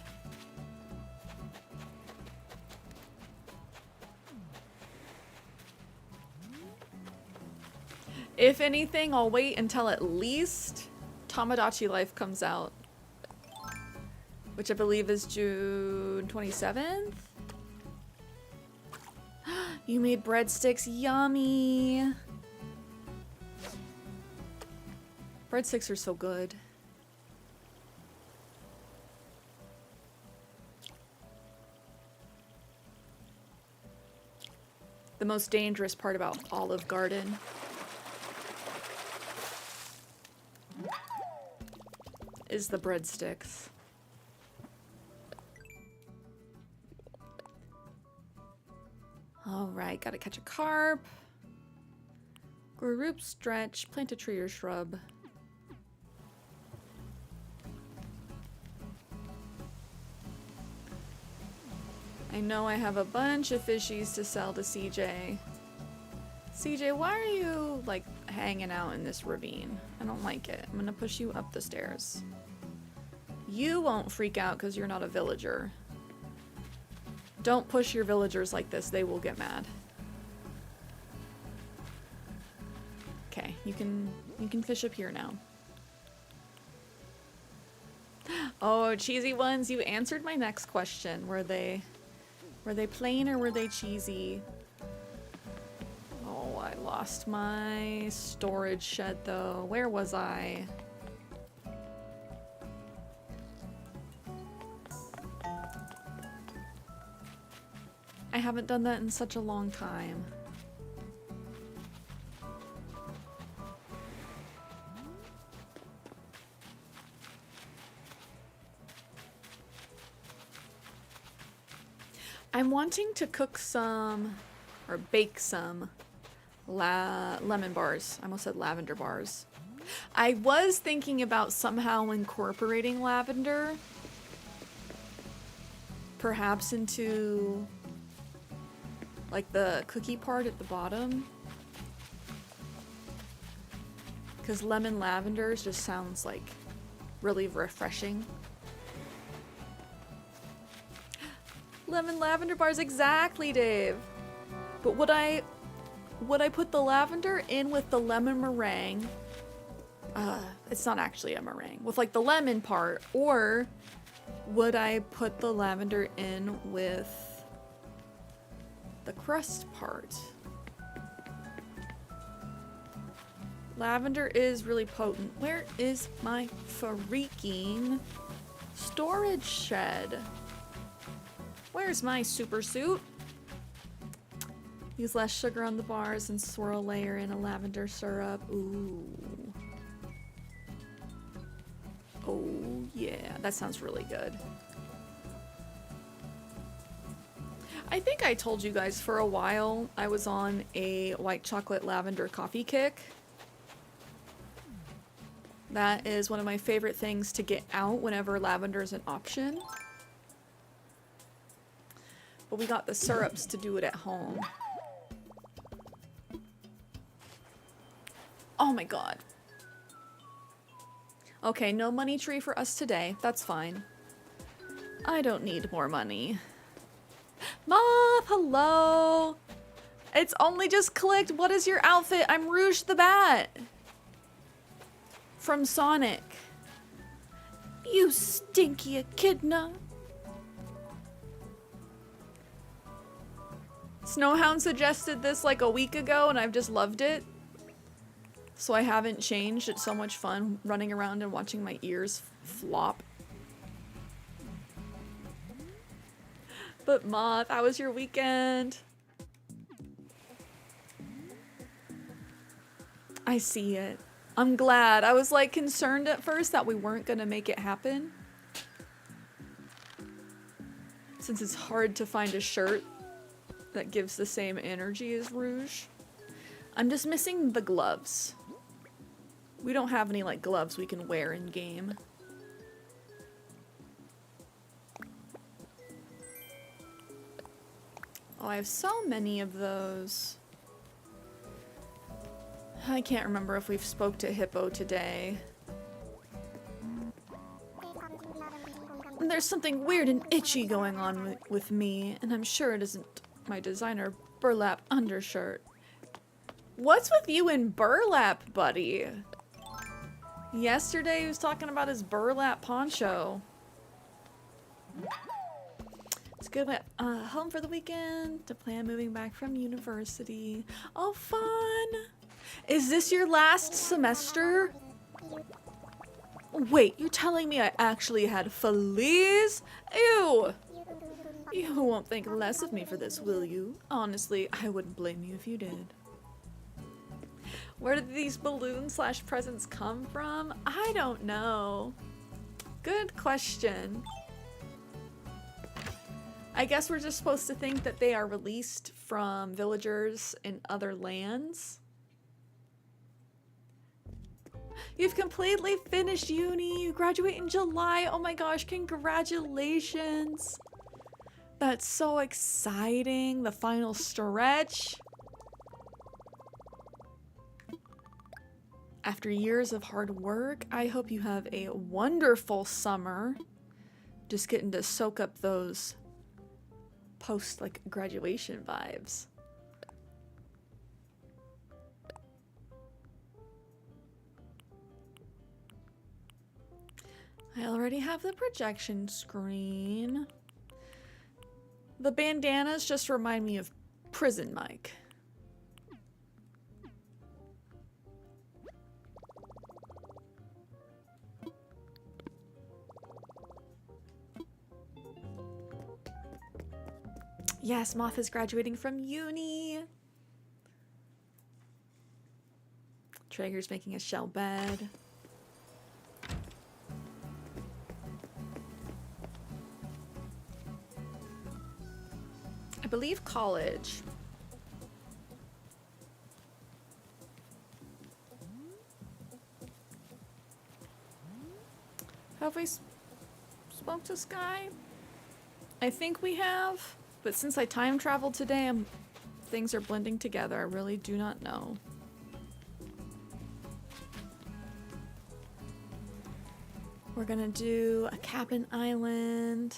If anything, I'll wait until at least Tamagotchi Life comes out, which I believe is June 27th. You made breadsticks, yummy. Breadsticks are so good. The most dangerous part about Olive Garden is the breadsticks. Alright, gotta catch a carp. Group stretch, plant a tree or shrub. I know I have a bunch of fishies to sell to CJ. CJ, why are you, like, hanging out in this ravine? I don't like it. I'm gonna push you up the stairs. You won't freak out because you're not a villager. Don't push your villagers like this. They will get mad. Okay, you can fish up here now. Oh, cheesy ones, you answered my next question. Were they plain or were they cheesy? Oh, I lost my storage shed though. Where was I? I haven't done that in such a long time. I'm wanting to cook some, or bake some, lemon bars. I almost said lavender bars. I was thinking about somehow incorporating lavender, perhaps into like the cookie part at the bottom, because lemon lavender just sounds like really refreshing. Lemon lavender bars, exactly, Dave. But would I put the lavender in with the lemon meringue? It's not actually a meringue, with like the lemon part, or would I put the lavender in with the crust part? Lavender is really potent. Where is my freaking storage shed? Where's my super suit? Use less sugar on the bars and swirl layer in a lavender syrup. Ooh. Oh yeah, that sounds really good. I think I told you guys for a while I was on a white chocolate lavender coffee kick. That is one of my favorite things to get out whenever lavender is an option. But we got the syrups to do it at home. Oh my god. Okay, no money tree for us today. That's fine. I don't need more money. Moth, hello! It's only just clicked. What is your outfit? I'm Rouge the Bat. From Sonic. You stinky echidna. Snowhound suggested this like a week ago and I've just loved it. So I haven't changed. It's so much fun running around and watching my ears flop. But Moth, how was your weekend? I see it. I'm glad. I was like concerned at first that we weren't gonna make it happen. Since it's hard to find a shirt that gives the same energy as Rouge. I'm just missing the gloves. We don't have any like gloves we can wear in game. Oh, I have so many of those. I can't remember if we've spoke to Hippo today. There's something weird and itchy going on with me, and I'm sure it isn't my designer burlap undershirt. What's with you and burlap, buddy? Yesterday he was talking about his burlap poncho. It's good. Home for the weekend to plan moving back from university. Oh, fun! Is this your last semester? Wait, you're telling me I actually had fleas? Ew! You won't think less of me for this, will you? Honestly, I wouldn't blame you if you did. Where did these balloons/presents come from? I don't know. Good question. I guess we're just supposed to think that they are released from villagers in other lands. You've completely finished uni. You graduate in July. Oh my gosh, congratulations. That's so exciting. The final stretch. After years of hard work, I hope you have a wonderful summer. Just getting to soak up those post like graduation vibes. I already have the projection screen. The bandanas just remind me of Prison Mike. Yes, Moth is graduating from uni. Traeger's making a shell bed. I believe college. Have we spoke to Sky? I think we have, but since I time traveled today, things are blending together. I really do not know. We're gonna do a cabin island.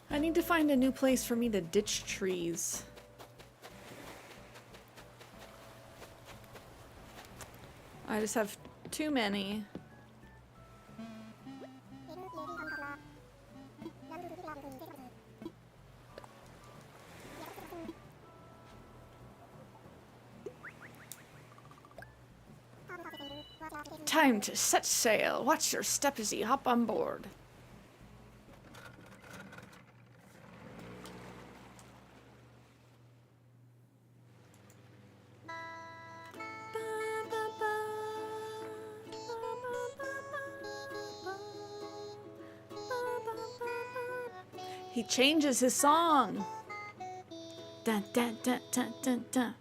I need to find a new place for me to ditch trees. I just have too many. Time to set sail. Watch your step as you hop on board. He changes his song. Dun, dun, dun, dun, dun, dun.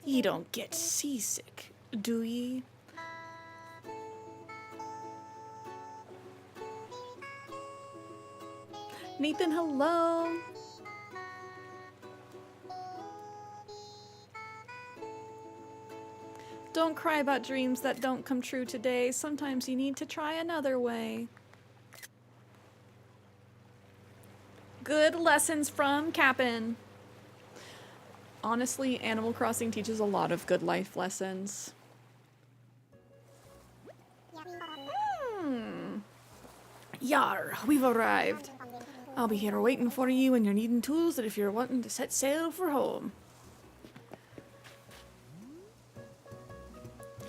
You don't get seasick, do ye? Nathan, hello. Don't cry about dreams that don't come true today. Sometimes you need to try another way. Good lessons from Cap'n. Honestly, Animal Crossing teaches a lot of good life lessons. Yar, we've arrived. I'll be here waiting for you when you're needing tools and if you're wanting to set sail for home.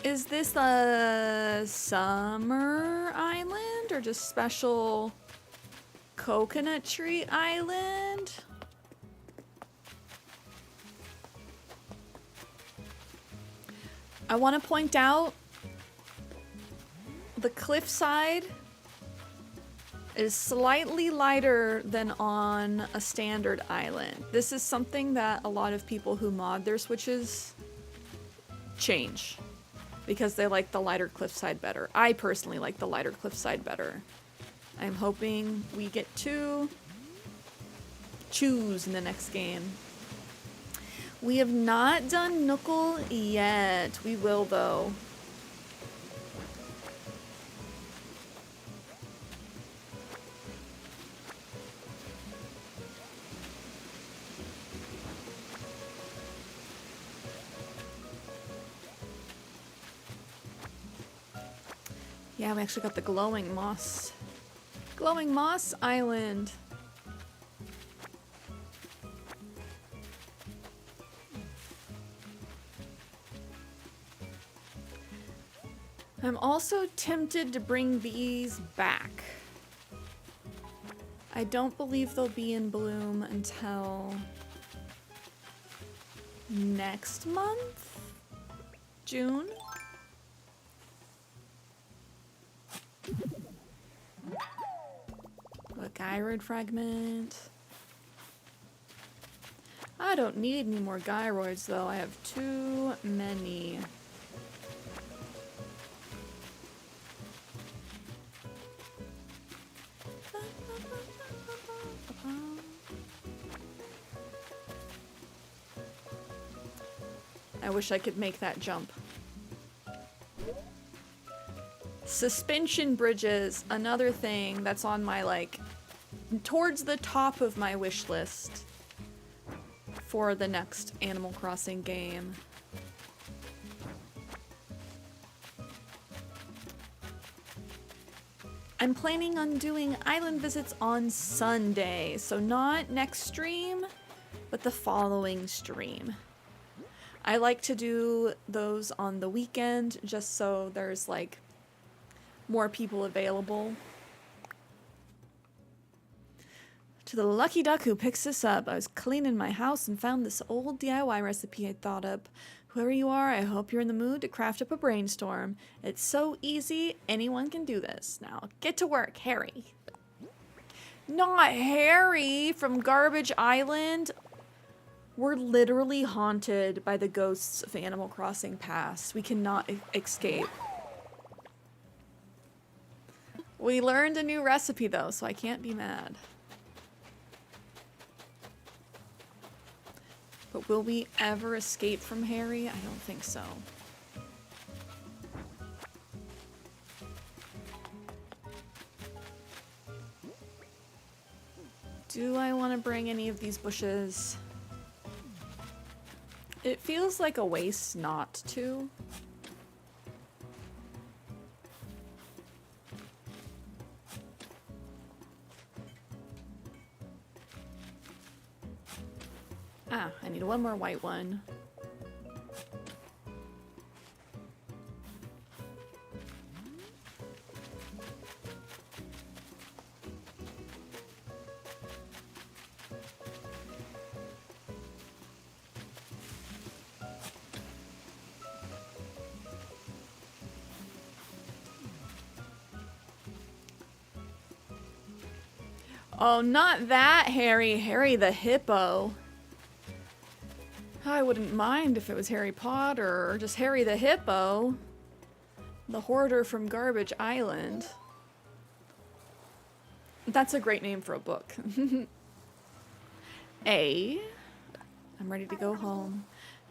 Is this a summer island or just special coconut tree island? I want to point out the cliffside is slightly lighter than on a standard island. This is something that a lot of people who mod their Switches change because they like the lighter cliffside better. I personally like the lighter cliffside better. I'm hoping we get to choose in the next game. We have not done Knuckle yet. We will though. Yeah, we actually got the glowing moss. Glowing Moss Island. I'm also tempted to bring these back. I don't believe they'll be in bloom until next month? June? A gyroid fragment. I don't need any more gyroids though. I have too many. I wish I could make that jump. Suspension bridges, another thing that's on my, like, towards the top of my wish list for the next Animal Crossing game. I'm planning on doing island visits on Sunday, so not next stream, but the following stream. I like to do those on the weekend just so there's, like, more people available. To the lucky duck who picks this up, I was cleaning my house and found this old DIY recipe I thought up. Whoever you are, I hope you're in the mood to craft up a brainstorm. It's so easy, anyone can do this. Now, get to work, Harry. Not Harry from Garbage Island. We're literally haunted by the ghosts of Animal Crossing Past. We cannot escape. We learned a new recipe though, so I can't be mad. But will we ever escape from Harry? I don't think so. Do I want to bring any of these bushes? It feels like a waste not to. Ah, I need one more white one. Oh, not that Harry. Harry the hippo. I wouldn't mind if it was Harry Potter or just Harry the hippo. The hoarder from Garbage Island. That's a great name for a book. I'm ready to go home.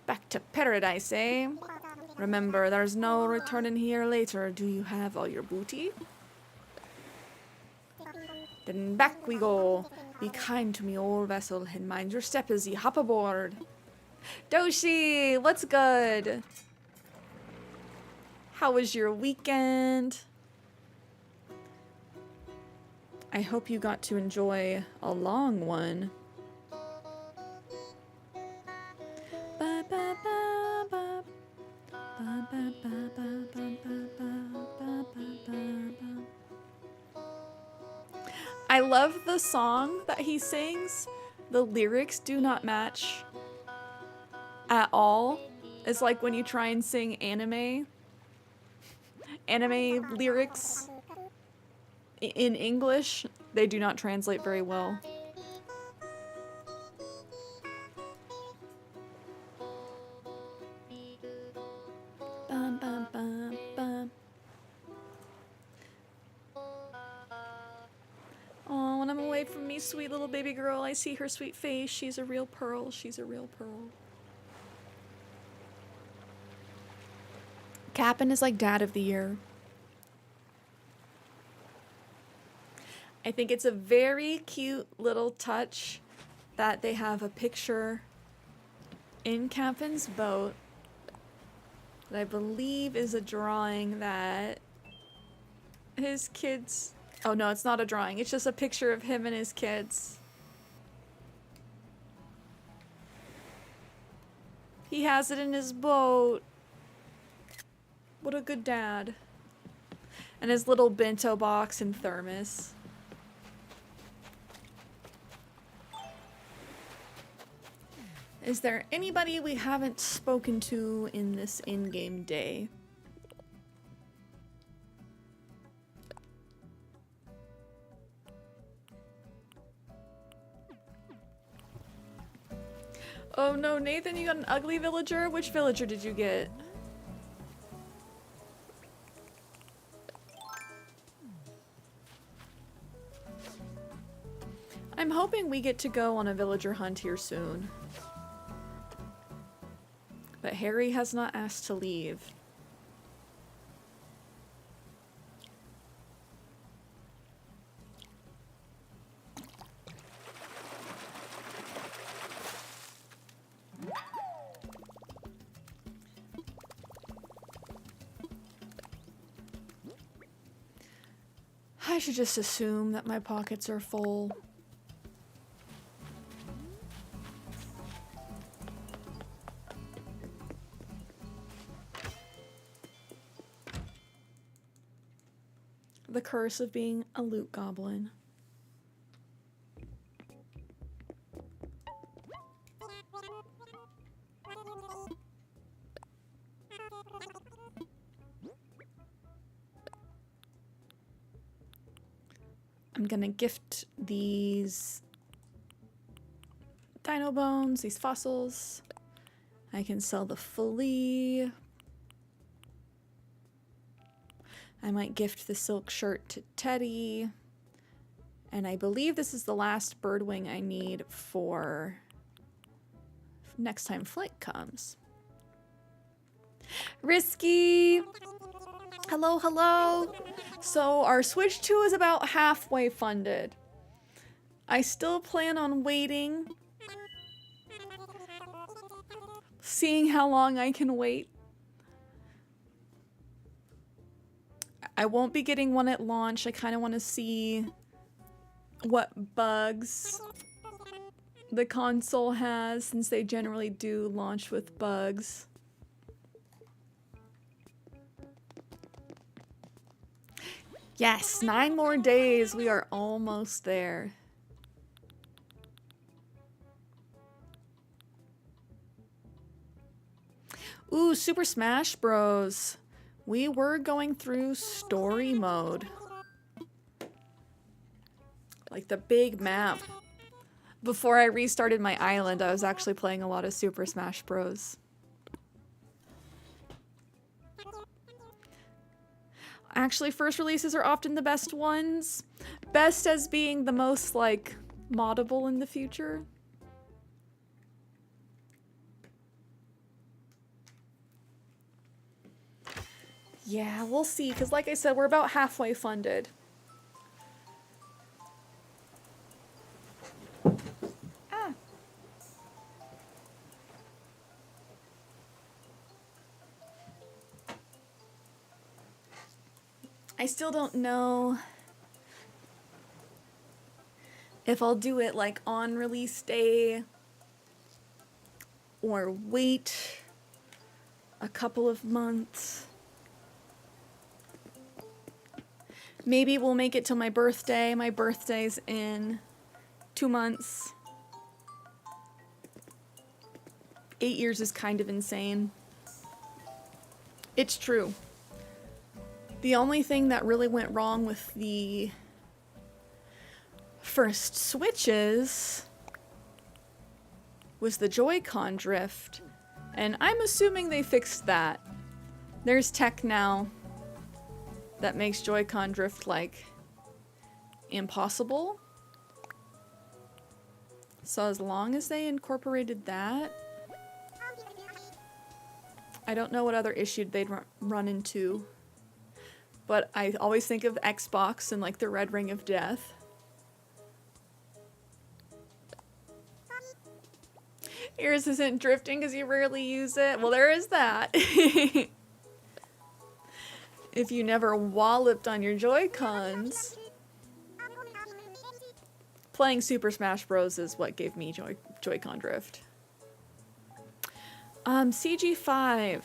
Back to paradise, eh? Remember, there's no returning here later. Do you have all your booty? Then back we go. Be kind to me, old vessel, and mind your step as ye hop aboard. Doshi, what's good? How was your weekend? I hope you got to enjoy a long one. I love the song that he sings. The lyrics do not match at all. It's like when you try and sing anime lyrics in English, they do not translate very well. Bum, bum, bum, bum. Oh, when I'm away from me, sweet little baby girl, I see her sweet face. She's a real pearl. She's a real pearl. Cap'n is like dad of the year. I think it's a very cute little touch that they have a picture in Cap'n's boat that I believe is a drawing that his kids... Oh no, it's not a drawing. It's just a picture of him and his kids. He has it in his boat. What a good dad. And his little bento box and thermos. Is there anybody we haven't spoken to in this in-game day? Oh no, Nathan, you got an ugly villager? Which villager did you get? I'm hoping we get to go on a villager hunt here soon. But Harry has not asked to leave. I should just assume that my pockets are full. The curse of being a loot goblin. I'm gonna gift these dino bones, these fossils. I can sell the fillet. I might gift the silk shirt to Teddy. And I believe this is the last birdwing I need for next time flight comes. Risky! Hello, hello! So our Switch 2 is about halfway funded. I still plan on waiting. Seeing how long I can wait. I won't be getting one at launch. I kind of want to see what bugs the console has, since they generally do launch with bugs. Yes, 9 more days. We are almost there. Ooh, Super Smash Bros. We were going through story mode. Like the big map. Before I restarted my island, I was actually playing a lot of Super Smash Bros. Actually, first releases are often the best ones. Best as being the most, like, moddable in the future. Yeah, we'll see, because like I said, we're about halfway funded. I still don't know if I'll do it like on release day or wait a couple of months. Maybe we'll make it till my birthday. My birthday's in 2 months. 8 years is kind of insane. It's true. The only thing that really went wrong with the first Switches was the Joy-Con drift, and I'm assuming they fixed that. There's tech now that makes Joy-Con drift, like, impossible. So as long as they incorporated that, I don't know what other issue they'd run into. But I always think of Xbox and, like, the red ring of death. Yours isn't drifting because you rarely use it. Well, there is that. If you never walloped on your Joy-Cons. Playing Super Smash Bros. Is what gave me Joy-Con drift. CG5.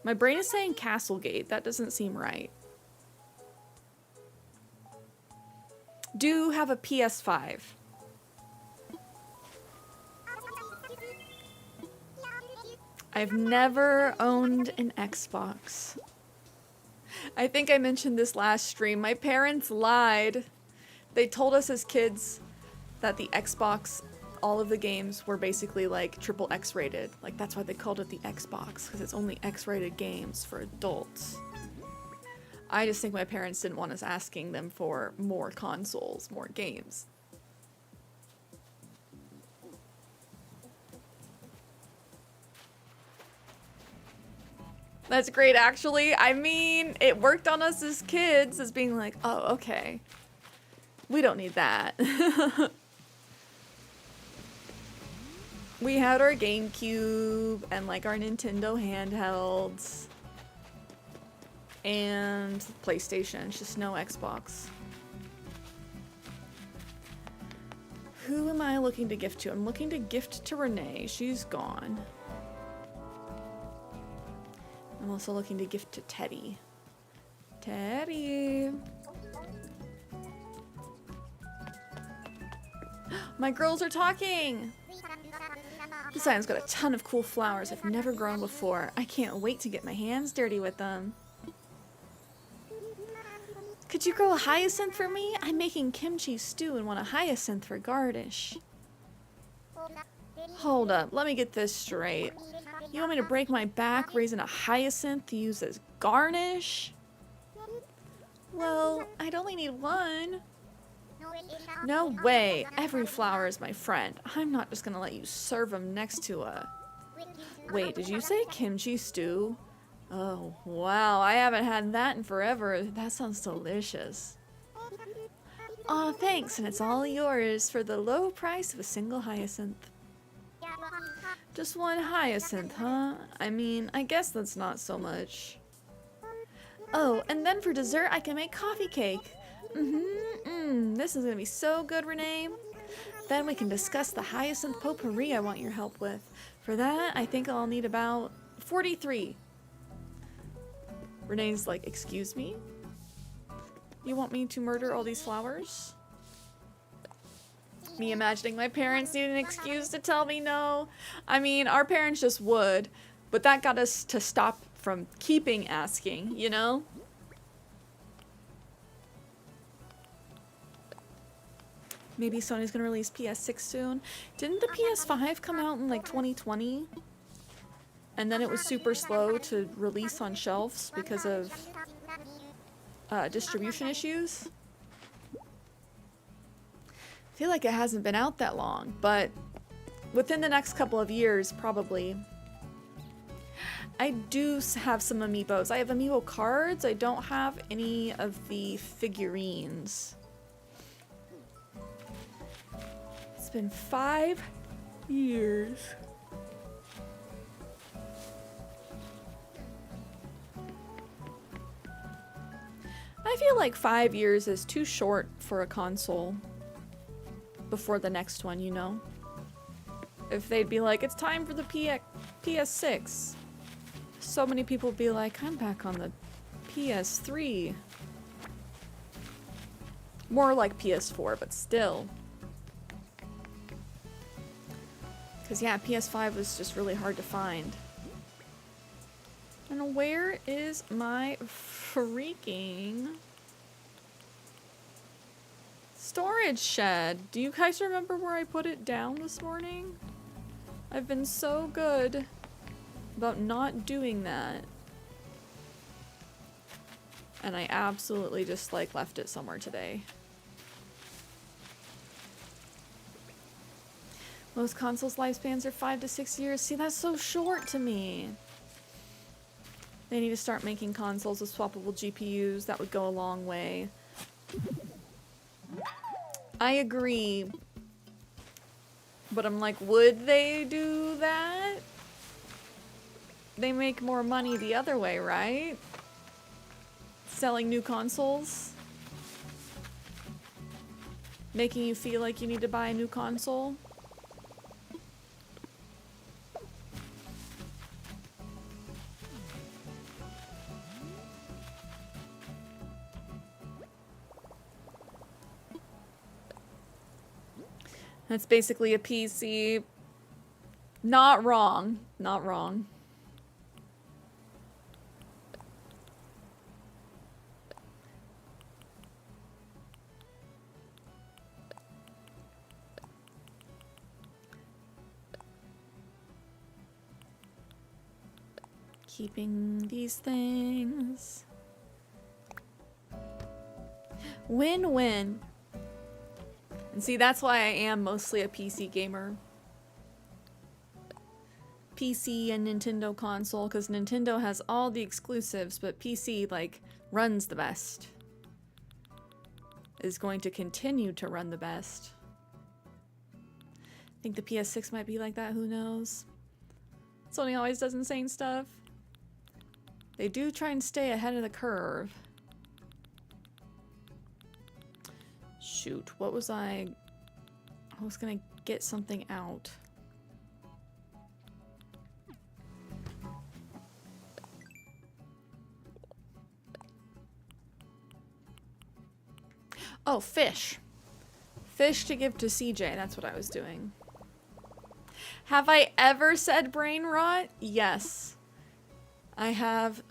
My brain is saying Castlegate. That doesn't seem right. Do have a PS5. I've never owned an Xbox. I think I mentioned this last stream. My parents lied. They told us as kids that the Xbox, all of the games were basically like triple X rated. Like that's why they called it the Xbox, because it's only X rated games for adults. I just think my parents didn't want us asking them for more consoles, more games. That's great, actually. I mean, it worked on us as kids, as being like, oh, okay. We don't need that. We had our GameCube and like our Nintendo handhelds and PlayStation, just no Xbox. Who am I looking to gift to? I'm looking to gift to Renee. She's gone. I'm also looking to gift to Teddy. Teddy! My girls are talking! This island's got a ton of cool flowers I've never grown before. I can't wait to get my hands dirty with them. Could you grow a hyacinth for me? I'm making kimchi stew and want a hyacinth for garnish. Hold up, let me get this straight. You want me to break my back raising a hyacinth to use as garnish? Well, I'd only need one. No way. Every flower is my friend. I'm not just gonna let you serve them next to a... Wait, did you say kimchi stew? Oh, wow. I haven't had that in forever. That sounds delicious. Aw, thanks, and it's all yours for the low price of a single hyacinth. Just one hyacinth, huh? I mean, I guess that's not so much. Oh, and then for dessert, I can make coffee cake. This is gonna be so good, Renee. Then we can discuss the hyacinth potpourri I want your help with. For that, I think I'll need about 43. Renee's like, excuse me? You want me to murder all these flowers? Me imagining my parents need an excuse to tell me no. I mean, our parents just would, but that got us to stop from keeping asking, you know? Maybe Sony's gonna release PS6 soon. Didn't the PS5 come out in like 2020? And then it was super slow to release on shelves because of distribution issues? I feel like it hasn't been out that long, but within the next couple of years, probably. I do have some amiibos. I have amiibo cards. I don't have any of the figurines. It's been 5 years. I feel like 5 years is too short for a console before the next one, you know? If they'd be like, it's time for the PS6. So many people would be like, I'm back on the PS3. More like PS4, but still. Because yeah, PS5 was just really hard to find. And where is my freaking storage shed? Do you guys remember where I put it down this morning? I've been so good about not doing that. And I absolutely just like left it somewhere today. Most consoles' lifespans are 5 to 6 years. See, that's so short to me. They need to start making consoles with swappable GPUs. That would go a long way. I agree. But I'm like, would they do that? They make more money the other way, right? Selling new consoles. Making you feel like you need to buy a new console. That's basically a PC. Not wrong. Not wrong. Keeping these things. Win-win. And see, that's why I am mostly a PC gamer. PC and Nintendo console, because Nintendo has all the exclusives, but PC, like, runs the best. Is going to continue to run the best. I think the PS6 might be like that, who knows? Sony always does insane stuff. They do try and stay ahead of the curve. Shoot, what was I was gonna get something out. Oh, fish. Fish to give to CJ, that's what I was doing. Have I ever said brain rot? Yes. I have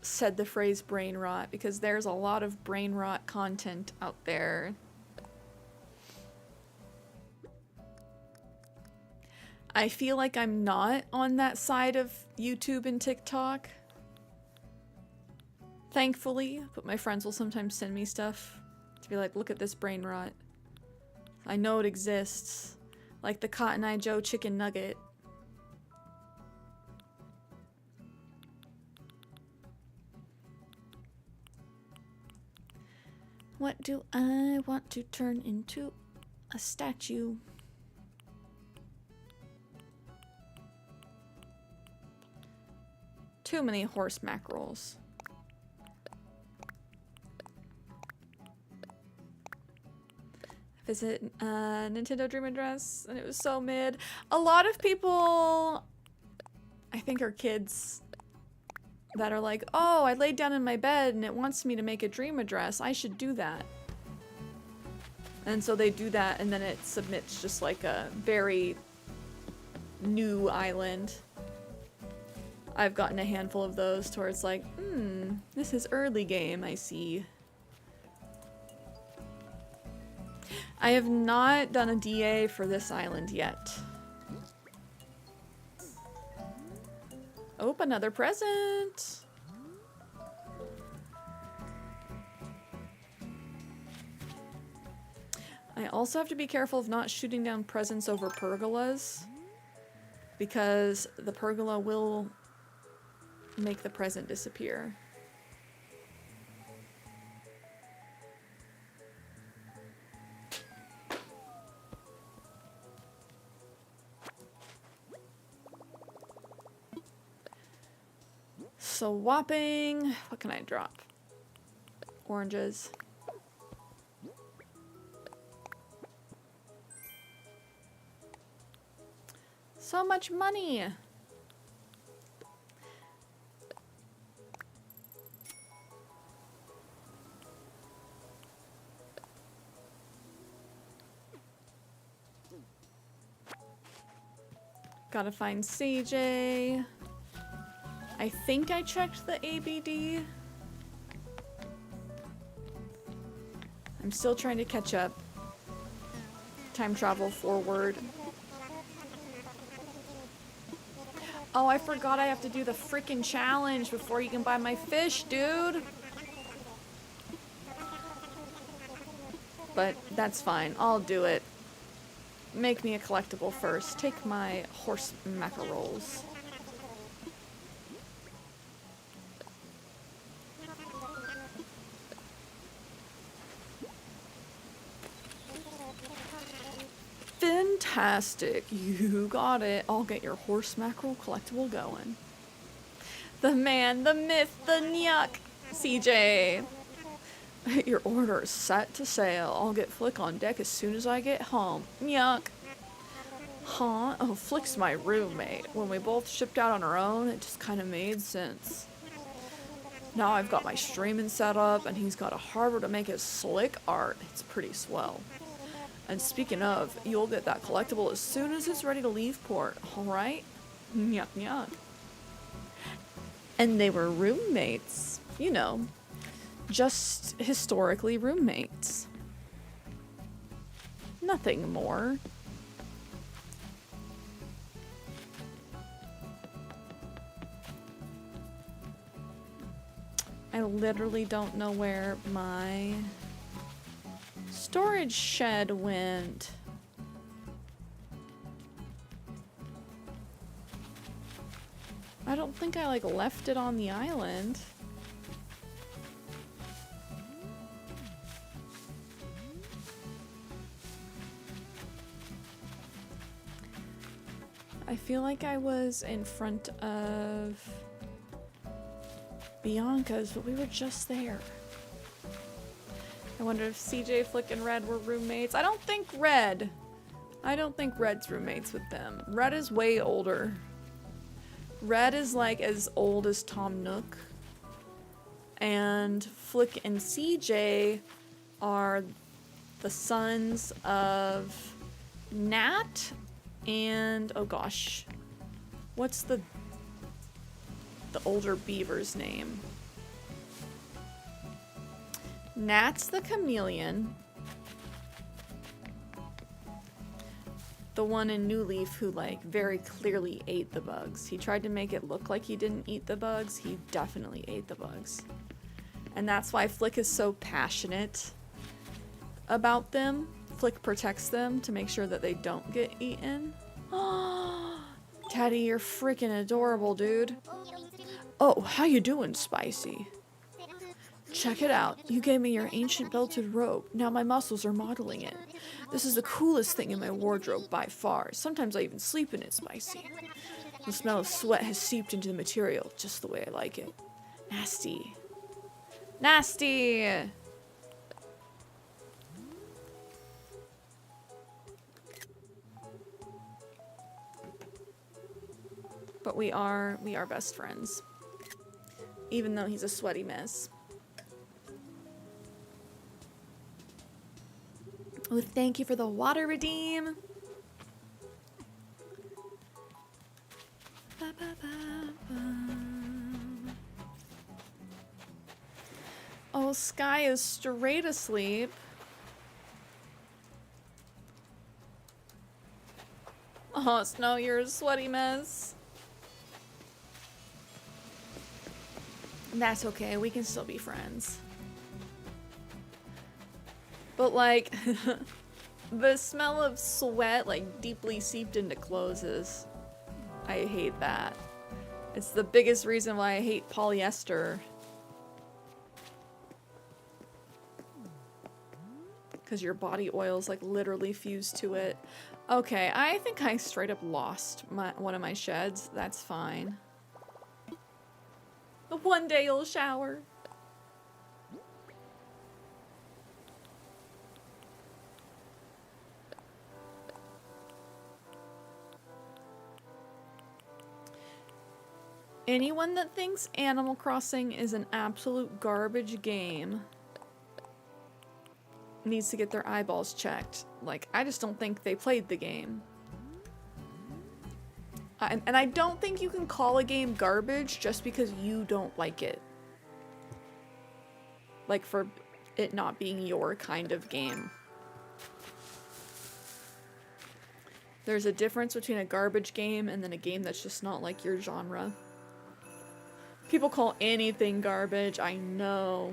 said the phrase brain rot because there's a lot of brain rot content out there. I feel like I'm not on that side of YouTube and TikTok. Thankfully, but my friends will sometimes send me stuff to be like, look at this brain rot. I know it exists. Like the Cotton Eye Joe chicken nugget. What do I want to turn into? A statue. Too many horse mackerels. Visit Nintendo Dream Address, and it was so mid. A lot of people, I think, are kids that are like, oh, I laid down in my bed and it wants me to make a dream address. I should do that. And so they do that, and then it submits just like a very new island. I've gotten a handful of those towards like, this is early game, I see. I have not done a DA for this island yet. Oh, another present! I also have to be careful of not shooting down presents over pergolas, because the pergola will make the present disappear. So whopping, what can I drop? oranges. So much money. Gotta find CJ. I think I checked the ABD. I'm still trying to catch up. Time travel forward. Oh, I forgot I have to do the freaking challenge before you can buy my fish, dude. But that's fine. I'll do it. Make me a collectible first. Take my horse macarons. Fantastic. You got it. I'll get your horse mackerel collectible going. The man, the myth, the nyuk. CJ. Your order is set to sail. I'll get Flick on deck as soon as I get home. Nyuk. Huh? Oh, Flick's my roommate. When we both shipped out on our own, it just kind of made sense. Now I've got my streaming set up, and he's got a harbor to make his slick art. It's pretty swell. And speaking of, you'll get that collectible as soon as it's ready to leave port, alright? Nyuk nyuk. And they were roommates. You know, just historically roommates. Nothing more. I literally don't know where my storage shed went. I don't think I like left it on the island. I feel like I was in front of Bianca's, but we were just there. I wonder if CJ, Flick, and Red were roommates. I don't think Red's roommates with them. Red is way older. Red is like as old as Tom Nook. And Flick and CJ are the sons of Nat and, oh gosh, what's the older beaver's name? Nat's the chameleon. The one in New Leaf who, like, very clearly ate the bugs. He tried to make it look like he didn't eat the bugs. He definitely ate the bugs. And that's why Flick is so passionate about them. Flick protects them to make sure that they don't get eaten. Teddy, you're freaking adorable, dude. Oh, how you doing, Spicy? Check it out. You gave me your ancient belted robe. Now my muscles are modeling it. This is the coolest thing in my wardrobe by far. Sometimes I even sleep in it, Spicy. The smell of sweat has seeped into the material just the way I like it. Nasty. Nasty! But we are best friends. Even though he's a sweaty mess. Oh, thank you for the water redeem. Ba, ba, ba, ba. Oh, Sky is straight asleep. Oh, Snow, you're a sweaty mess. That's okay, we can still be friends. But like, the smell of sweat like deeply seeped into clothes I hate that. It's the biggest reason why I hate polyester. Because your body oils like literally fuse to it. Okay, I think I straight up lost one of my sheds. That's fine. One day you'll shower. Anyone that thinks Animal Crossing is an absolute garbage game needs to get their eyeballs checked. Like, I just don't think they played the game. And I don't think you can call a game garbage just because you don't like it. Like, for it not being your kind of game. There's a difference between a garbage game and then a game that's just not like your genre. People call anything garbage, I know.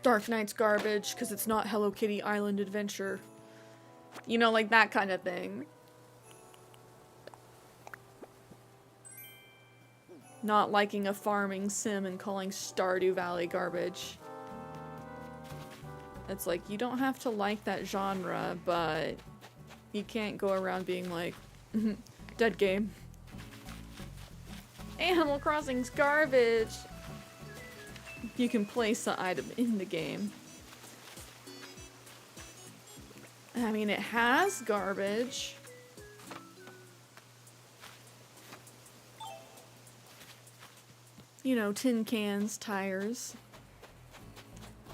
Dark Knight's garbage because it's not Hello Kitty Island Adventure. You know, like that kind of thing. Not liking a farming sim and calling Stardew Valley garbage. It's like, you don't have to like that genre, but you can't go around being like, dead game. Animal Crossing's garbage. You can place the item in the game. I mean, it has garbage. You know, tin cans, tires,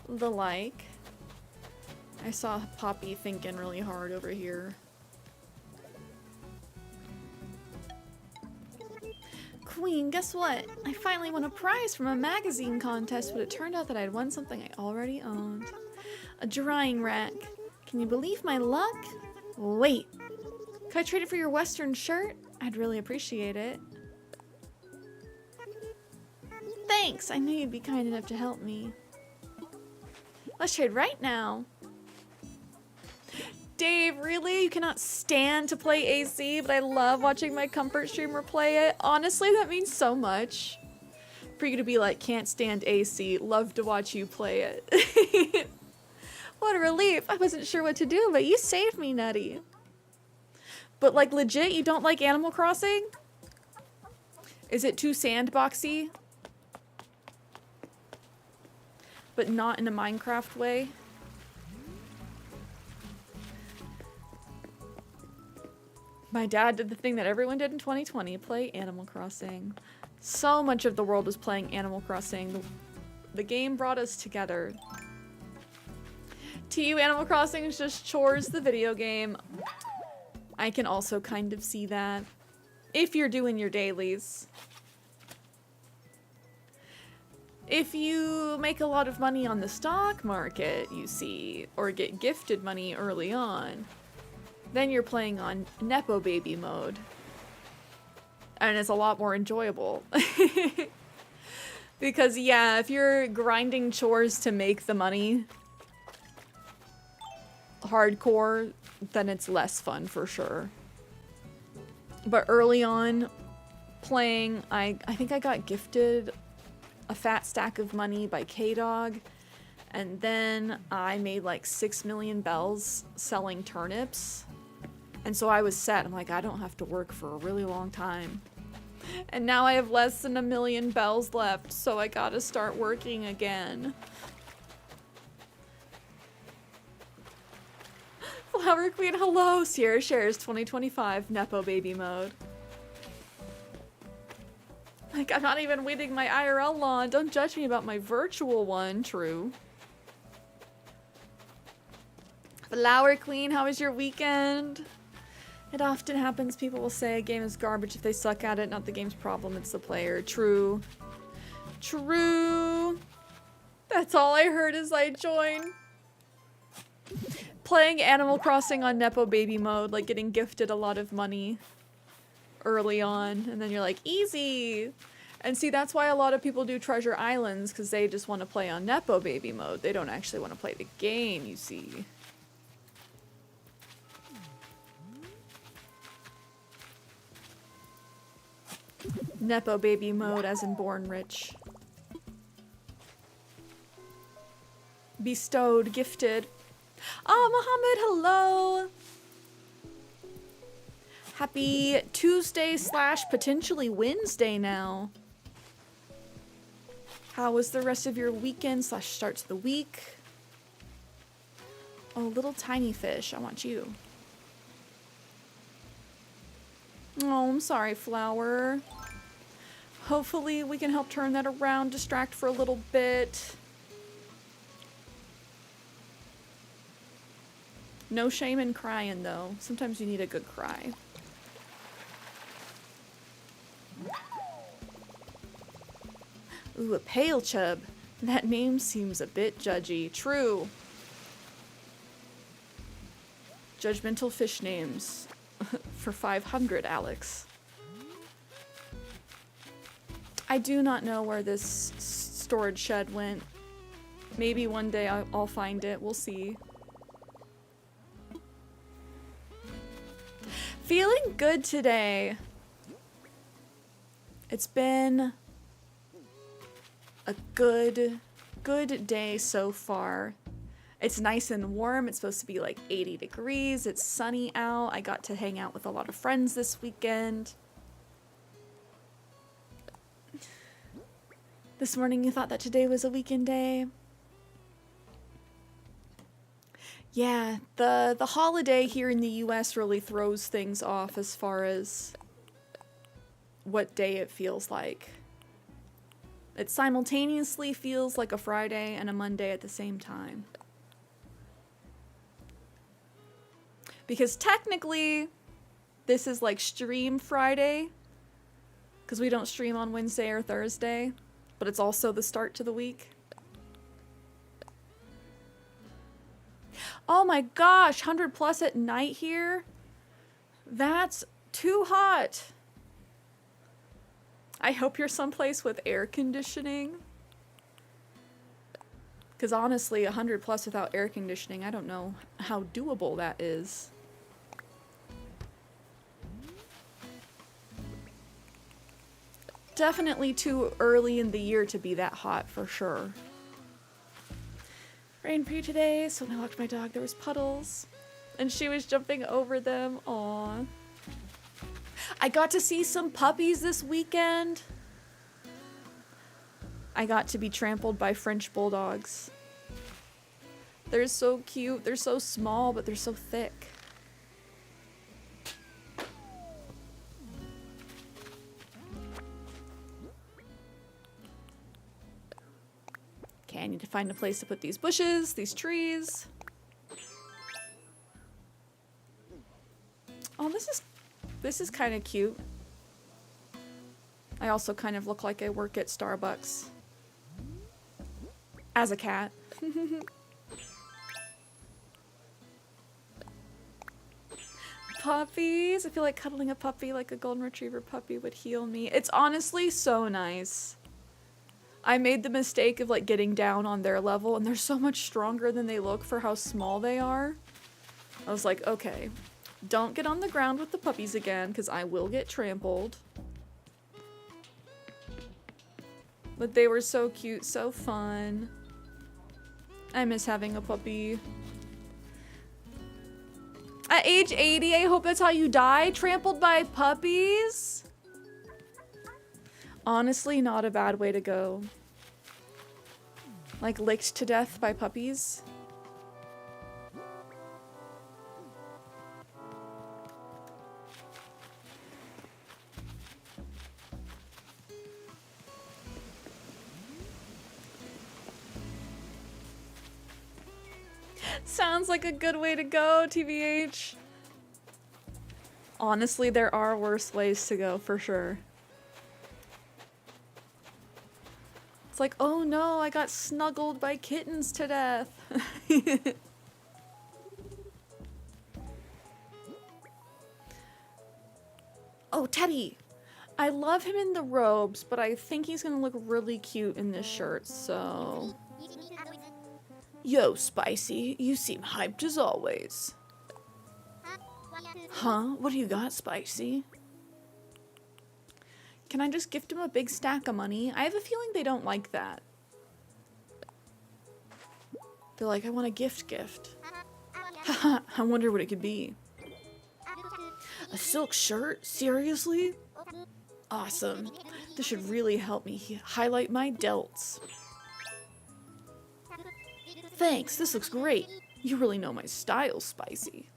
the like. I saw Poppy thinking really hard over here. Queen, guess what? I finally won a prize from a magazine contest, but it turned out that I'd won something I already owned. A drying rack. Can you believe my luck? Wait. Could I trade it for your Western shirt? I'd really appreciate it. Thanks! I knew you'd be kind enough to help me. Let's trade right now. Dave, really? You cannot stand to play AC, but I love watching my comfort streamer play it. Honestly, that means so much. For you to be like, can't stand AC, love to watch you play it. What a relief. I wasn't sure what to do, but you saved me, Nutty. But like legit, you don't like Animal Crossing? Is it too sandboxy? But not in a Minecraft way? My dad did the thing that everyone did in 2020, play Animal Crossing. So much of the world is playing Animal Crossing. The game brought us together. To you, Animal Crossing is just chores, the video game. I can also kind of see that. If you're doing your dailies. If you make a lot of money on the stock market, you see, or get gifted money early on, then you're playing on Nepo Baby mode. And it's a lot more enjoyable. Because yeah, if you're grinding chores to make the money hardcore, then it's less fun for sure. But early on playing, I think I got gifted a fat stack of money by K-Dog, and then I made like 6 million bells selling turnips. And so I was set. I'm like, I don't have to work for a really long time. And now I have less than 1 million bells left, so I gotta start working again. Flower Queen, hello! CierraShares 2025 Nepo Baby mode. Like, I'm not even weeding my IRL lawn. Don't judge me about my virtual one, true. Flower Queen, how was your weekend? It often happens, people will say a game is garbage if they suck at it, not the game's problem, it's the player. True. True. That's all I heard as I joined. Playing Animal Crossing on Nepo Baby mode, like getting gifted a lot of money early on, and then you're like, easy! And see, that's why a lot of people do Treasure Islands, because they just want to play on Nepo Baby mode. They don't actually want to play the game, you see. Nepo Baby mode as in born rich. Bestowed, gifted. Mohammed, hello! Happy Tuesday / potentially Wednesday now. How was the rest of your weekend / start to the week? Oh, little tiny fish, I want you. Oh, I'm sorry, Flower. Hopefully we can help turn that around, distract for a little bit. No shame in crying, though. Sometimes you need a good cry. Ooh, a pale chub. That name seems a bit judgy. True. Judgmental fish names. For 500, Alex. I do not know where this storage shed went. Maybe one day I'll find it. We'll see. Feeling good today. It's been a good day so far. It's nice and warm. It's supposed to be like 80 degrees. It's sunny out. I got to hang out with a lot of friends this weekend. This morning you thought that today was a weekend day? Yeah, the holiday here in the US really throws things off as far as what day it feels like. It simultaneously feels like a Friday and a Monday at the same time. Because technically, this is like stream Friday, because we don't stream on Wednesday or Thursday, but it's also the start to the week. Oh my gosh, 100 plus at night here? That's too hot. I hope you're someplace with air conditioning. Because honestly, 100 plus without air conditioning, I don't know how doable that is. Definitely too early in the year to be that hot, for sure. Rain for you today, so when I walked my dog, there was puddles. And she was jumping over them. Aww. I got to see some puppies this weekend. I got to be trampled by French bulldogs. They're so cute. They're so small, but they're so thick. Okay, I need to find a place to put these bushes, these trees. Oh, this is kind of cute. I also kind of look like I work at Starbucks. As a cat. Puppies. I feel like cuddling a puppy like a golden retriever puppy would heal me. It's honestly so nice. I made the mistake of like getting down on their level, and they're so much stronger than they look for how small they are. I was like, okay, don't get on the ground with the puppies again, because I will get trampled. But they were so cute, so fun. I miss having a puppy. At age 80, I hope that's how you die? Trampled by puppies? Honestly, not a bad way to go. Like, licked to death by puppies? Sounds like a good way to go, TBH. Honestly, there are worse ways to go, for sure. It's like, oh no, I got snuggled by kittens to death. Oh, Teddy! I love him in the robes, but I think he's gonna look really cute in this shirt, so... Yo, Spicy, you seem hyped as always. Huh? What do you got, Spicy? Can I just gift him a big stack of money? I have a feeling they don't like that. They're like, I want a gift. Haha, I wonder what it could be. A silk shirt? Seriously? Awesome. This should really help me highlight my delts. Thanks, this looks great. You really know my style, Spicy.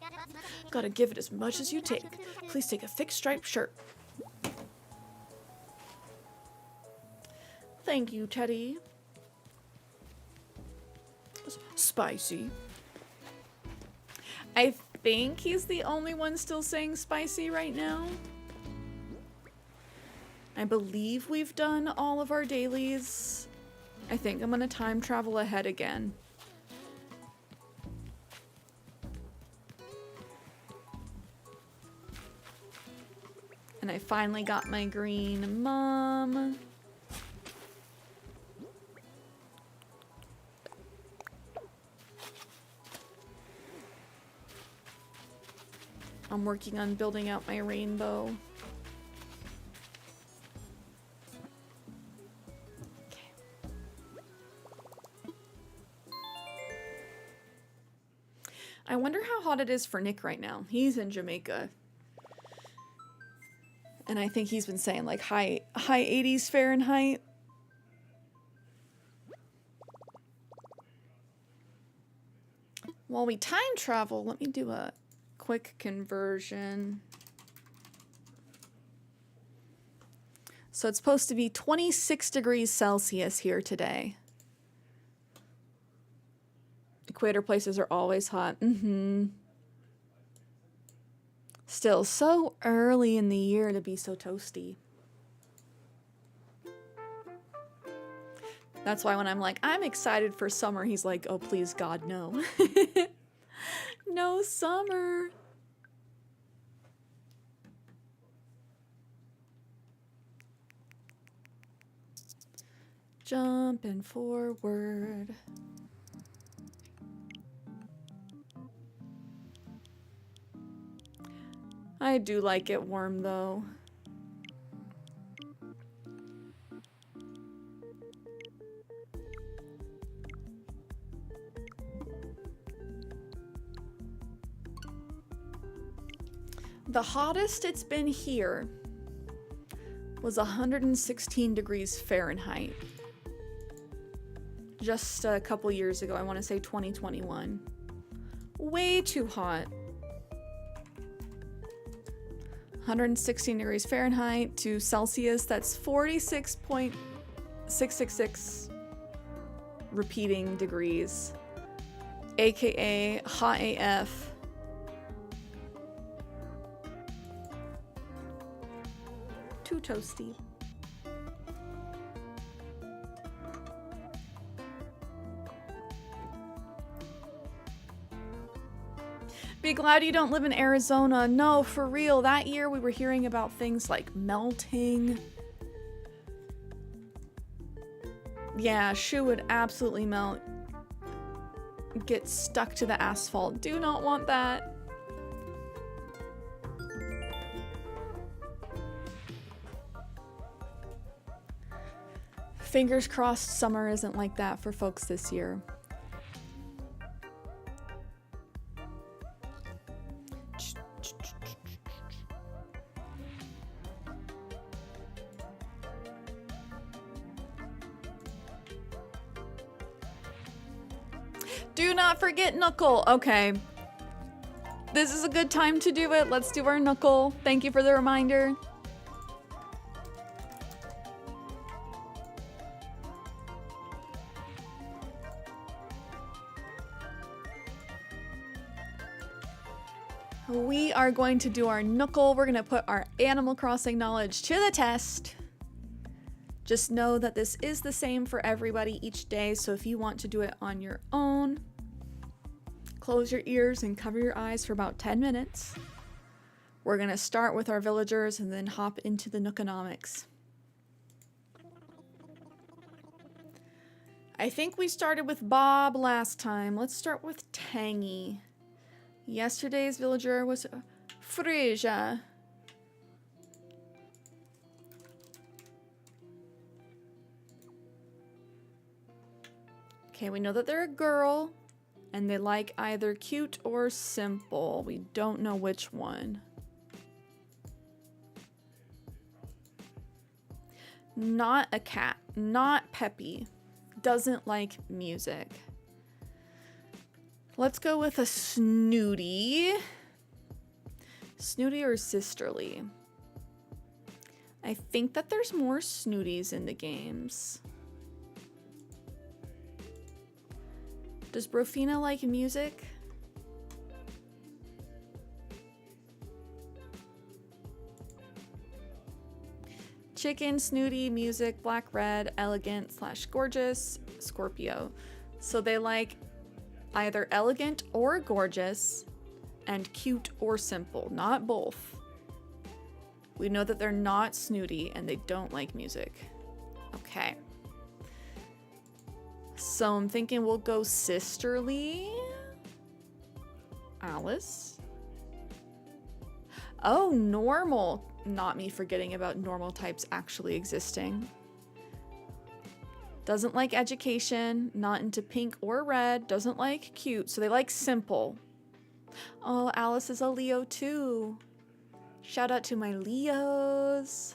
Gotta give it as much as you take. Please take a thick striped shirt. Thank you, Teddy. Spicy. I think he's the only one still saying spicy right now. I believe we've done all of our dailies. I think I'm gonna time travel ahead again. And I finally got my green mom. I'm working on building out my rainbow. Okay. I wonder how hot it is for Nick right now. He's in Jamaica. And I think he's been saying like high 80s Fahrenheit. While we time travel, let me do a quick conversion. So it's supposed to be 26 degrees Celsius here today. Equator places are always hot. Still so early in the year to be so toasty. That's why when I'm like, I'm excited for summer, he's like, oh, please, God, no. No summer. Jumping forward. I do like it warm though. The hottest it's been here was 116 degrees Fahrenheit. Just a couple years ago, I want to say 2021. Way too hot. 116 degrees Fahrenheit to Celsius, that's 46.666 repeating degrees, aka hot AF. Too toasty. Be glad you don't live in Arizona. No, for real. That year we were hearing about things like melting. Yeah, shoe would absolutely melt. Get stuck to the asphalt. Do not want that. Fingers crossed summer isn't like that for folks this year. Do not forget Knuckle. Okay. This is a good time to do it. Let's do our Knuckle. Thank you for the reminder. We are going to do our Knuckle. We're going to put our Animal Crossing knowledge to the test. Just know that this is the same for everybody each day, so if you want to do it on your own, close your ears and cover your eyes for about 10 minutes. We're going to start with our villagers and then hop into the Nookonomics. I think we started with Bob last time. Let's start with Tangy. Yesterday's villager was Frisia. Okay, we know that they're a girl, and they like either cute or simple. We don't know which one. Not a cat, not peppy, doesn't like music. Let's go with a snooty. Snooty or sisterly? I think that there's more snooties in the games. Does Brofina like music? Chicken, snooty, music, black, red, elegant / gorgeous, Scorpio. So they like either elegant or gorgeous and cute or simple, not both. We know that they're not snooty and they don't like music. Okay. So I'm thinking we'll go sisterly. Alice. Oh, normal. Not me forgetting about normal types actually existing. Doesn't like education, not into pink or red, doesn't like cute, so they like simple. Oh, Alice is a Leo too. Shout out to my Leos.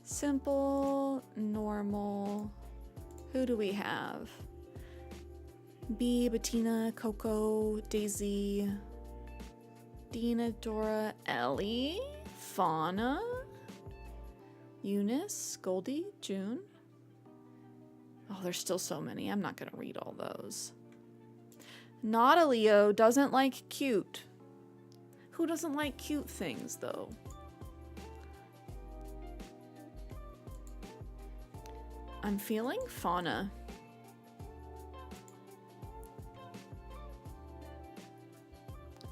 Simple, normal. Who do we have? B, Bettina, Coco, Daisy, Dina, Dora, Ellie, Fauna, Eunice, Goldie, June. Oh, there's still so many. I'm not going to read all those. Not a Leo, doesn't like cute. Who doesn't like cute things, though? I'm feeling Fauna.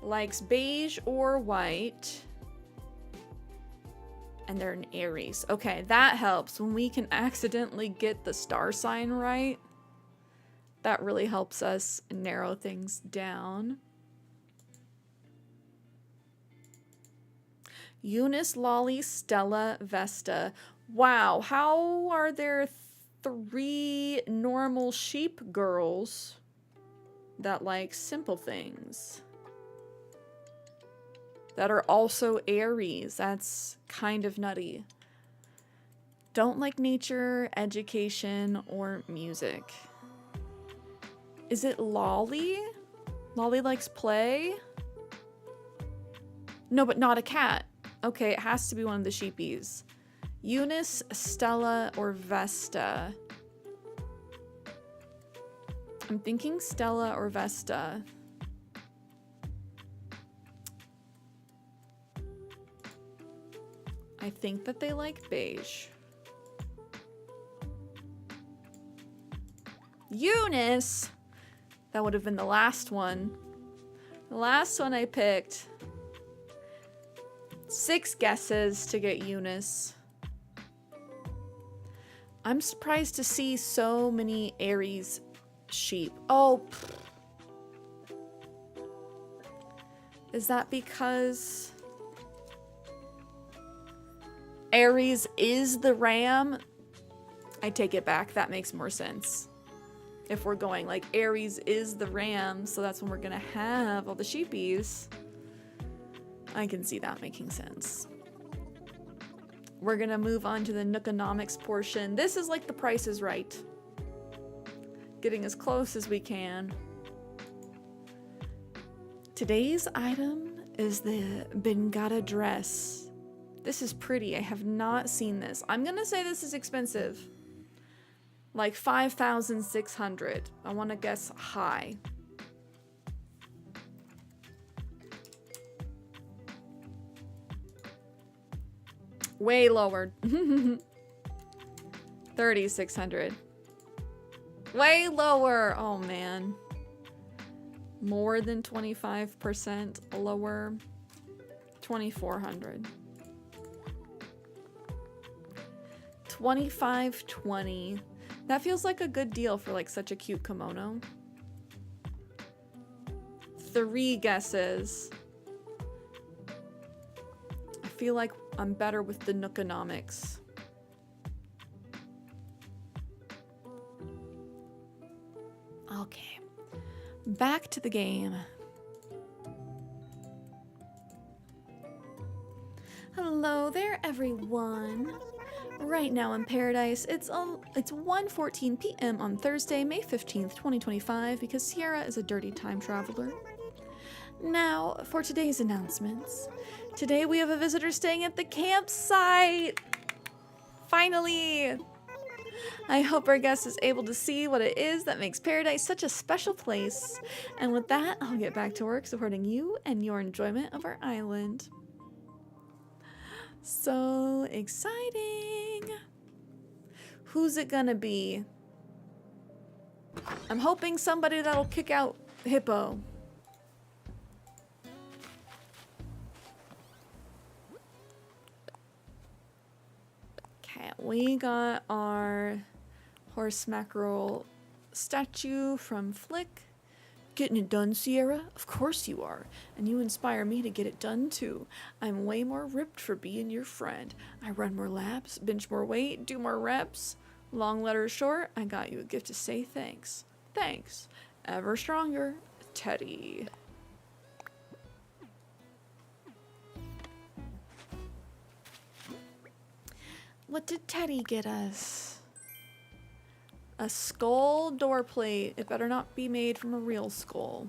Likes beige or white. And they're an Aries. Okay, that helps. When we can accidentally get the star sign right, that really helps us narrow things down. Eunice, Lolly, Stella, Vesta. Wow, how are there 3 normal sheep girls that like simple things? That are also Aries. That's kind of nutty. Don't like nature, education, or music. Is it Lolly? Lolly likes play? No, but not a cat. Okay, it has to be one of the sheepies. Eunice, Stella, or Vesta? I'm thinking Stella or Vesta. I think that they like beige. Eunice! That would have been the last one. The last one I picked. 6 guesses to get Eunice. I'm surprised to see so many Aries sheep. Oh. Is that because Aries is the ram? I take it back. That makes more sense. If we're going like Aries is the ram, so that's when we're gonna have all the sheepies. I can see that making sense. We're gonna move on to the Nookonomics portion. This is like the Price is Right. Getting as close as we can. Today's item is the Bengata dress. This is pretty. I have not seen this. I'm gonna say this is expensive. Like 5,600. I want to guess high. Way lower. 3,600. Way lower. Oh man. More than 25% lower. 2,400. 25.20. That feels like a good deal for like such a cute kimono. 3 guesses. I feel like I'm better with the Nookonomics. Okay. Back to the game. Hello there, everyone. Right now in paradise, it's 1:14 p.m. on Thursday, May 15th, 2025, because Cierra is a dirty time traveler. Now, for today's announcements. Today we have a visitor staying at the campsite! Finally! I hope our guest is able to see what it is that makes paradise such a special place. And with that, I'll get back to work supporting you and your enjoyment of our island. So exciting! Who's it gonna be? I'm hoping somebody that'll kick out Hippo. Okay, we got our horse mackerel statue from Flick. Getting it done, Cierra? Of course you are. And you inspire me to get it done too. I'm way more ripped for being your friend. I run more laps, bench more weight, do more reps. Long letter short, I got you a gift to say thanks. Thanks. Ever stronger, Teddy. What did Teddy get us? A skull door plate. It better not be made from a real skull.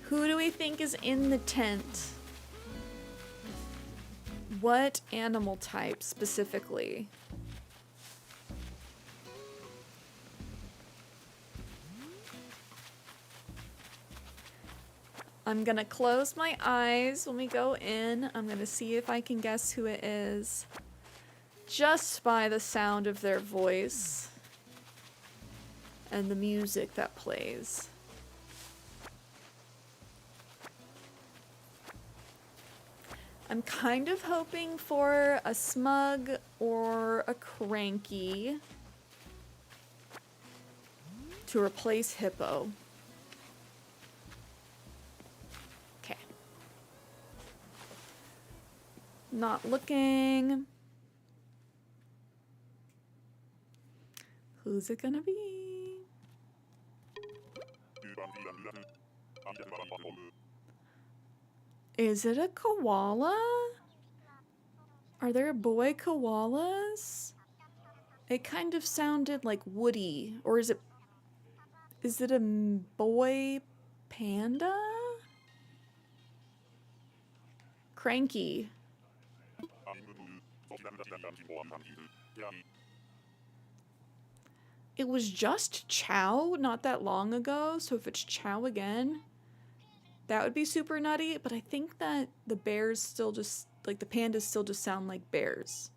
Who do we think is in the tent? What animal type specifically? I'm gonna close my eyes when we go in. I'm gonna see if I can guess who it is just by the sound of their voice and the music that plays. I'm kind of hoping for a smug or a cranky to replace Hippo. Okay. Not looking. Who's it gonna be? Is it a koala? Are there boy koalas? It kind of sounded like Woody. Or is it a boy panda? Cranky. It was just Chow not that long ago, so if it's Chow again, that would be super nutty, but I think that the bears still just, like the pandas still just sound like bears.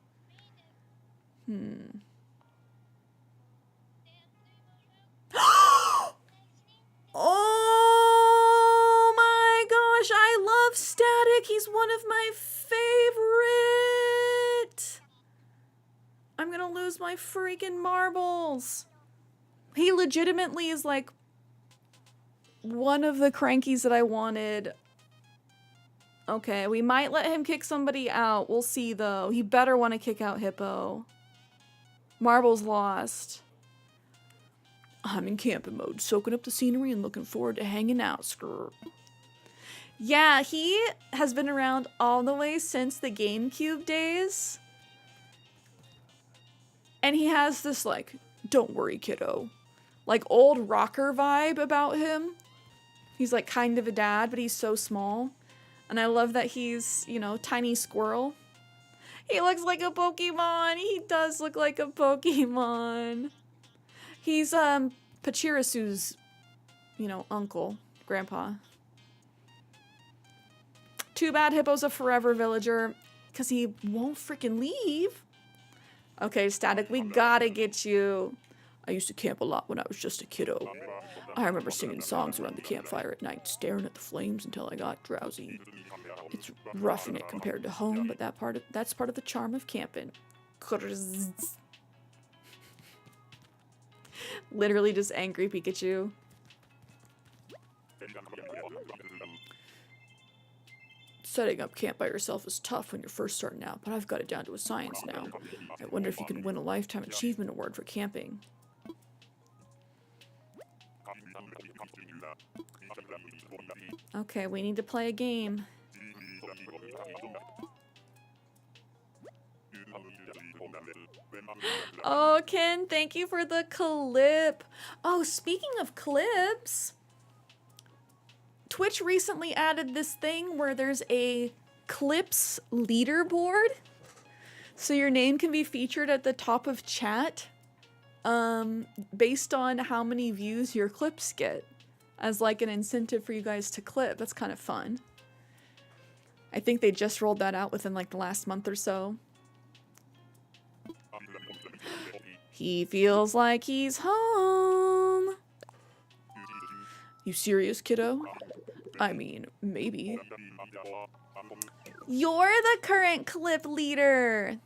Oh my gosh, I love Static. He's one of my favorite. I'm gonna lose my freaking marbles. He legitimately is like one of the crankies that I wanted. Okay, we might let him kick somebody out. We'll see though. He better want to kick out Hippo. Marbles lost. I'm in camping mode, soaking up the scenery and looking forward to hanging out. Skrr. Yeah, he has been around all the way since the GameCube days. And he has this like, don't worry kiddo, like old rocker vibe about him. He's like kind of a dad, but he's so small. And I love that he's, you know, tiny squirrel. He looks like a Pokemon. He does look like a Pokemon. He's Pachirasu's, you know, uncle, grandpa. Too bad Hippo's a forever villager, because he won't freaking leave. Okay, Static, we gotta get you. I used to camp a lot when I was just a kiddo. I remember singing songs around the campfire at night, staring at the flames until I got drowsy. It's roughing it compared to home, but that's part of the charm of camping. Literally just angry Pikachu. Setting up camp by yourself is tough when you're first starting out, but I've got it down to a science now. I wonder if you can win a lifetime achievement award for camping. Okay, we need to play a game. Oh, Ken, thank you for the clip. Oh, speaking of clips, Twitch recently added this thing where there's a clips leaderboard. So your name can be featured at the top of chat based on how many views your clips get as like an incentive for you guys to clip. That's kind of fun. I think they just rolled that out within like the last month or so. He feels like he's home. You serious, kiddo? I mean, maybe. You're the current clip leader.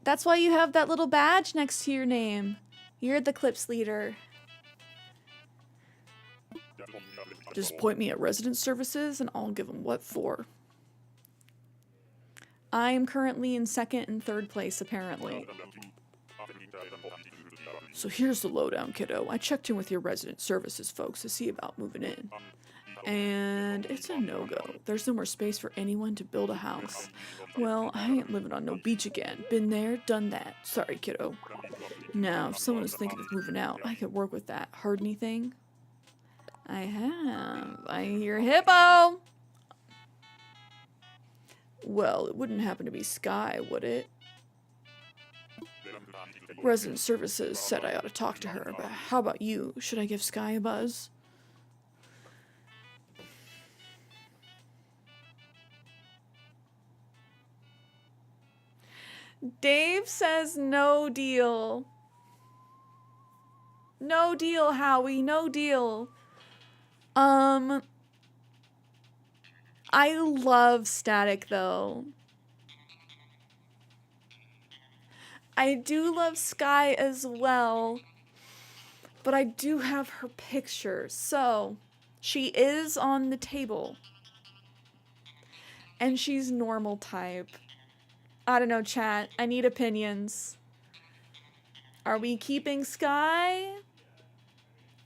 That's why you have that little badge next to your name. You're the clips leader. Just point me at resident services and I'll give them what for. I'm currently in second and third place, apparently. So here's the lowdown, kiddo. I checked in with your resident services folks to see about moving in. And it's a no-go. There's no more space for anyone to build a house. Well, I ain't living on no beach again. Been there, done that. Sorry, kiddo. Now, if someone is thinking of moving out, I could work with that. Heard anything? I have. I hear hippo! Well, it wouldn't happen to be Sky, would it? Resident Services said I ought to talk to her, but how about you? Should I give Sky a buzz? Dave says no deal. No deal, Howie, no deal. I love Static though. I do love Sky as well, but I do have her picture. So, she is on the table. And she's normal type. I don't know, chat. I need opinions. Are we keeping Sky?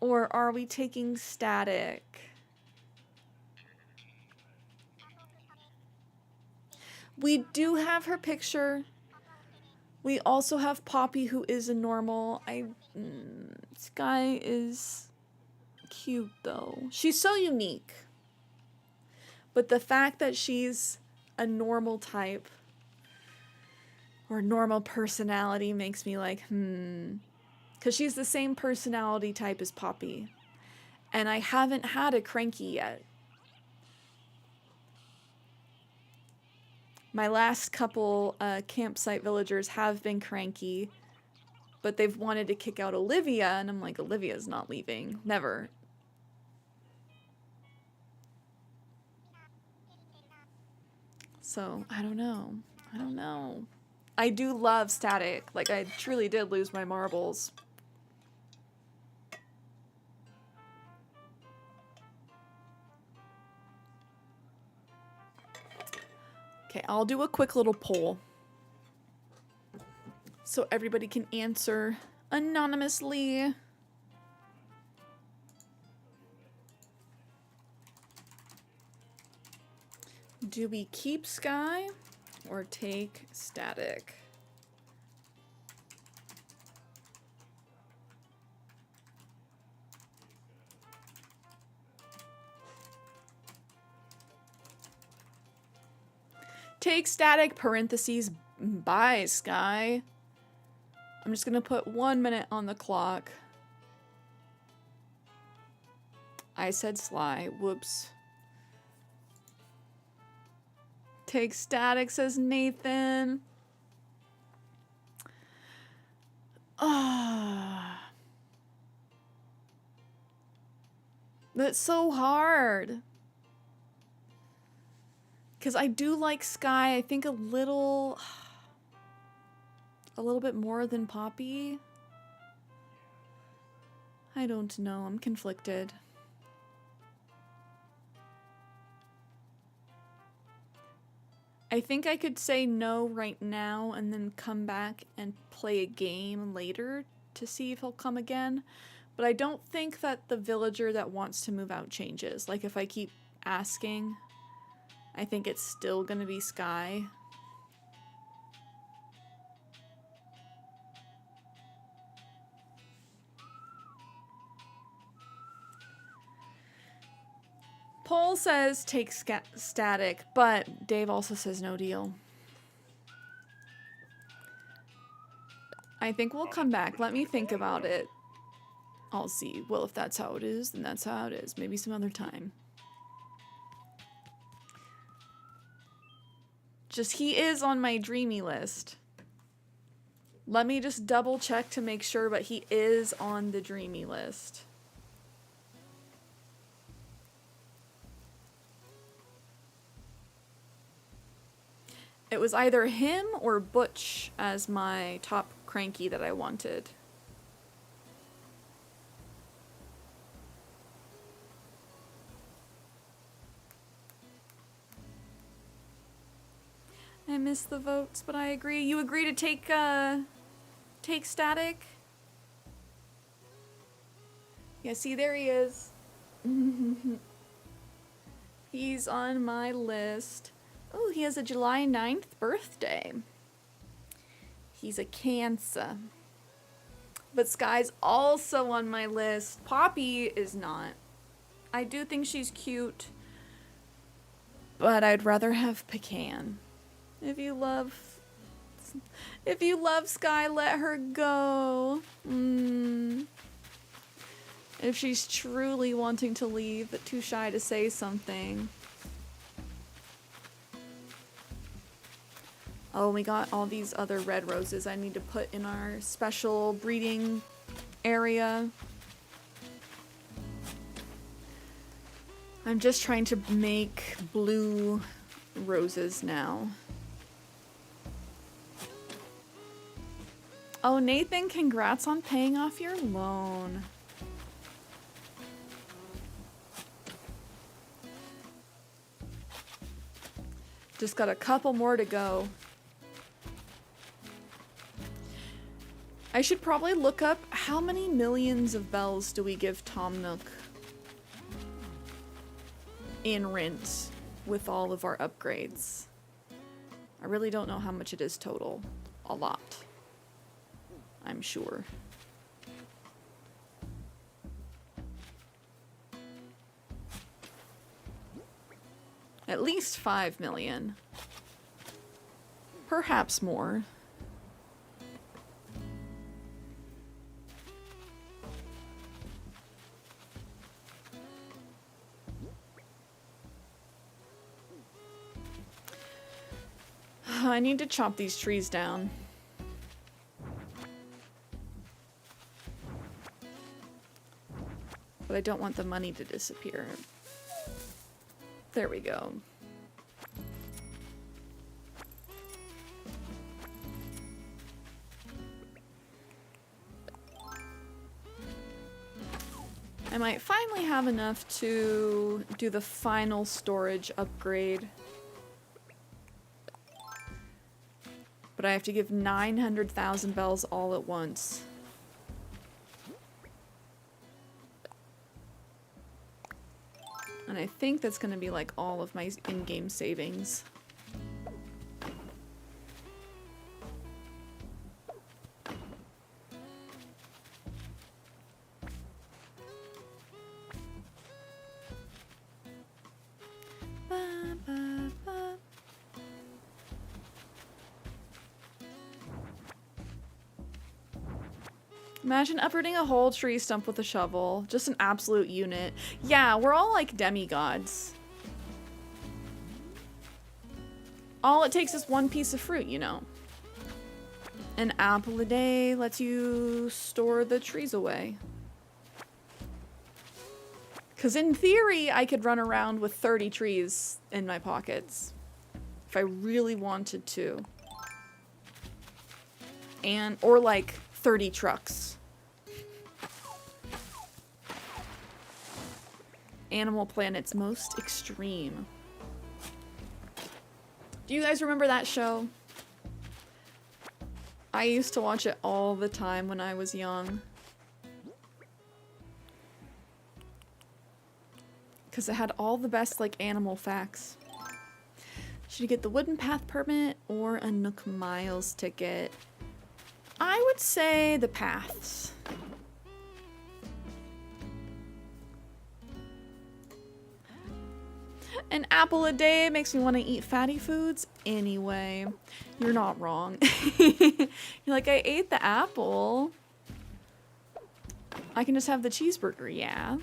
Or are we taking Static? We do have her picture. We also have Poppy, who is a normal. Sky is cute, though. She's so unique. But the fact that she's a normal type or normal personality makes me like, because she's the same personality type as Poppy. And I haven't had a cranky yet. My last couple campsite villagers have been cranky, but they've wanted to kick out Olivia, and I'm like, Olivia's not leaving. Never. So, I don't know. I don't know. I do love Static. Like, I truly did lose my marbles. Okay, I'll do a quick little poll so everybody can answer anonymously. Do we keep Sky or take Static? Take Static, parentheses, bye, Sky. I'm just gonna put 1 minute on the clock. I said Sly, whoops. Take Static, says Nathan. Ah. That's so hard. Because I do like Sky, I think a little bit more than Poppy. I don't know, I'm conflicted. I think I could say no right now and then come back and play a game later to see if he'll come again. But I don't think that the villager that wants to move out changes. Like if I keep asking, I think it's still gonna be Sky. Paul says take static, but Dave also says no deal. I think we'll come back. Let me think about it. I'll see. Well, if that's how it is, then that's how it is. Maybe some other time. Just, he is on my dreamy list. Let me just double check to make sure, but he is on the dreamy list. It was either him or Butch as my top cranky that I wanted. I missed the votes, but I agree. You agree to take static? Yeah, see, there he is. He's on my list. Oh, he has a July 9th birthday. He's a Cancer. But Sky's also on my list. Poppy is not. I do think she's cute, but I'd rather have Pecan. If you love Sky, let her go. If she's truly wanting to leave, but too shy to say something. Oh, we got all these other red roses I need to put in our special breeding area. I'm just trying to make blue roses now. Oh, Nathan, congrats on paying off your loan. Just got a couple more to go. I should probably look up how many millions of bells do we give Tom Nook in rent with all of our upgrades. I really don't know how much it is total. A lot, I'm sure. At least 5 million. Perhaps more. I need to chop these trees down. But I don't want the money to disappear. There we go. I might finally have enough to do the final storage upgrade. But I have to give 900,000 bells all at once. And I think that's going to be like all of my in-game savings. Imagine uprooting a whole tree stump with a shovel. Just an absolute unit. Yeah, we're all like demigods. All it takes is one piece of fruit, you know. An apple a day lets you store the trees away. Because in theory, I could run around with 30 trees in my pockets. If I really wanted to. Or like 30 trucks. Animal Planet's most extreme. Do you guys remember that show? I used to watch it all the time when I was young. Because it had all the best, like, animal facts. Should you get the wooden path permit or a Nook Miles ticket? I would say the paths. An apple a day makes me want to eat fatty foods anyway. You're not wrong. You're like, I ate the apple. I can just have the cheeseburger, yeah.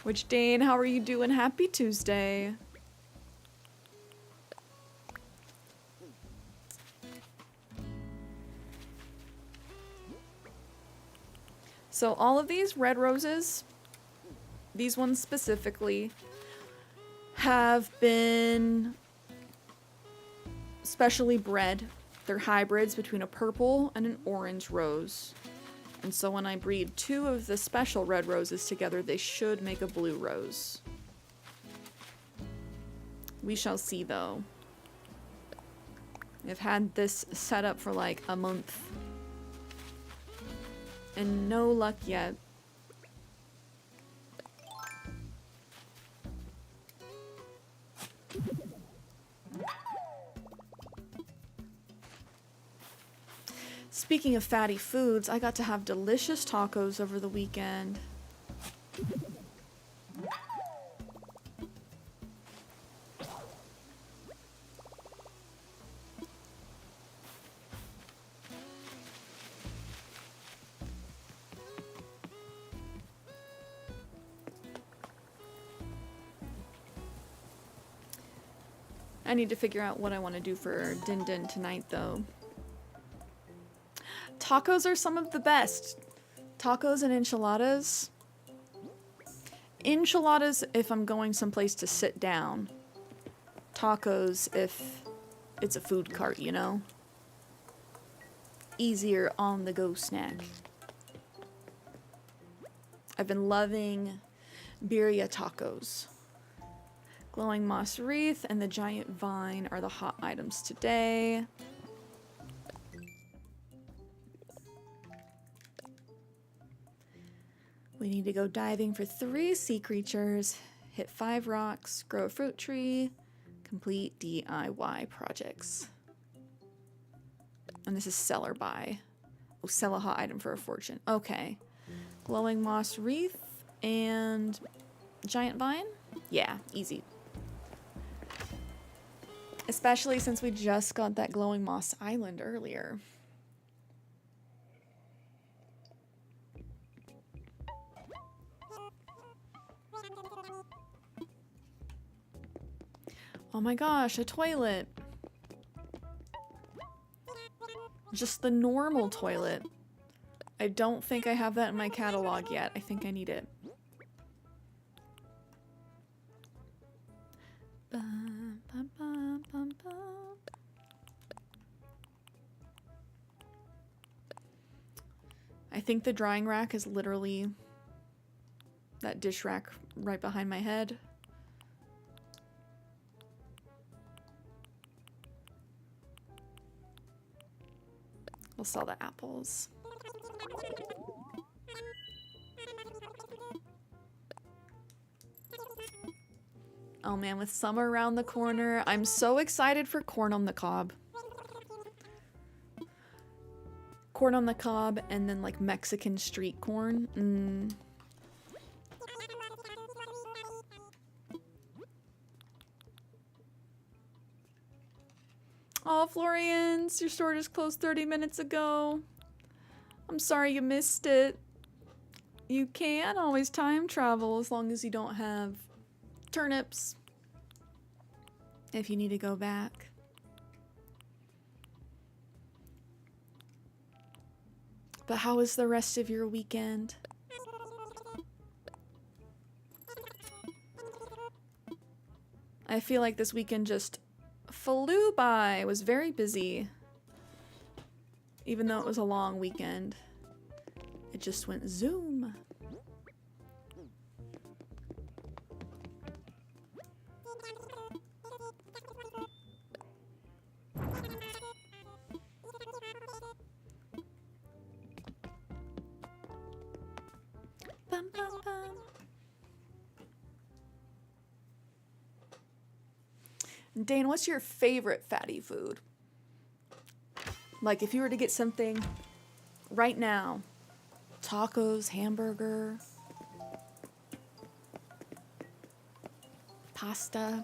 Which Dane, how are you doing? Happy Tuesday. So all of these red roses, these ones specifically, have been specially bred. They're hybrids between a purple and an orange rose. And so when I breed two of the special red roses together, they should make a blue rose. We shall see though. I've had this set up for like a month. And no luck yet. Speaking of fatty foods, I got to have delicious tacos over the weekend. I need to figure out what I want to do for Din Din tonight, though. Tacos are some of the best. Tacos and enchiladas. Enchiladas if I'm going someplace to sit down. Tacos if it's a food cart, you know? Easier on-the-go snack. I've been loving birria tacos. Glowing moss wreath and the giant vine are the hot items today. We need to go diving for 3 sea creatures, hit 5 rocks, grow a fruit tree, complete DIY projects. And this is sell or buy. Oh, sell a hot item for a fortune. Okay. Glowing moss wreath and giant vine? Yeah, easy. Especially since we just got that glowing moss island earlier. Oh my gosh, a toilet. Just the normal toilet. I don't think I have that in my catalog yet. I think I need it. I think the drying rack is literally that dish rack right behind my head. We'll sell the apples. Oh man, with summer around the corner, I'm so excited for corn on the cob. Corn on the cob and then like Mexican street corn. Oh, Florians, your store just closed 30 minutes ago. I'm sorry you missed it. You can always time travel as long as you don't have turnips. If you need to go back. But how was the rest of your weekend? I feel like this weekend just flew by. I was very busy. Even though it was a long weekend. It just went zoom. Bum, bum, bum. Dane, what's your favorite fatty food? Like if you were to get something right now, tacos, hamburger, pasta.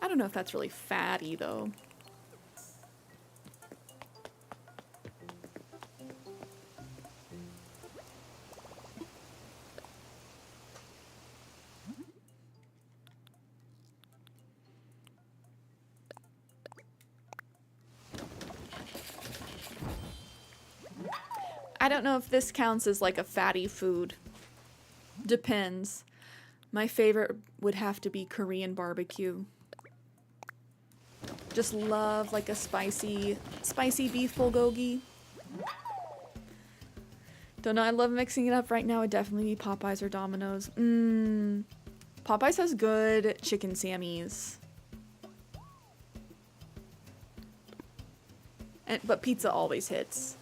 I don't know if that's really fatty though. I don't know if this counts as like a fatty food. Depends. My favorite would have to be Korean barbecue. Just love like a spicy beef bulgogi. Don't know, I love mixing it up right now. It'd definitely be Popeyes or Domino's. Popeyes has good chicken sammies. But pizza always hits.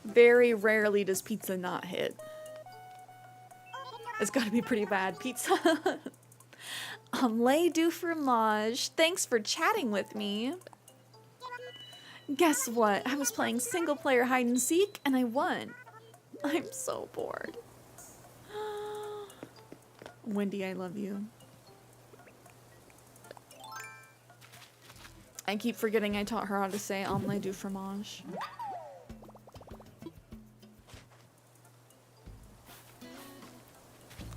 Very rarely does pizza not hit. It's gotta be pretty bad pizza. Omelette du fromage. Thanks for chatting with me. Guess what? I was playing single player hide and seek and I won. I'm so bored. Wendy, I love you. I keep forgetting I taught her how to say omelette du fromage.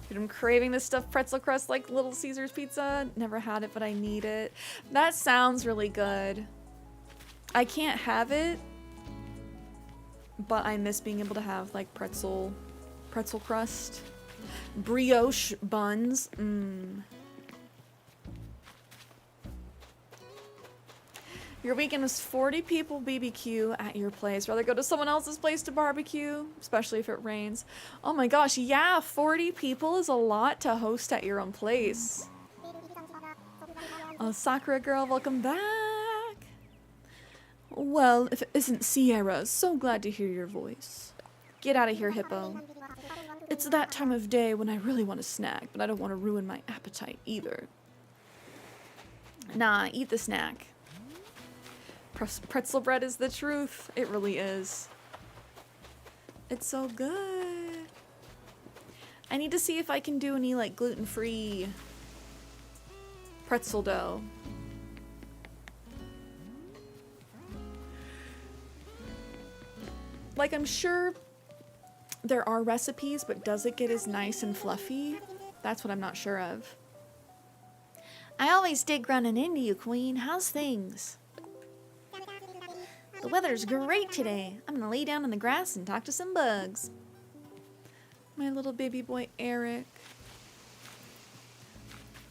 Dude, I'm craving this stuffed pretzel crust like Little Caesars pizza. Never had it, but I need it. That sounds really good. I can't have it, but I miss being able to have like pretzel crust. Brioche buns. Your weekend was 40 people BBQ at your place. Rather go to someone else's place to barbecue, especially if it rains. Oh my gosh, yeah, 40 people is a lot to host at your own place. Oh, Sakura girl, welcome back. Well, if it isn't Cierra, so glad to hear your voice. Get out of here, Hippo. It's that time of day when I really want a snack, but I don't want to ruin my appetite either. Nah, eat the snack. Pretzel bread is the truth. It really is. It's so good. I need to see if I can do any like gluten-free pretzel dough. Like I'm sure there are recipes, but does it get as nice and fluffy? That's what I'm not sure of. I always dig running into you, Queen. How's things? The weather's great today. I'm gonna lay down in the grass and talk to some bugs. My little baby boy Eric.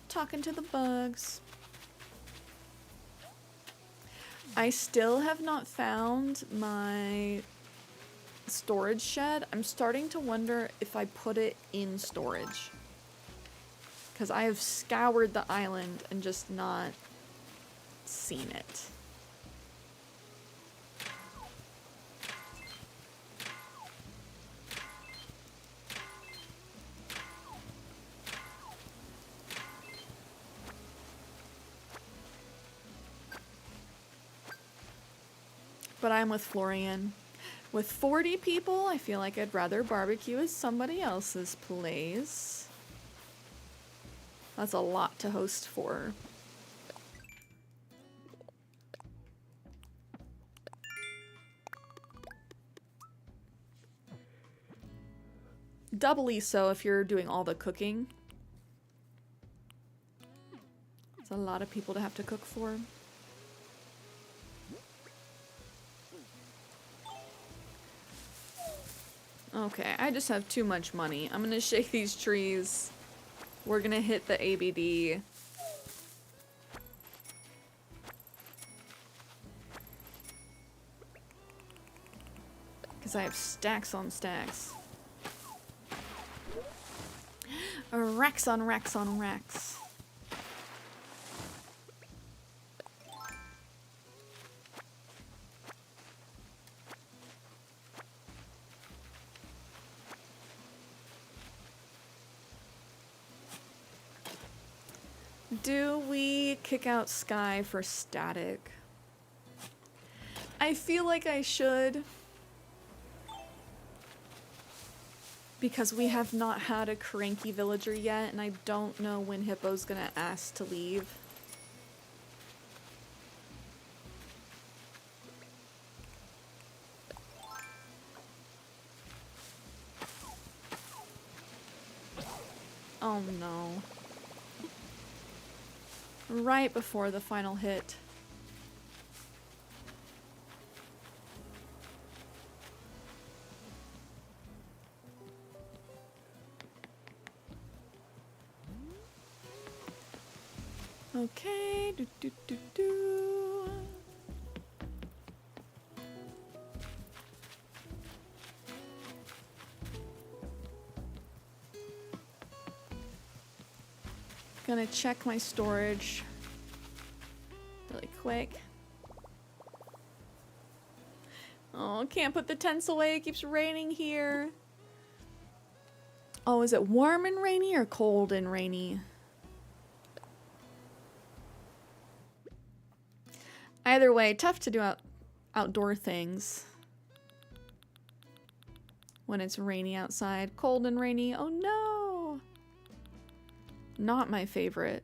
Talking to the bugs. I still have not found my storage shed. I'm starting to wonder if I put it in storage. Because I have scoured the island and just not seen it. But I'm with Florian. With 40 people, I feel like I'd rather barbecue at somebody else's place. That's a lot to host for. Doubly so if you're doing all the cooking. It's a lot of people to have to cook for. Okay, I just have too much money. I'm gonna shake these trees. We're gonna hit the ABD. Because I have stacks on stacks. Racks on racks on racks. Do we kick out Sky for static? I feel like I should. Because we have not had a cranky villager yet, and I don't know when Hippo's gonna ask to leave. Oh no. Right before the final hit. Okay, do do do do. Gonna check my storage really quick. Oh, can't put the tents away. It keeps raining here. Oh, is it warm and rainy or cold and rainy? Either way, tough to do outdoor things when it's rainy outside. Cold and rainy. Oh no! Not my favorite.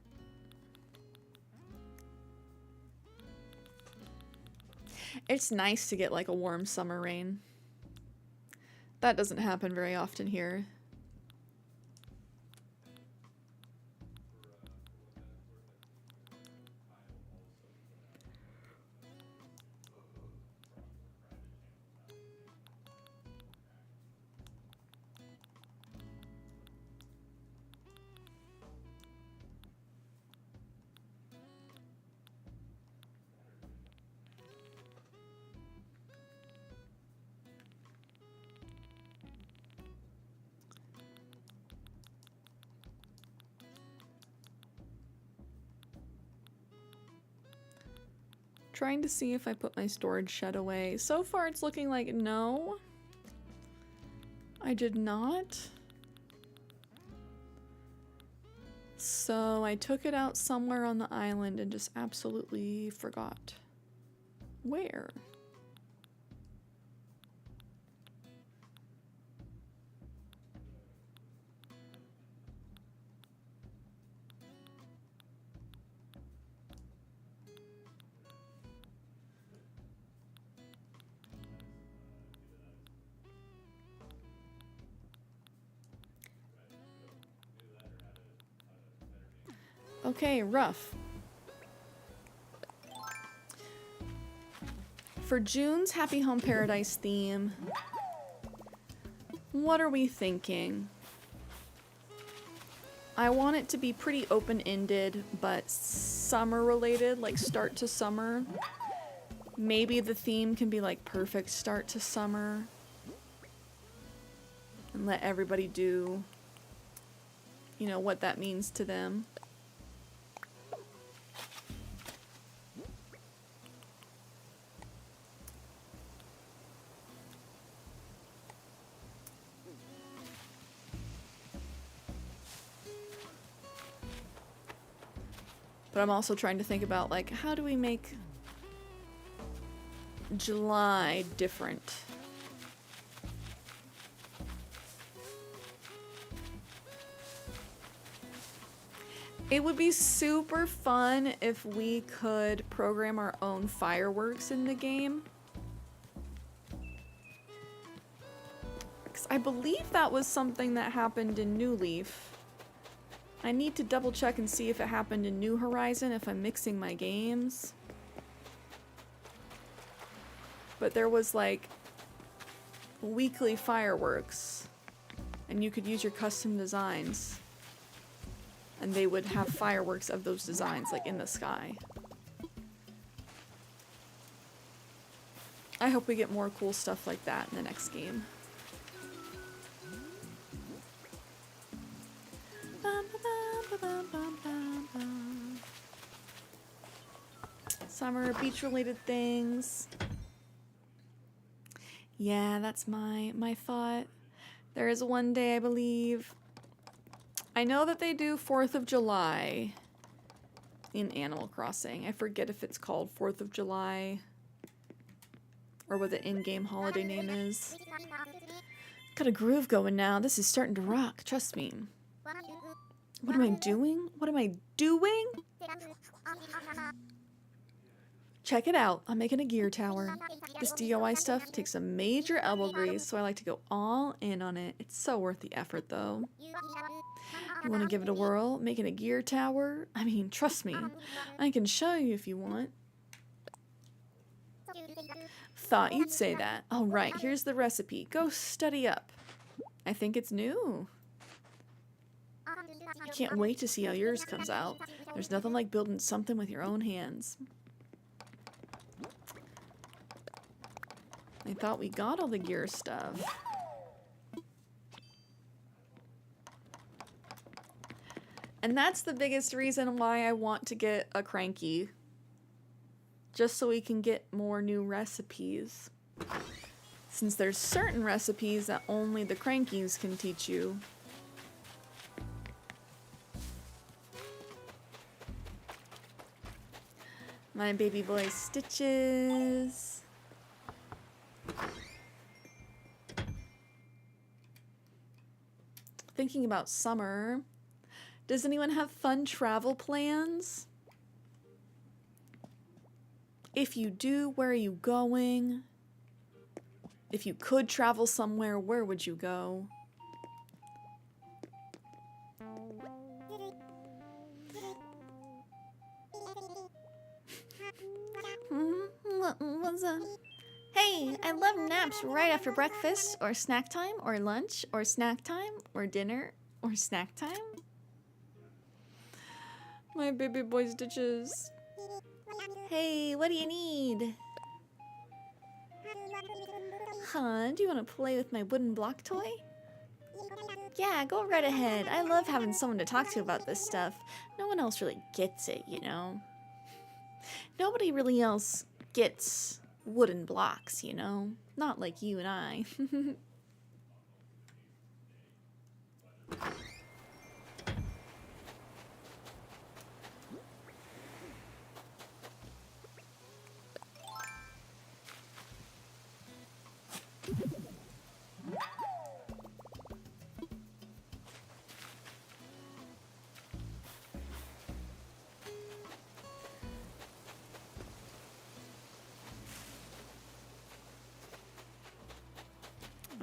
It's nice to get like a warm summer rain. That doesn't happen very often here. Trying to see if I put my storage shed away. So far it's looking like no. I did not. So I took it out somewhere on the island and just absolutely forgot. Where? Okay, rough. For June's Happy Home Paradise theme, what are we thinking? I want it to be pretty open-ended, but summer-related, like start to summer. Maybe the theme can be like perfect start to summer. And let everybody do, you know, what that means to them. But I'm also trying to think about, like, how do we make July different? It would be super fun if we could program our own fireworks in the game. Because I believe that was something that happened in New Leaf. I need to double check and see if it happened in New Horizon, if I'm mixing my games. But there was like weekly fireworks, and you could use your custom designs, and they would have fireworks of those designs like in the sky. I hope we get more cool stuff like that in the next game. Summer beach-related things. Yeah, that's my thought. There is one day, I believe. I know that they do 4th of July. in Animal Crossing. I forget if it's called 4th of July or what the in-game holiday name is. Got a groove going now. This is starting to rock, trust me. What am I doing? What am I doing? Check it out. I'm making a gear tower. This DIY stuff takes a major elbow grease, so I like to go all in on it. It's so worth the effort, though. You want to give it a whirl? Making a gear tower? I mean, trust me. I can show you if you want. Thought you'd say that. All right, here's the recipe. Go study up. I think it's new. I can't wait to see how yours comes out. There's nothing like building something with your own hands. I thought we got all the gear stuff. And that's the biggest reason why I want to get a cranky. Just so we can get more new recipes. Since there's certain recipes that only the crankies can teach you. My baby boy Stitches. Thinking about summer. Does anyone have fun travel plans? If you do, where are you going? If you could travel somewhere, where would you go? What's that? Hey, I love naps right after breakfast, or snack time, or lunch, or snack time, or dinner, or snack time. My baby boy Stitches. Hey, what do you need? Huh, do you want to play with my wooden block toy? Yeah, go right ahead. I love having someone to talk to about this stuff. No one else really gets it, you know? Nobody really else gets wooden blocks, you know? Not like you and I.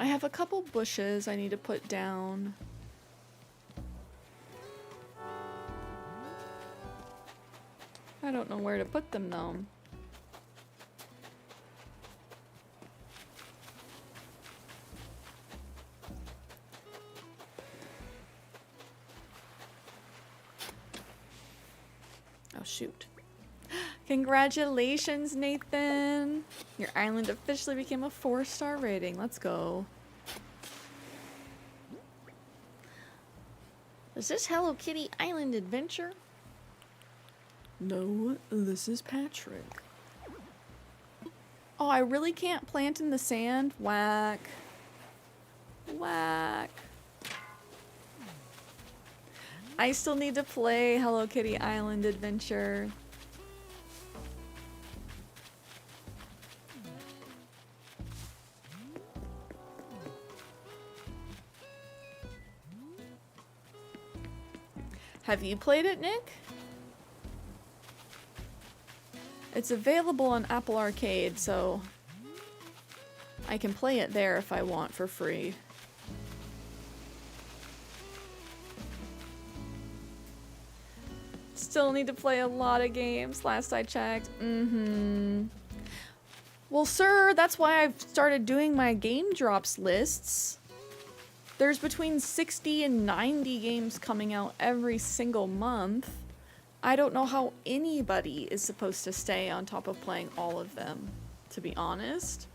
I have a couple bushes I need to put down. I don't know where to put them though. Oh shoot. Congratulations, Nathan! Your island officially became a 4-star rating. Let's go. Is this Hello Kitty Island Adventure? No, this is Patrick. Oh, I really can't plant in the sand? Whack. Whack. I still need to play Hello Kitty Island Adventure. Have you played it, Nick? It's available on Apple Arcade, so I can play it there if I want for free. Still need to play a lot of games, last I checked. Well, sir, that's why I've started doing my game drops lists. There's between 60 and 90 games coming out every single month. I don't know how anybody is supposed to stay on top of playing all of them, to be honest.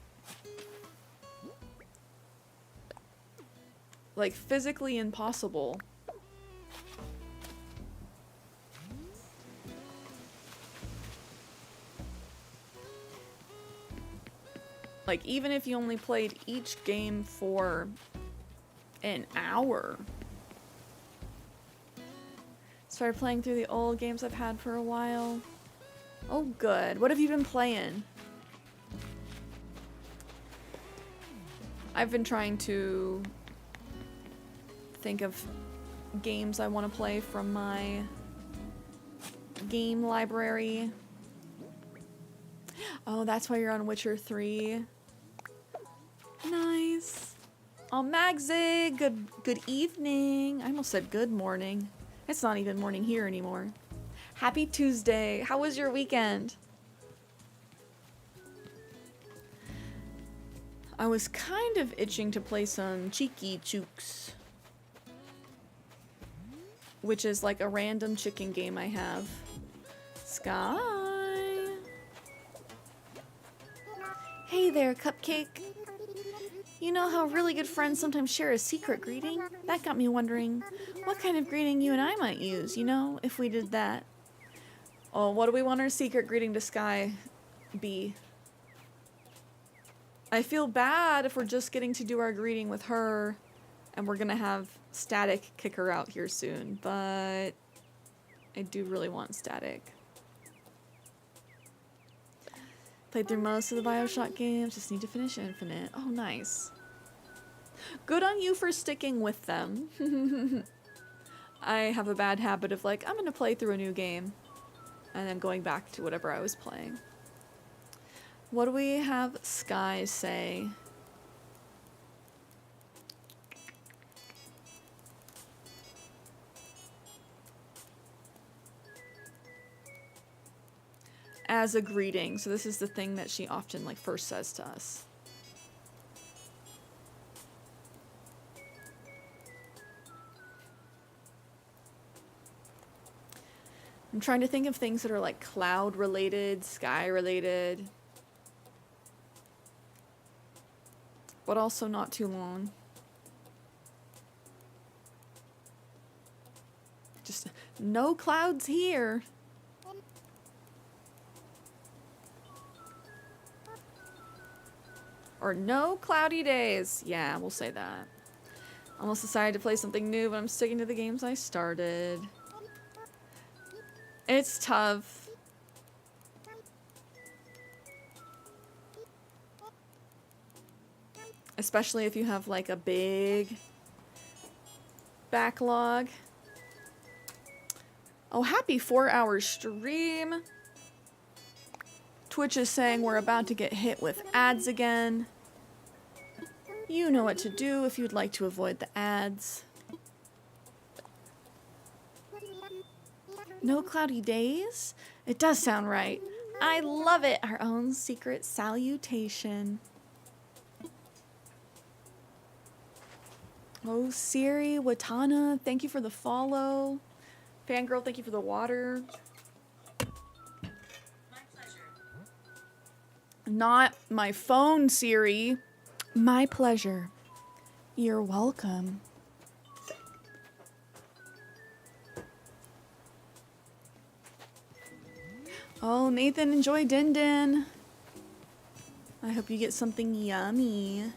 Like, physically impossible. Like, even if you only played each game for an hour. Started playing through the old games I've had for a while. Oh, good. What have you been playing? I've been trying to think of games I want to play from my game library. Oh, that's why you're on Witcher 3. Nice. Oh, Magzig, good evening. I almost said good morning. It's not even morning here anymore. Happy Tuesday. How was your weekend? I was kind of itching to play some Cheeky Chooks, which is like a random chicken game I have. Sky. Hey there, Cupcake. You know how really good friends sometimes share a secret greeting? That got me wondering what kind of greeting you and I might use, you know, if we did that. Oh, what do we want our secret greeting to Sky be? I feel bad if we're just getting to do our greeting with her and we're gonna have Static kick her out here soon, but I do really want Static. Played through most of the BioShock games, just need to finish Infinite. Oh, nice. Good on you for sticking with them. I have a bad habit of like, I'm gonna play through a new game and then going back to whatever I was playing. What do we have Sky say? As a greeting. So this is the thing that she often like first says to us. I'm trying to think of things that are like cloud related, sky related, but also not too long. Just no clouds here. Or no cloudy days. Yeah, we'll say that. Almost decided to play something new, but I'm sticking to the games I started. It's tough. Especially if you have like a big backlog. Oh, happy 4-hour stream. Twitch is saying we're about to get hit with ads again. You know what to do if you'd like to avoid the ads. No cloudy days? It does sound right. I love it. Our own secret salutation. Oh, Siri, Watana, thank you for the follow. Fangirl, thank you for the water. My pleasure. Not my phone, Siri. My pleasure. You're welcome. Oh, Nathan, enjoy Din Din. I hope you get something yummy.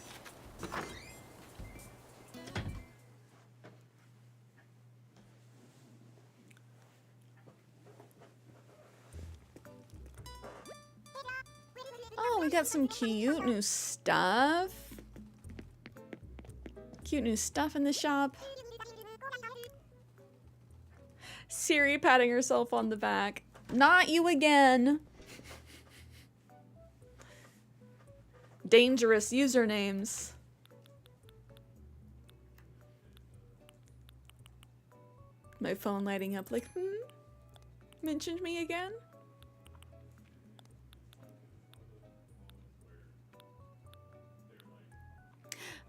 Oh, we got some cute new stuff. Cute new stuff in the shop. Siri patting herself on the back. Not you again. Dangerous usernames. My phone lighting up like, mentioned me again?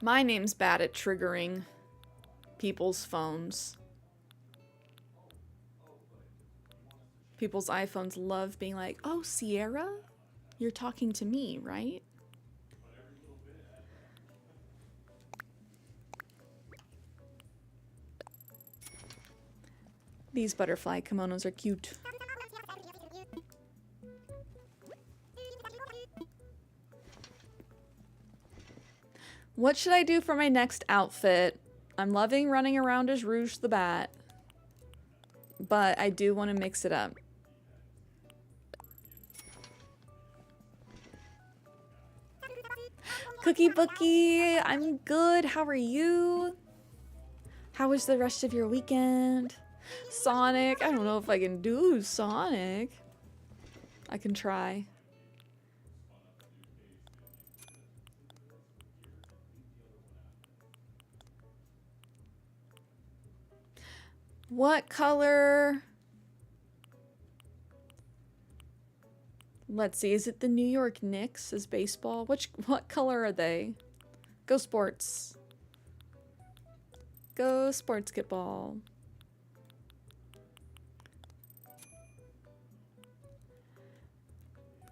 My name's bad at triggering people's phones. People's iPhones love being like, oh, Cierra? You're talking to me, right? These butterfly kimonos are cute. What should I do for my next outfit? I'm loving running around as Rouge the Bat. but I do want to mix it up. Cookie Bookie, I'm good. How are you? How was the rest of your weekend? Sonic, I don't know if I can do Sonic. I can try. What color? Let's see, is it the New York Knicks as baseball? What color are they? Go Sports. Go Sportsketball.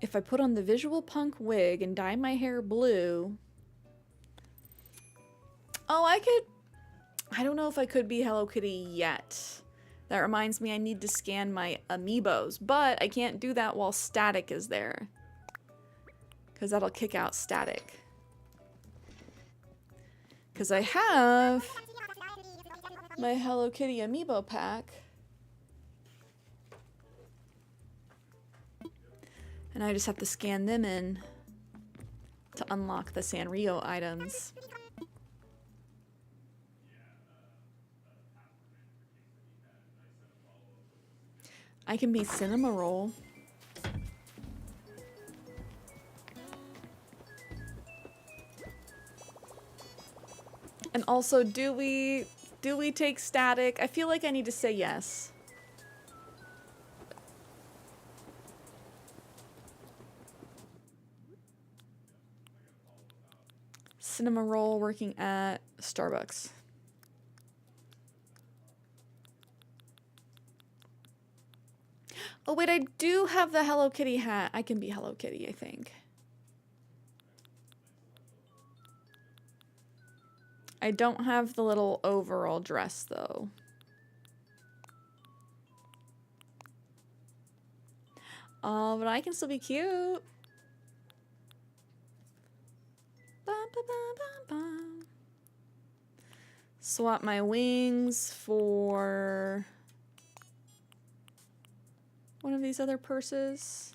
If I put on the visual punk wig and dye my hair blue... Oh, I don't know if I could be Hello Kitty yet. That reminds me I need to scan my amiibos, but I can't do that while Static is there. Because that'll kick out Static. Because I have my Hello Kitty amiibo pack. And I just have to scan them in to unlock the Sanrio items. I can be Cinema Roll. And also, do we take Static? I feel like I need to say yes. Cinema Roll working at Starbucks. Oh wait, I do have the Hello Kitty hat. I can be Hello Kitty, I think. I don't have the little overall dress though. Oh, but I can still be cute. Bum, bum, bum, bum, bum. Swap my wings for one of these other purses.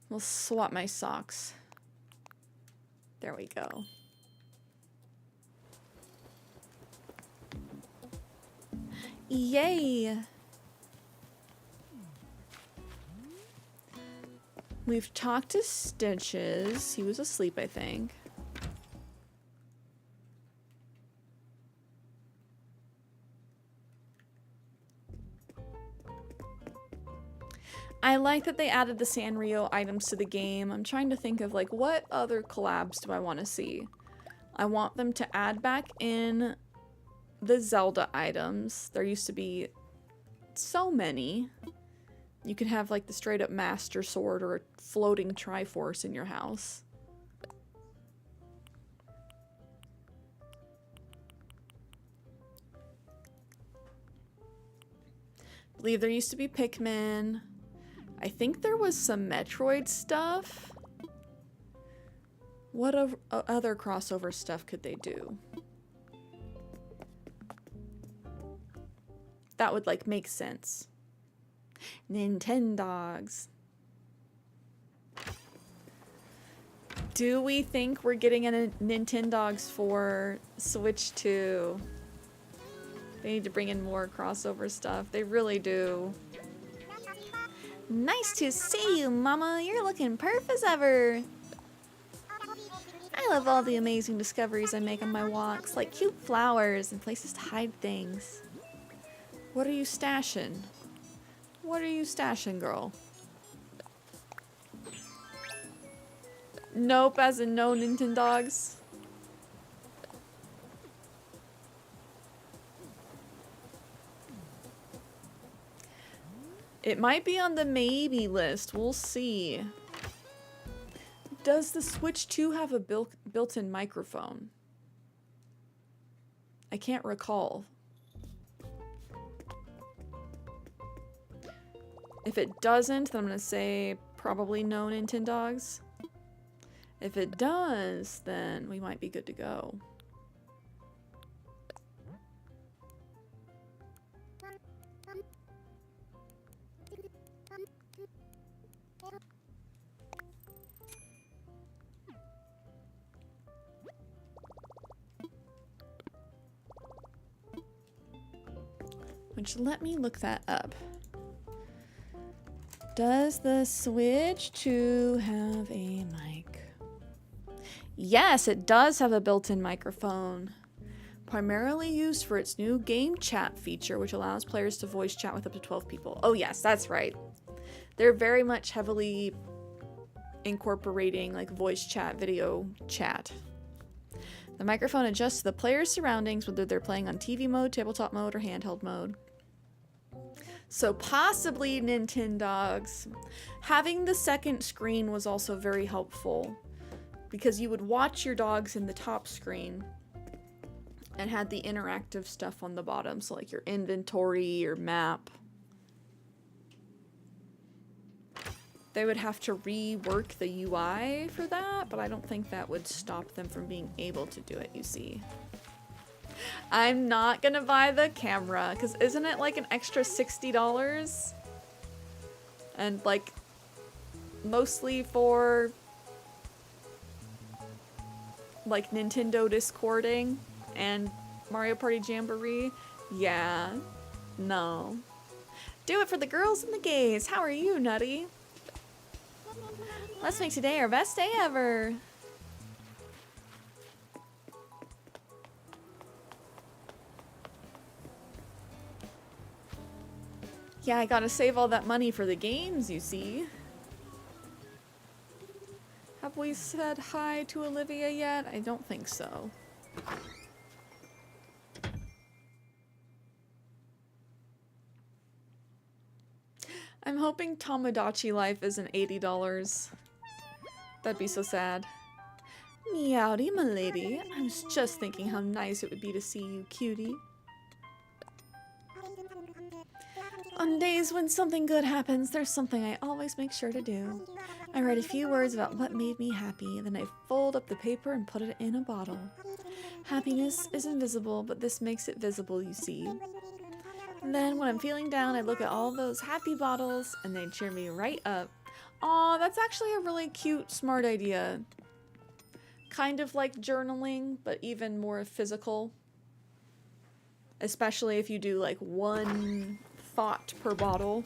We'll swap my socks. There we go. Yay! We've talked to Stitches. He was asleep, I think. I like that they added the Sanrio items to the game. I'm trying to think of like what other collabs do I want to see? I want them to add back in the Zelda items. There used to be so many. You could have like the straight up Master Sword or a floating Triforce in your house. I believe there used to be Pikmin. I think there was some Metroid stuff. What other crossover stuff could they do? That would like make sense. Nintendogs. Do we think we're getting a Nintendogs for Switch 2? They need to bring in more crossover stuff. They really do. Nice to see you, Mama. You're looking perf as ever. I love all the amazing discoveries I make on my walks, like cute flowers and places to hide things. What are you stashing? What are you stashing, girl? Nope, as in no Nintendogs. It might be on the maybe list. We'll see. Does the Switch 2 have a built-in microphone? I can't recall. If it doesn't, then I'm gonna say probably no Nintendogs. If it does, then we might be good to go. Which, let me look that up. Does the Switch 2 have a mic? Yes, it does have a built-in microphone. Primarily used for its new game chat feature, which allows players to voice chat with up to 12 people. Oh yes, that's right. They're very much heavily incorporating like voice chat, video chat. The microphone adjusts to the player's surroundings, whether they're playing on TV mode, tabletop mode, or handheld mode. So possibly Nintendogs. Having the second screen was also very helpful because you would watch your dogs in the top screen and had the interactive stuff on the bottom. So like your inventory, your map. They would have to rework the UI for that, but I don't think that would stop them from being able to do it, you see. I'm not gonna buy the camera, because isn't it like an extra $60? And like, mostly for like Nintendo Discording and Mario Party Jamboree? Yeah, no. Do it for the girls and the gays. How are you, Nutty? Let's make today our best day ever. Yeah, I gotta save all that money for the games, you see. Have we said hi to Olivia yet? I don't think so. I'm hoping Tomodachi Life isn't $80. That'd be so sad. Meowdy, my lady. I was just thinking how nice it would be to see you, cutie. On days when something good happens, there's something I always make sure to do. I write a few words about what made me happy, then I fold up the paper and put it in a bottle. Happiness is invisible, but this makes it visible, you see. And then when I'm feeling down, I look at all those happy bottles and they cheer me right up. Aw, that's actually a really cute, smart idea. Kind of like journaling, but even more physical. Especially if you do like one thought per bottle.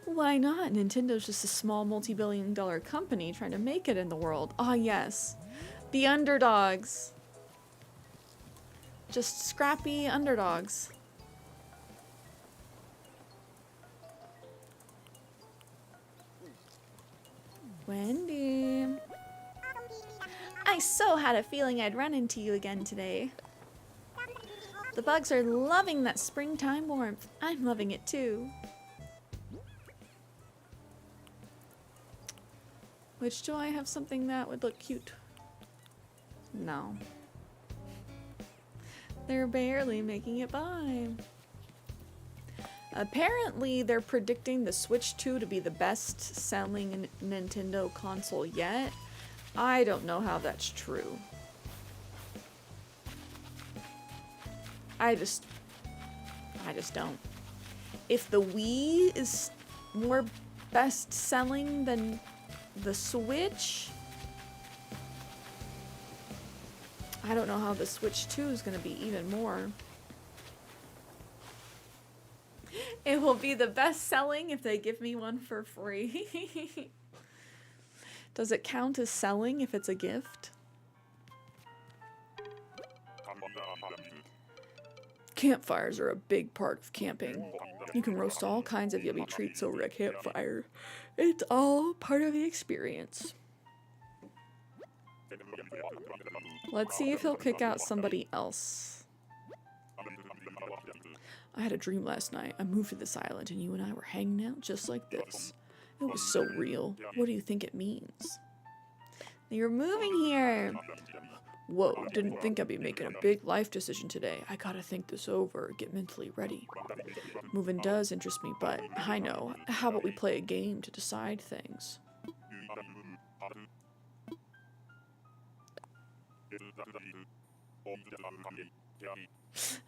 Why not? Nintendo's just a small multi-billion-dollar company trying to make it in the world. Ah, yes. The underdogs. Just scrappy underdogs. Wendy. I so had a feeling I'd run into you again today. The bugs are loving that springtime warmth. I'm loving it too. Which, do I have something that would look cute? No. They're barely making it by. Apparently, they're predicting the Switch 2 to be the best-selling Nintendo console yet. I don't know how that's true. I just don't. If the Wii is more best-selling than the Switch, I don't know how the Switch 2 is going to be even more. It will be the best-selling if they give me one for free. Does it count as selling if it's a gift? Campfires are a big part of camping. You can roast all kinds of yummy treats over a campfire. It's all part of the experience. Let's see if he'll kick out somebody else. I had a dream last night. I moved to this island and you and I were hanging out just like this. It was so real. What do you think it means? You're moving here. Whoa, didn't think I'd be making a big life decision today. I gotta think this over, get mentally ready. Moving does interest me, but I know. How about we play a game to decide things?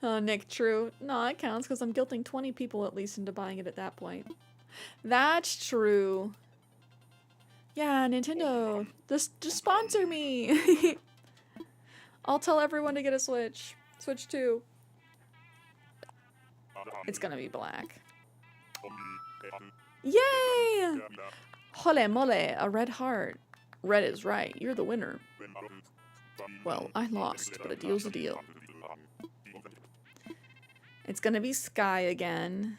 Oh, Nick, true. No, it counts because I'm guilting 20 people at least into buying it at that point. That's true. Yeah, Nintendo, just sponsor me. I'll tell everyone to get a Switch. Switch 2. It's gonna be black. Yay! Hole mole, a red heart. Red is right. You're the winner. Well, I lost, but a deal's a deal. It's gonna be Sky again.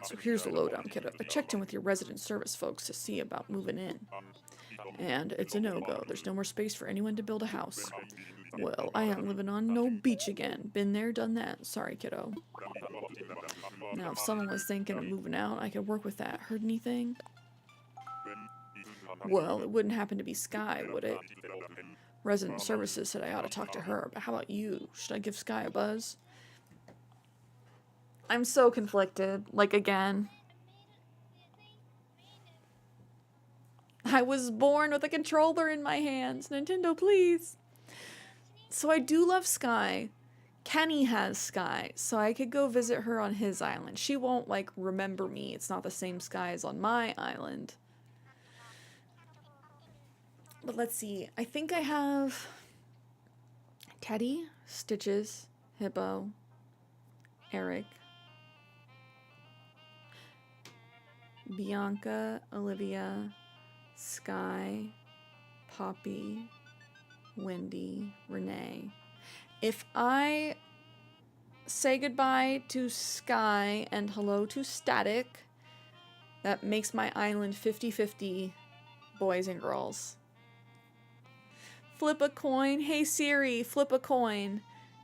So here's the lowdown, kiddo. I checked in with your resident service folks to see about moving in. And it's a no-go. There's no more space for anyone to build a house. Well, I am living on no beach again. Been there, done that. Sorry, kiddo. Now, if someone was thinking of moving out, I could work with that. Heard anything? Well, it wouldn't happen to be Sky, would it? Resident Services said I ought to talk to her, but how about you? Should I give Sky a buzz? I'm so conflicted. Like, again. I was born with a controller in my hands. Nintendo, please. So I do love Sky. Kenny has Sky, so I could go visit her on his island. She won't, like, remember me. It's not the same Sky as on my island. But let's see. I think I have Teddy, Stitches, Hippo, Eric, Bianca, Olivia, Sky, Poppy, Wendy, Renee. If I say goodbye to Sky and hello to Static, that makes my island 50-50 boys and girls. Flip a coin. Hey Siri, flip a coin.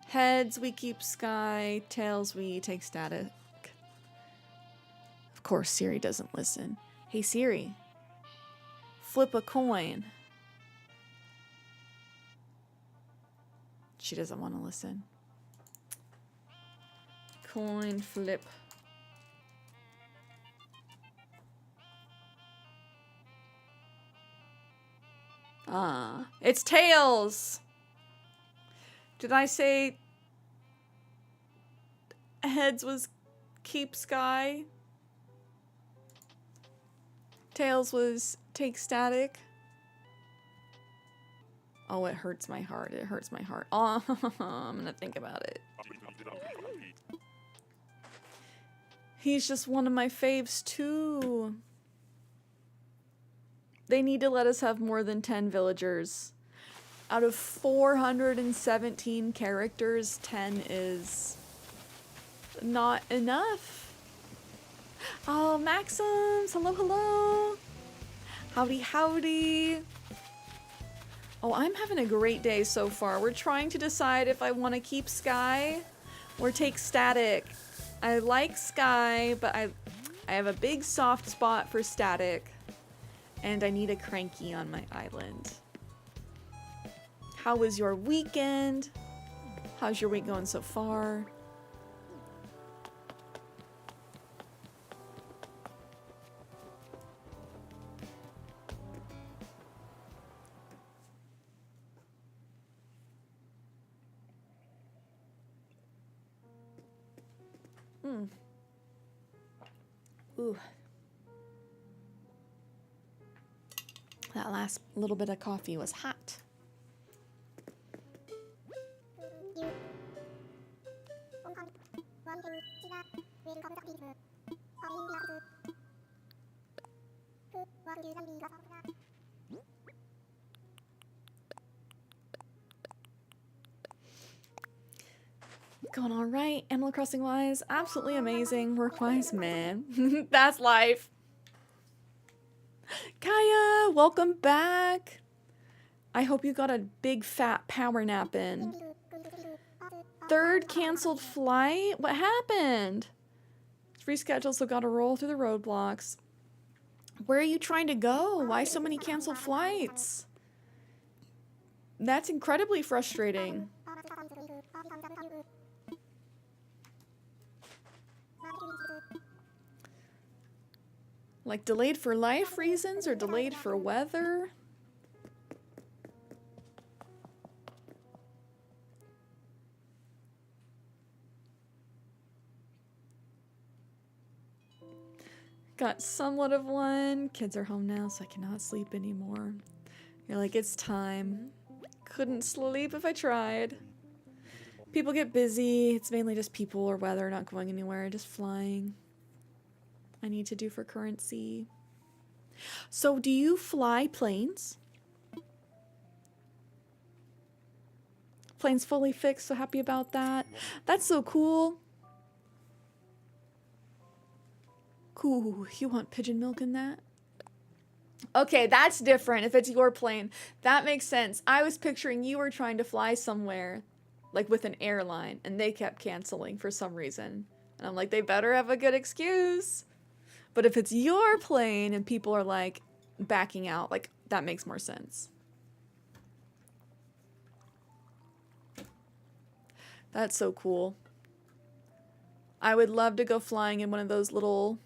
Heads, we keep Sky. Tails, we take Static. Of course, Siri doesn't listen. Hey Siri, flip a coin. She doesn't want to listen. Coin flip. Ah, it's Tails! Did I say Heads was keep Sky? Tails was take Static? Oh, it hurts my heart. It hurts my heart. Oh, I'm gonna think about it. He's just one of my faves, too. They need to let us have more than 10 villagers. Out of 417 characters, 10 is not enough. Oh, Maxims! Hello, hello! Howdy, howdy! Oh, I'm having a great day so far. We're trying to decide if I want to keep Sky or take Static. I like Sky, but I have a big soft spot for Static. And I need a cranky on my island. How was your weekend? How's your week going so far? Ooh. That last little bit of coffee was hot. Going all right. Animal Crossing wise, absolutely amazing. Work wise, man. That's life. Kaya, welcome back. I hope you got a big fat power nap in. Third canceled flight? What happened? It's rescheduled, so gotta roll through the roadblocks. Where are you trying to go? Why so many canceled flights? That's incredibly frustrating. Like delayed for life reasons or delayed for weather? Got somewhat of one. Kids are home now, so I cannot sleep anymore. You're like, it's time. Couldn't sleep if I tried. People get busy. It's mainly just people or weather, not going anywhere, just flying. I need to do for currency. So do you fly planes? Plane's fully fixed, so happy about that. That's so cool. Cool, you want pigeon milk in that? Okay, that's different if it's your plane. That makes sense. I was picturing you were trying to fly somewhere, like with an airline, and they kept canceling for some reason. And I'm like, they better have a good excuse. But if it's your plane and people are like backing out, like that makes more sense. That's so cool. I would love to go flying in one of those little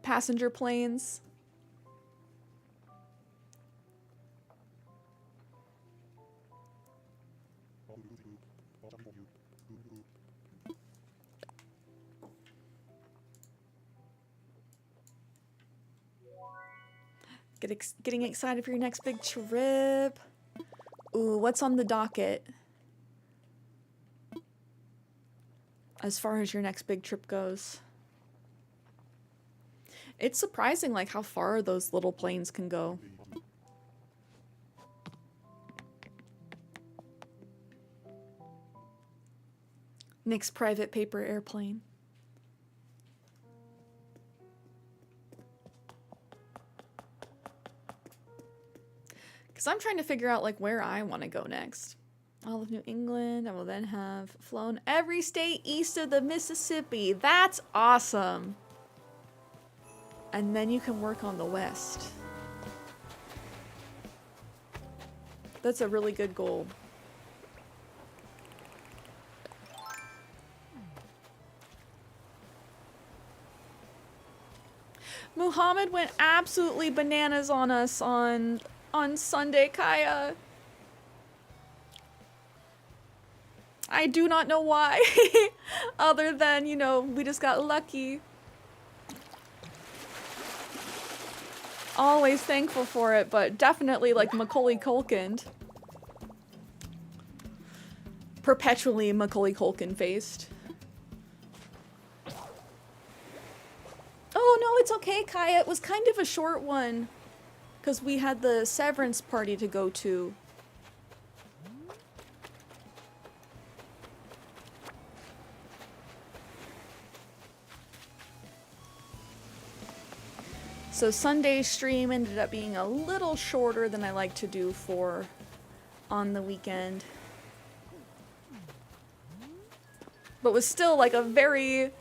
passenger planes. Getting excited for your next big trip. Ooh, what's on the docket? As far as your next big trip goes. It's surprising like how far those little planes can go. Nick's private paper airplane. Because I'm trying to figure out like where I want to go next. All of New England. I will then have flown every state east of the Mississippi. That's awesome. And then you can work on the West. That's a really good goal. Muhammad went absolutely bananas on us on Sunday, Kaya. I do not know why. Other than, you know, we just got lucky. Always thankful for it, but definitely like Macaulay Culkin. Perpetually Macaulay Culkin faced. Oh no, it's okay, Kaya. It was kind of a short one. Because we had the severance party to go to. So Sunday's stream ended up being a little shorter than I like to do for on the weekend. But was still like a very,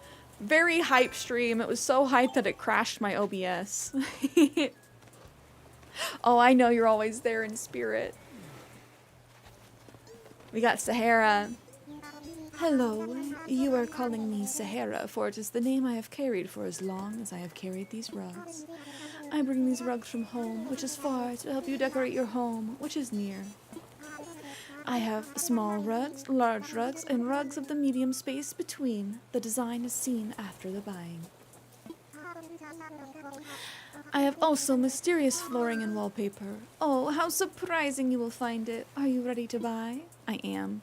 very hype stream. It was so hyped that it crashed my OBS. Oh, I know you're always there in spirit. We got Sahara. Hello, you are calling me Sahara, for it is the name I have carried for as long as I have carried these rugs. I bring these rugs from home, which is far, to help you decorate your home, which is near. I have small rugs, large rugs, and rugs of the medium space between. The design is seen after the buying. I have also mysterious flooring and wallpaper. Oh, how surprising you will find it. Are you ready to buy? I am.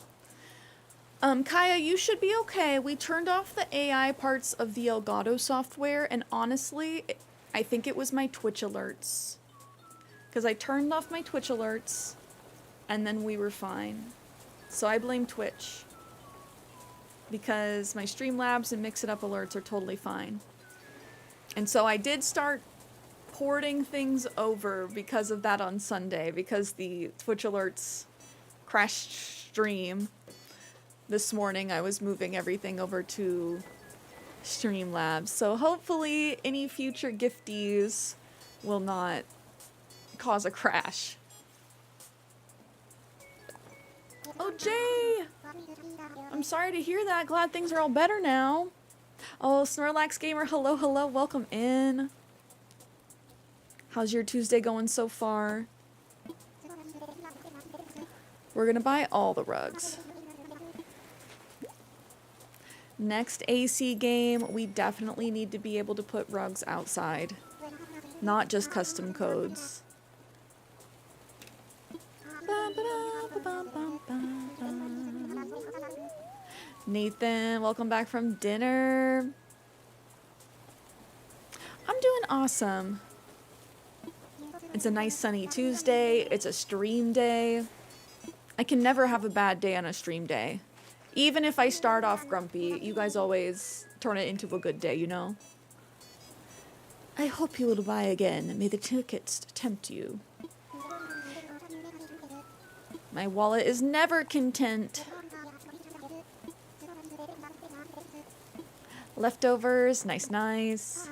Kaya, you should be okay. We turned off the AI parts of the Elgato software, and honestly, I think it was my Twitch alerts. Because I turned off my Twitch alerts, and then we were fine. So I blame Twitch. Because my Streamlabs and Mix It Up alerts are totally fine. And so I did start porting things over because of that on Sunday, because the Twitch alerts crashed stream. This morning I was moving everything over to Streamlabs. So hopefully any future gifties will not cause a crash. Oh, Jay! I'm sorry to hear that. Glad things are all better now. Oh, Snorlax Gamer, hello, hello, welcome in. How's your Tuesday going so far? We're gonna buy all the rugs. Next AC game, we definitely need to be able to put rugs outside. Not just custom codes. Nathan, welcome back from dinner. I'm doing awesome. It's a nice sunny Tuesday. It's a stream day. I can never have a bad day on a stream day. Even if I start off grumpy, you guys always turn it into a good day, you know? I hope you will buy again. May the tickets tempt you. My wallet is never content. Leftovers, nice, nice.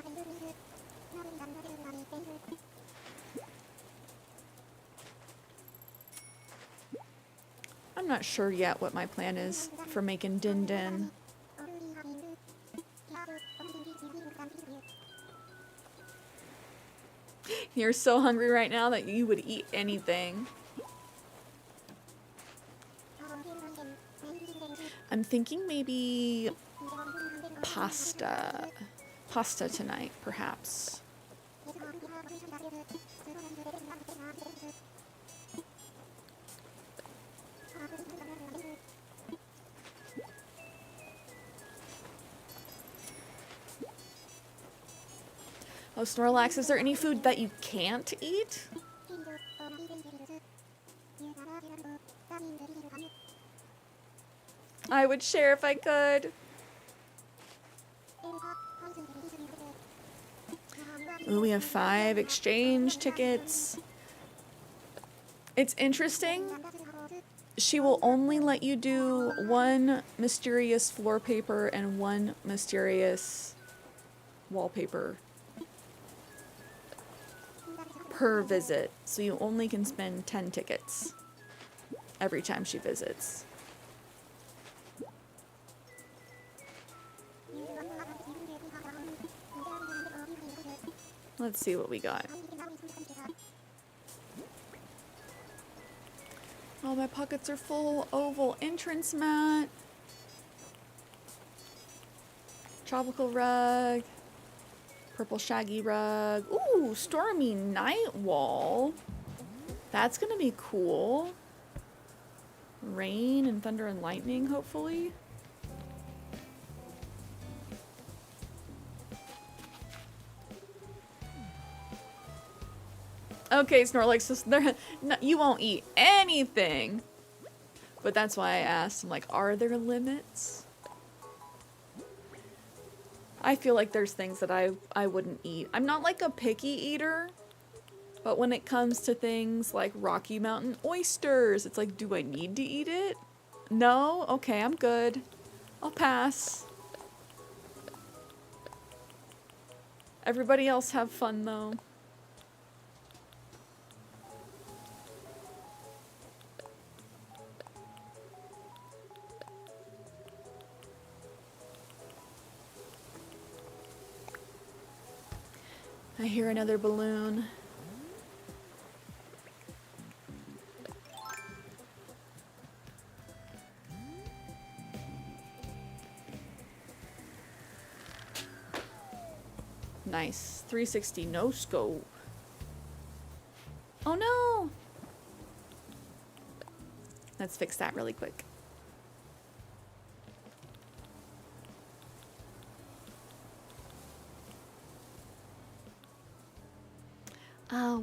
I'm not sure yet what my plan is for making Din Din. You're so hungry right now that you would eat anything. I'm thinking maybe pasta. Pasta tonight, perhaps. Oh, Snorlax, is there any food that you can't eat? I would share if I could. Ooh, we have 5 exchange tickets. It's interesting. She will only let you do 1 mysterious floor paper and 1 mysterious wallpaper per visit. So you only can spend 10 tickets every time she visits. Let's see what we got. Oh, my pockets are full. Oval entrance mat. Tropical rug. Purple shaggy rug. Ooh, stormy night wall. That's gonna be cool. Rain and thunder and lightning, hopefully. Okay, Snorlax, so no, you won't eat anything. But that's why I asked. I'm like, are there limits? I feel like there's things that I wouldn't eat. I'm not like a picky eater. But when it comes to things like Rocky Mountain oysters, it's like, do I need to eat it? No? Okay, I'm good. I'll pass. Everybody else have fun, though. I hear another balloon. Nice. 360 no scope. Oh no! Let's fix that really quick.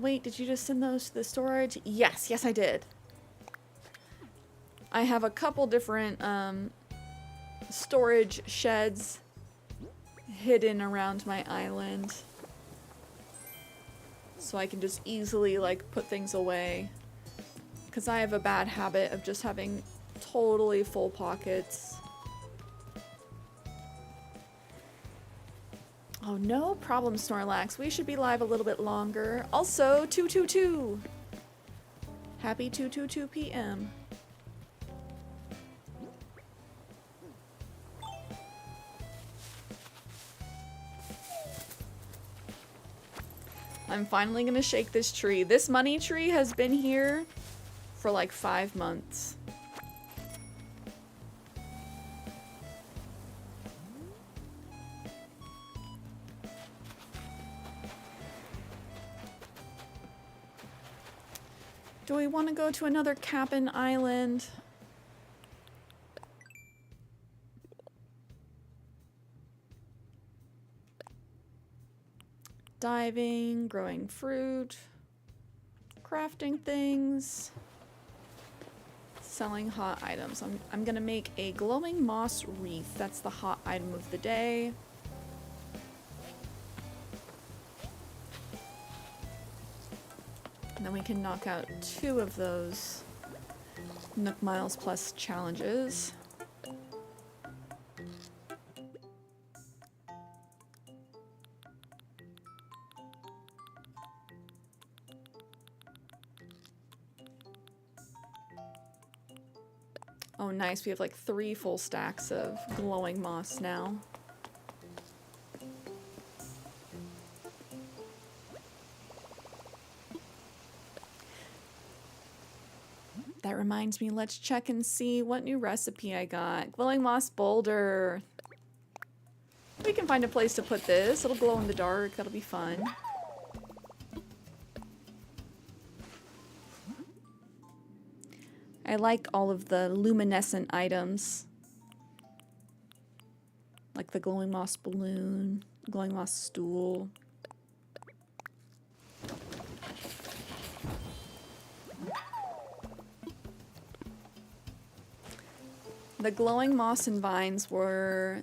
Wait, did you just send those to the storage? Yes, yes I did. I have a couple different storage sheds hidden around my island. So I can just easily like put things away. Because I have a bad habit of just having totally full pockets. Oh, no problem, Snorlax. We should be live a little bit longer. Also, 222. Happy 222 p.m. I'm finally gonna shake this tree. This money tree has been here for like 5 months. Do we want to go to another cabin island? Diving, growing fruit, crafting things, selling hot items. I'm gonna make a glowing moss wreath. That's the hot item of the day. And then we can knock out 2 of those Nook Miles Plus challenges. Oh, nice. We have like 3 full stacks of glowing moss now. That reminds me, let's check and see what new recipe I got. Glowing moss boulder. We can find a place to put this. It'll glow in the dark. That'll be fun. I like all of the luminescent items. Like the glowing moss balloon, glowing moss stool. The glowing moss and vines were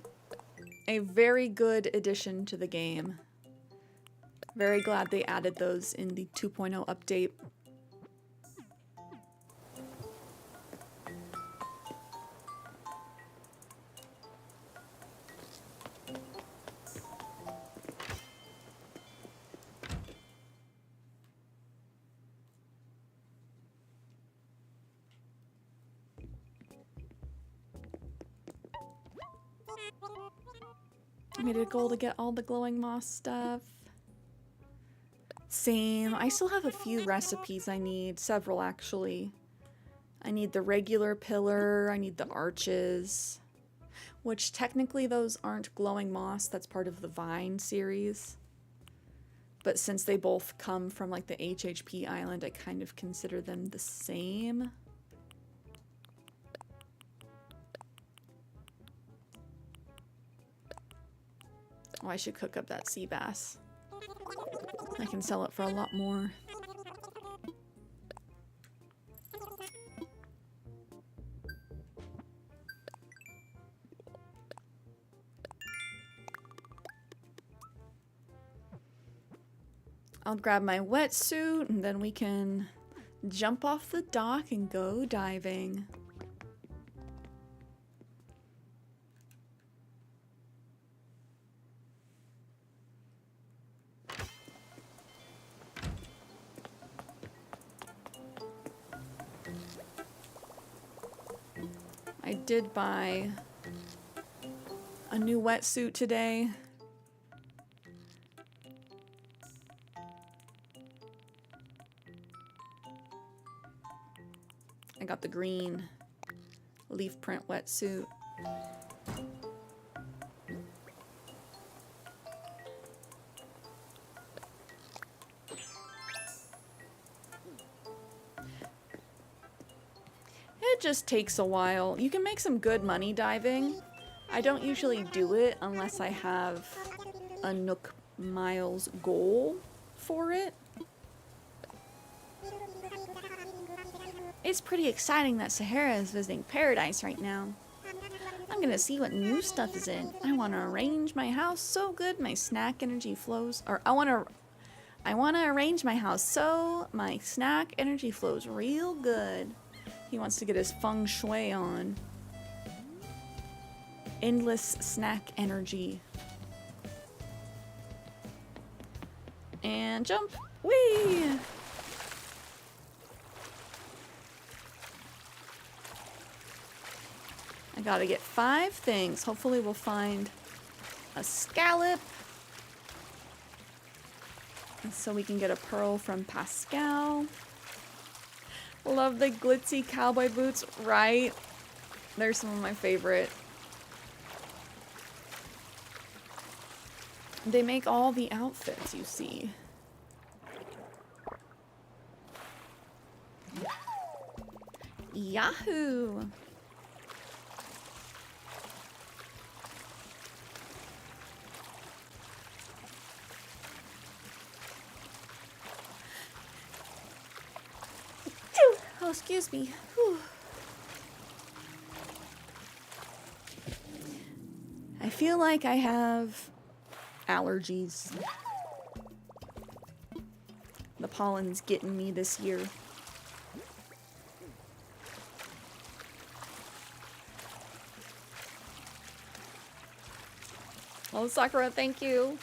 a very good addition to the game. Very glad they added those in the 2.0 update. I made a goal to get all the glowing moss stuff. Same. I still have a few recipes I need. Several, actually. I need the regular pillar. I need the arches. Which, technically, those aren't glowing moss. That's part of the vine series. But since they both come from, like, the HHP island, I kind of consider them the same. Oh, I should cook up that sea bass. I can sell it for a lot more. I'll grab my wetsuit and then we can jump off the dock and go diving. I did buy a new wetsuit today. I got the green leaf print wetsuit. It just takes a while. You can make some good money diving. I don't usually do it unless I have a Nook Miles goal for it. It's pretty exciting that Cierra is visiting paradise right now. I'm gonna see what new stuff is in. I want to arrange my house so good my snack energy flows. Or I want to arrange my house so my snack energy flows real good. He wants to get his feng shui on. Endless snack energy. And jump. Whee! I gotta get 5 things. Hopefully we'll find a scallop. And so we can get a pearl from Pascal. Love the glitzy cowboy boots, right? They're some of my favorite. They make all the outfits, you see. Yahoo! Oh, excuse me. Whew. I feel like I have allergies. The pollen's getting me this year. Oh, Sakura, thank you.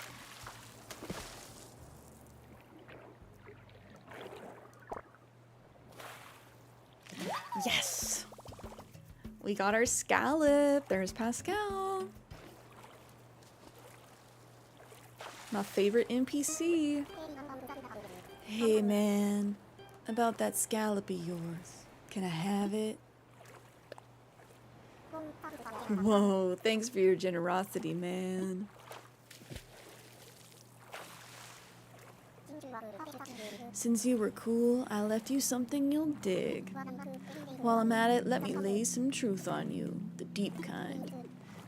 Yes! We got our scallop. There's Pascal. My favorite NPC. Hey man, about that scallop of yours. Can I have it? Whoa, thanks for your generosity, man. Since you were cool, I left you something you'll dig. While I'm at it, let me lay some truth on you, the deep kind.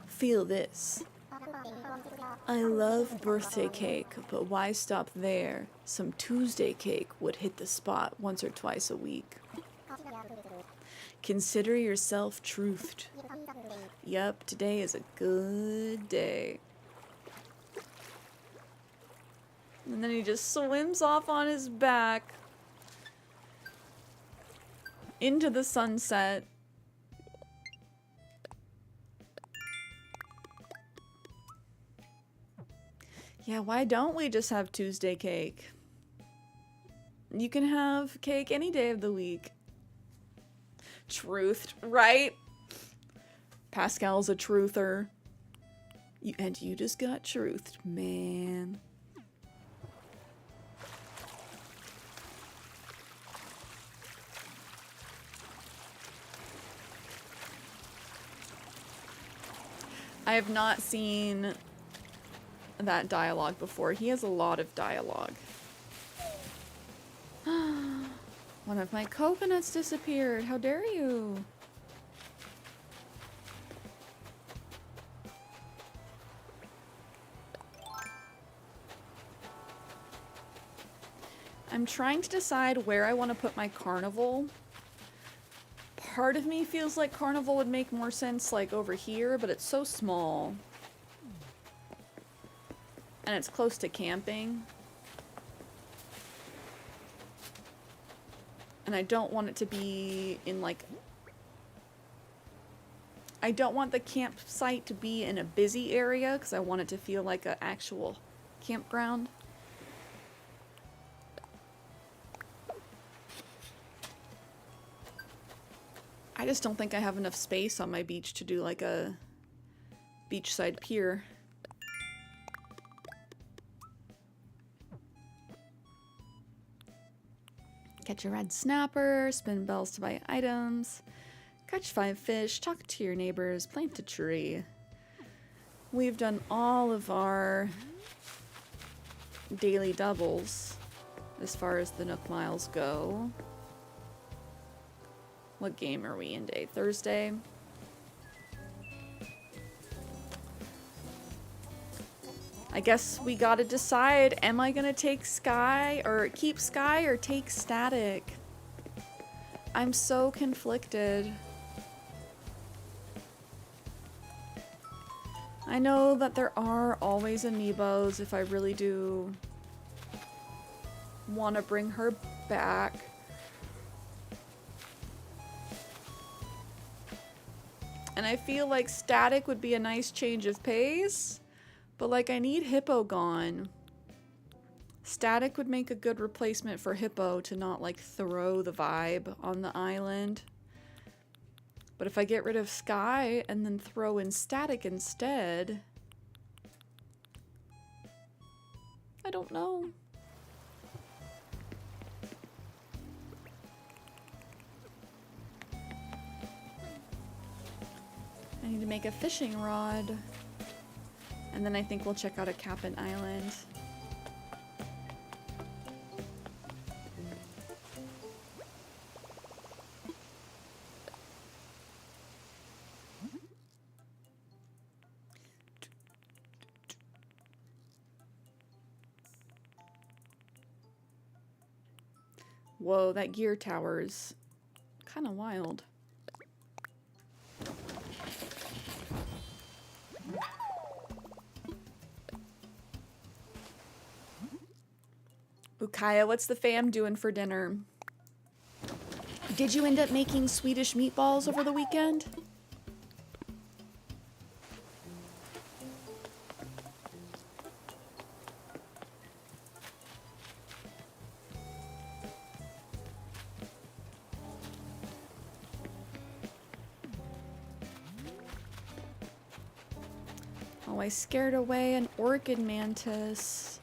Feel this. I love birthday cake, but why stop there? Some Tuesday cake would hit the spot once or twice a week. Consider yourself truthed. Yup, today is a good day. And then he just swims off on his back into the sunset. Yeah, why don't we just have Tuesday cake? You can have cake any day of the week. Truthed, right? Pascal's a truther. And you just got truthed, man. I have not seen that dialogue before. He has a lot of dialogue. One of my coconuts disappeared. How dare you? I'm trying to decide where I want to put my carnival. Part of me feels like carnival would make more sense like over here, but it's so small. And it's close to camping. And I don't want it to be in like... I don't want the campsite to be in a busy area because I want it to feel like an actual campground. I just don't think I have enough space on my beach to do like a beachside pier. Catch a red snapper, spin bells to buy items, catch 5 fish, talk to your neighbors, plant a tree. We've done all of our daily doubles as far as the Nook Miles go. What game are we in today? Thursday? I guess we gotta decide, am I gonna take Sky or keep Sky or take Static? I'm so conflicted. I know that there are always amiibos if I really do want to bring her back. And I feel like Static would be a nice change of pace. But, like, I need Hippo gone. Static would make a good replacement for Hippo to not like throw the vibe on the island. But if I get rid of Sky and then throw in Static instead, I don't know. I need to make a fishing rod. And then I think we'll check out a Cap'n Island. Whoa, that gear tower's kind of wild. Ukaya, what's the fam doing for dinner? Did you end up making Swedish meatballs over the weekend? Oh, I scared away an orchid mantis.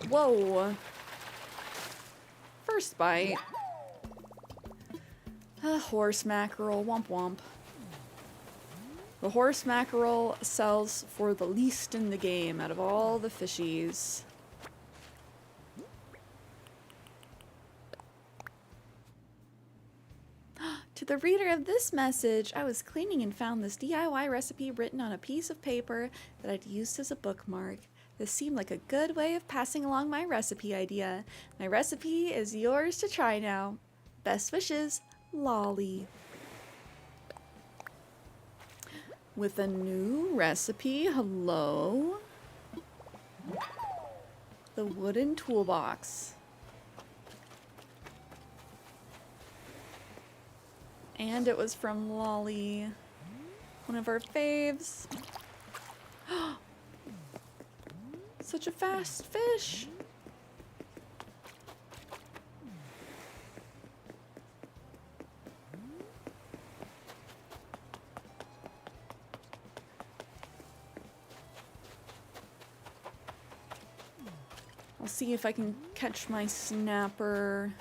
Whoa. First bite. A horse mackerel. Womp womp. The horse mackerel sells for the least in the game out of all the fishies. To the reader of this message, I was cleaning and found this DIY recipe written on a piece of paper that I'd used as a bookmark. This seemed like a good way of passing along my recipe idea. My recipe is yours to try now. Best wishes, Lolly. With a new recipe, hello. The wooden toolbox. And it was from Lolly, one of our faves. Such a fast fish. I'll see if I can catch my snapper.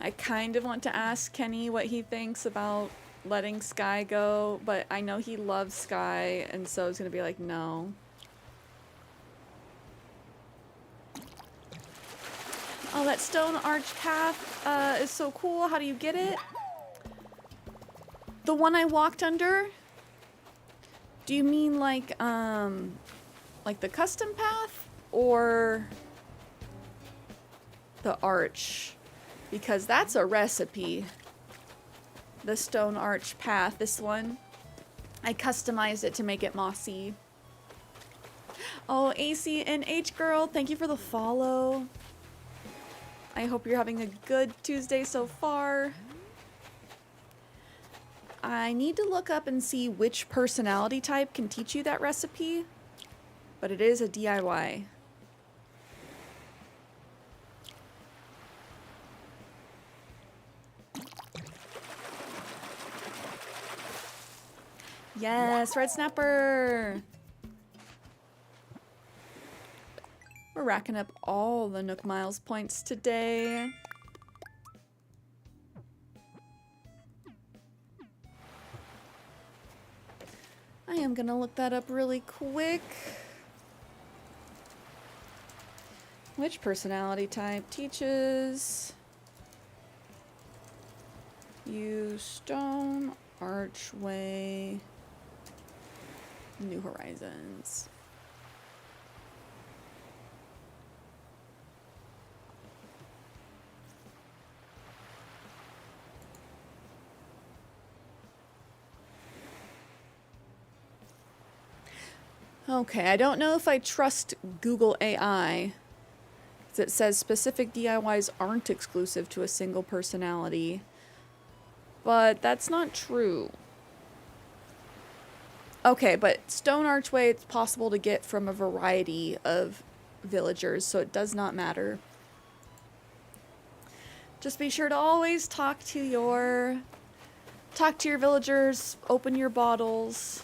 I kind of want to ask Kenny what he thinks about letting Sky go, but I know he loves Sky, and so it's gonna be like, no. Oh, that stone arch path is so cool. How do you get it? The one I walked under? Do you mean like the custom path or the arch? Because that's a recipe. The stone arch path, this one. I customized it to make it mossy. Oh, ACNH girl, thank you for the follow. I hope you're having a good Tuesday so far. I need to look up and see which personality type can teach you that recipe, but it is a DIY. Yes, red snapper. We're racking up all the Nook Miles points today. I am gonna look that up really quick. Which personality type teaches you stone archway New Horizons? Okay, I don't know if I trust Google AI. 'Cause it says specific DIYs aren't exclusive to a single personality. But that's not true. Okay, but stone archway, it's possible to get from a variety of villagers, so it does not matter. Just be sure to always talk to your villagers, open your bottles.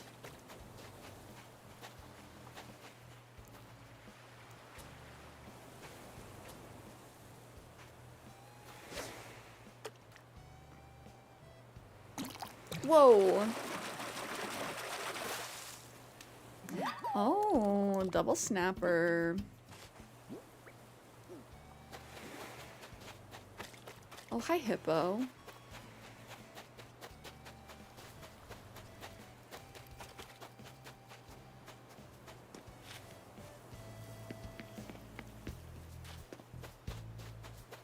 Whoa. Oh, double snapper. Oh, hi, hippo.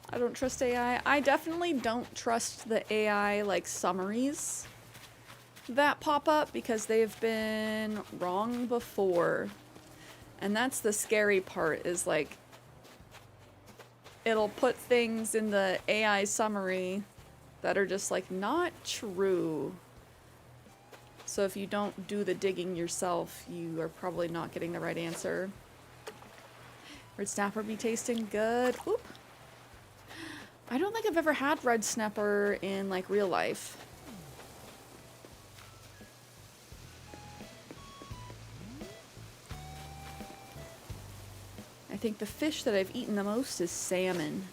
I don't trust AI. I definitely don't trust the AI, like, summaries that pop up because they've been wrong before. And that's the scary part, is like it'll put things in the AI summary that are just like not true. So if you don't do the digging yourself, you are probably not getting the right answer. Red snapper be tasting good. Oop. I don't think I've ever had red snapper in like real life. I think the fish that I've eaten the most is salmon.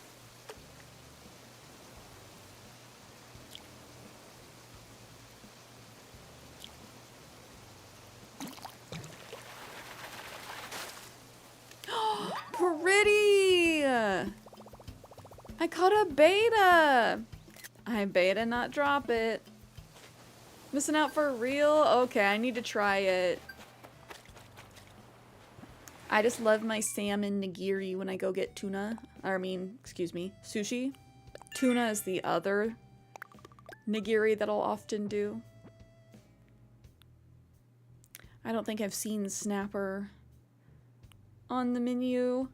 Pretty! I caught a beta! I beta not drop it. Missing out for real? Okay, I need to try it. I just love my salmon nigiri when I go get tuna. Or I mean, excuse me, sushi. Tuna is the other nigiri that I'll often do. I don't think I've seen snapper on the menu.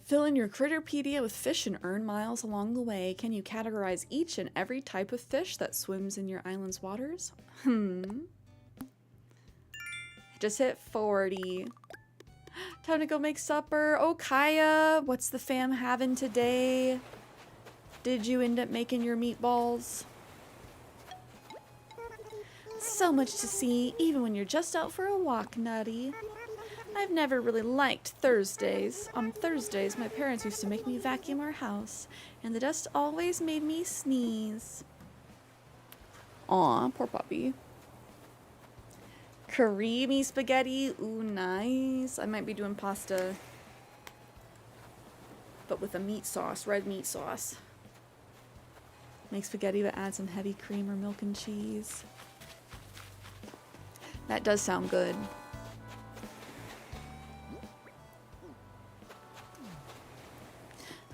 Fill in your Critterpedia with fish and earn miles along the way. Can you categorize each and every type of fish that swims in your island's waters? I just hit 40. Time to go make supper. Oh, Kaya, what's the fam having today? Did you end up making your meatballs? So much to see, even when you're just out for a walk, Nutty. I've never really liked Thursdays. On Thursdays, my parents used to make me vacuum our house, and the dust always made me sneeze. Aw, poor puppy. Creamy spaghetti. Ooh, nice. I might be doing pasta, but with a meat sauce, red meat sauce. Make spaghetti, but add some heavy cream or milk and cheese. That does sound good.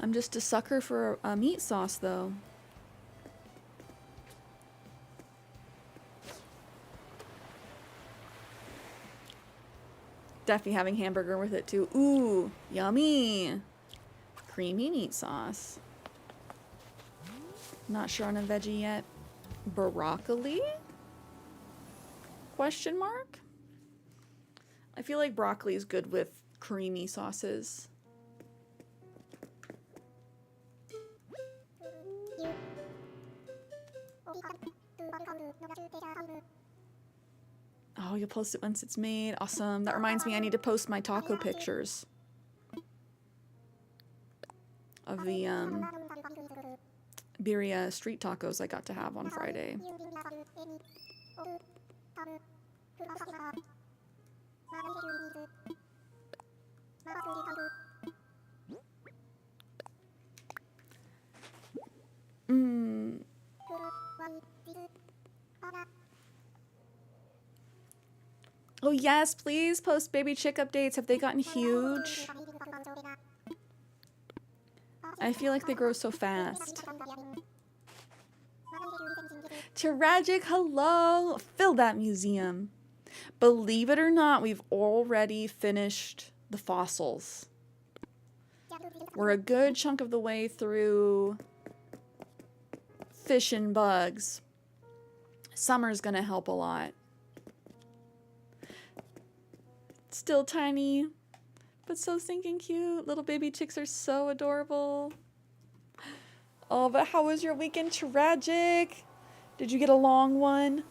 I'm just a sucker for a meat sauce, though. Definitely having hamburger with it, too. Ooh, yummy. Creamy meat sauce. Not sure on a veggie yet. Broccoli? Question mark? I feel like broccoli is good with creamy sauces. Oh, you'll post it once it's made. Awesome. That reminds me, I need to post my taco pictures of the birria street tacos I got to have on Friday. Oh yes, please post baby chick updates. Have they gotten huge? I feel like they grow so fast. Tragic, hello. Fill that museum. Believe it or not, we've already finished the fossils. We're a good chunk of the way through fish and bugs. Summer's gonna help a lot. Still tiny, but so stinking cute. Little baby chicks are so adorable. Oh, but how was your weekend? Tragic. Did you get a long one?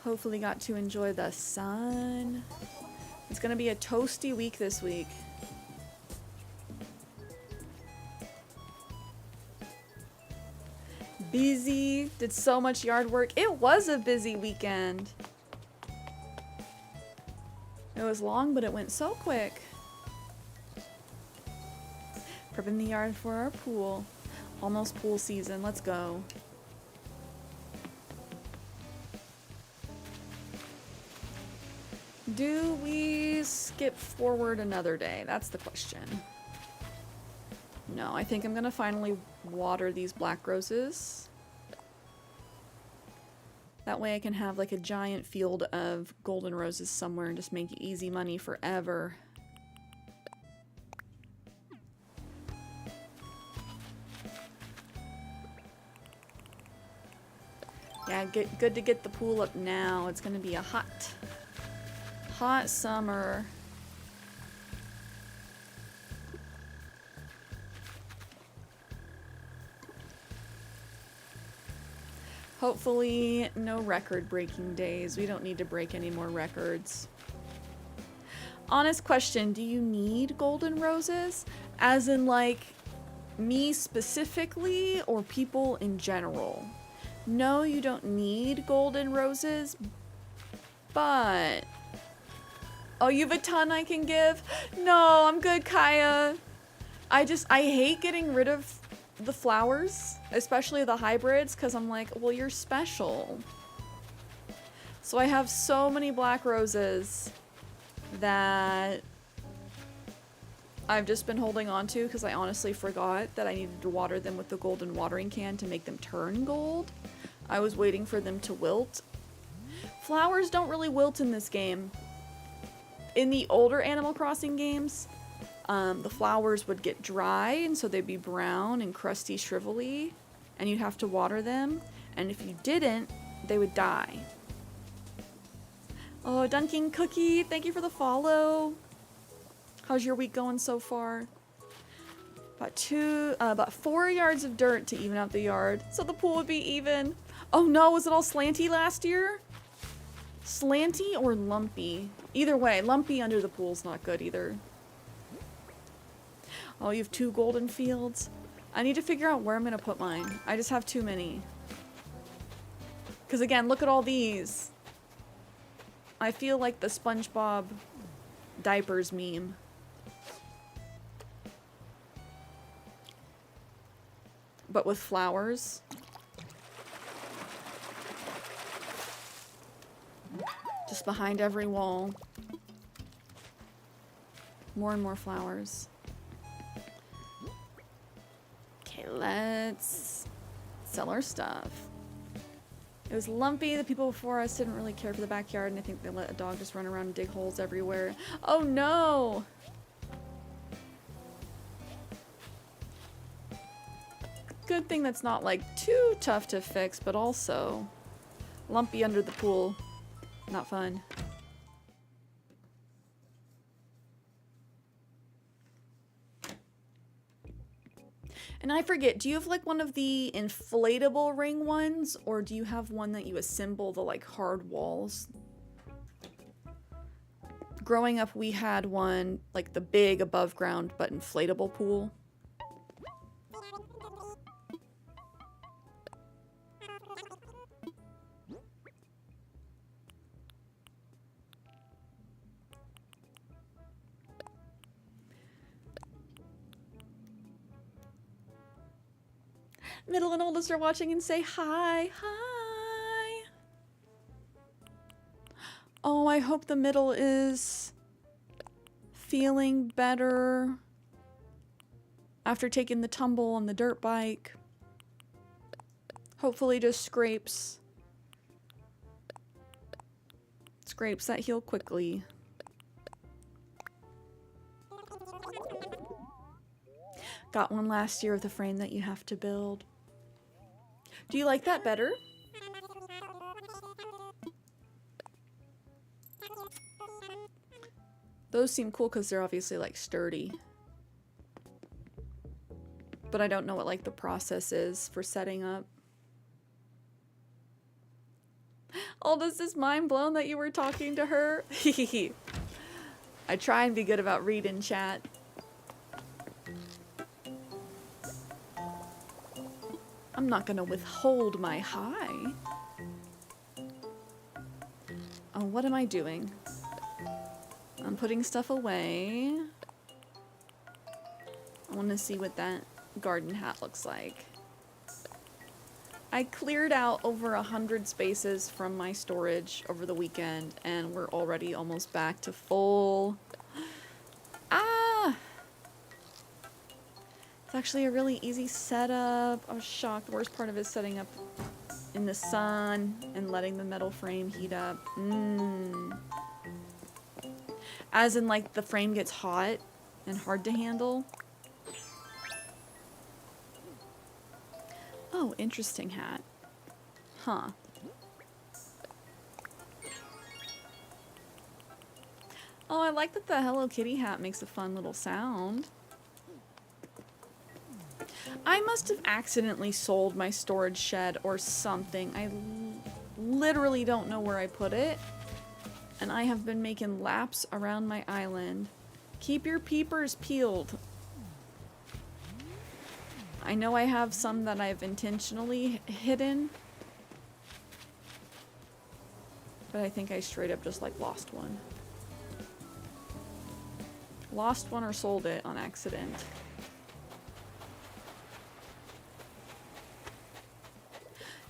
Hopefully got to enjoy the sun. It's gonna be a toasty week this week. Busy, did so much yard work. It was a busy weekend. It was long, but it went so quick. Prepping the yard for our pool. Almost pool season, let's go. Do we skip forward another day? That's the question. No, I think I'm gonna finally water these black roses. That way I can have like a giant field of golden roses somewhere and just make easy money forever. Yeah, good to get the pool up now. It's gonna be a hot summer. Hopefully no record-breaking days. We don't need to break any more records. Honest question, do you need golden roses? As in like me specifically or people in general? No, you don't need golden roses, but... Oh, you have a ton I can give? No, I'm good, Kaya. I hate getting rid of the flowers, especially the hybrids, because I'm like, well, you're special. So I have so many black roses that I've just been holding on to because I honestly forgot that I needed to water them with the golden watering can to make them turn gold. I was waiting for them to wilt. Flowers don't really wilt in this game. In the older Animal Crossing games, the flowers would get dry, and so they'd be brown and crusty, shrivelly, and you'd have to water them, and if you didn't, they would die. Oh, Dunking Cookie, thank you for the follow. How's your week going so far? About 4 yards of dirt to even out the yard, so the pool would be even. Oh no, was it all slanty last year? Slanty or lumpy? Either way, lumpy under the pool's not good either. Oh, you have 2 golden fields? I need to figure out where I'm gonna put mine. I just have too many. Because again, look at all these. I feel like the SpongeBob diapers meme. But with flowers. Just behind every wall. More and more flowers. Okay, let's sell our stuff. It was lumpy. The people before us didn't really care for the backyard, and I think they let a dog just run around and dig holes everywhere. Oh no! Good thing that's not like too tough to fix, but also lumpy under the pool. Not fun. And I forget, do you have like one of the inflatable ring ones, or do you have one that you assemble the like hard walls? Growing up, we had one, like the big above ground but inflatable pool. Middle and oldest are watching and say hi. Hi. Oh, I hope the middle is feeling better. after taking the tumble on the dirt bike. Hopefully just scrapes that heal quickly. Got one last year of the frame that you have to build. Do you like that better? Those seem cool because they're obviously like sturdy. But I don't know what like the process is for setting up. Aldous is mind blown that you were talking to her. I try and be good about reading chat. I'm not gonna withhold my high. Oh, what am I doing? I'm putting stuff away. I want to see what that garden hat looks like. I cleared out over 100 spaces from my storage over the weekend, and we're already almost back to full. Ah! It's actually a really easy setup. I was shocked. The worst part of it is setting up in the sun and letting the metal frame heat up. As in, like, the frame gets hot and hard to handle. Oh, interesting hat. Huh. Oh, I like that the Hello Kitty hat makes a fun little sound. I must have accidentally sold my storage shed or something. I literally don't know where I put it. And I have been making laps around my island. Keep your peepers peeled. I know I have some that I've intentionally hidden. But I think I straight up just like lost one. Lost one or sold it on accident.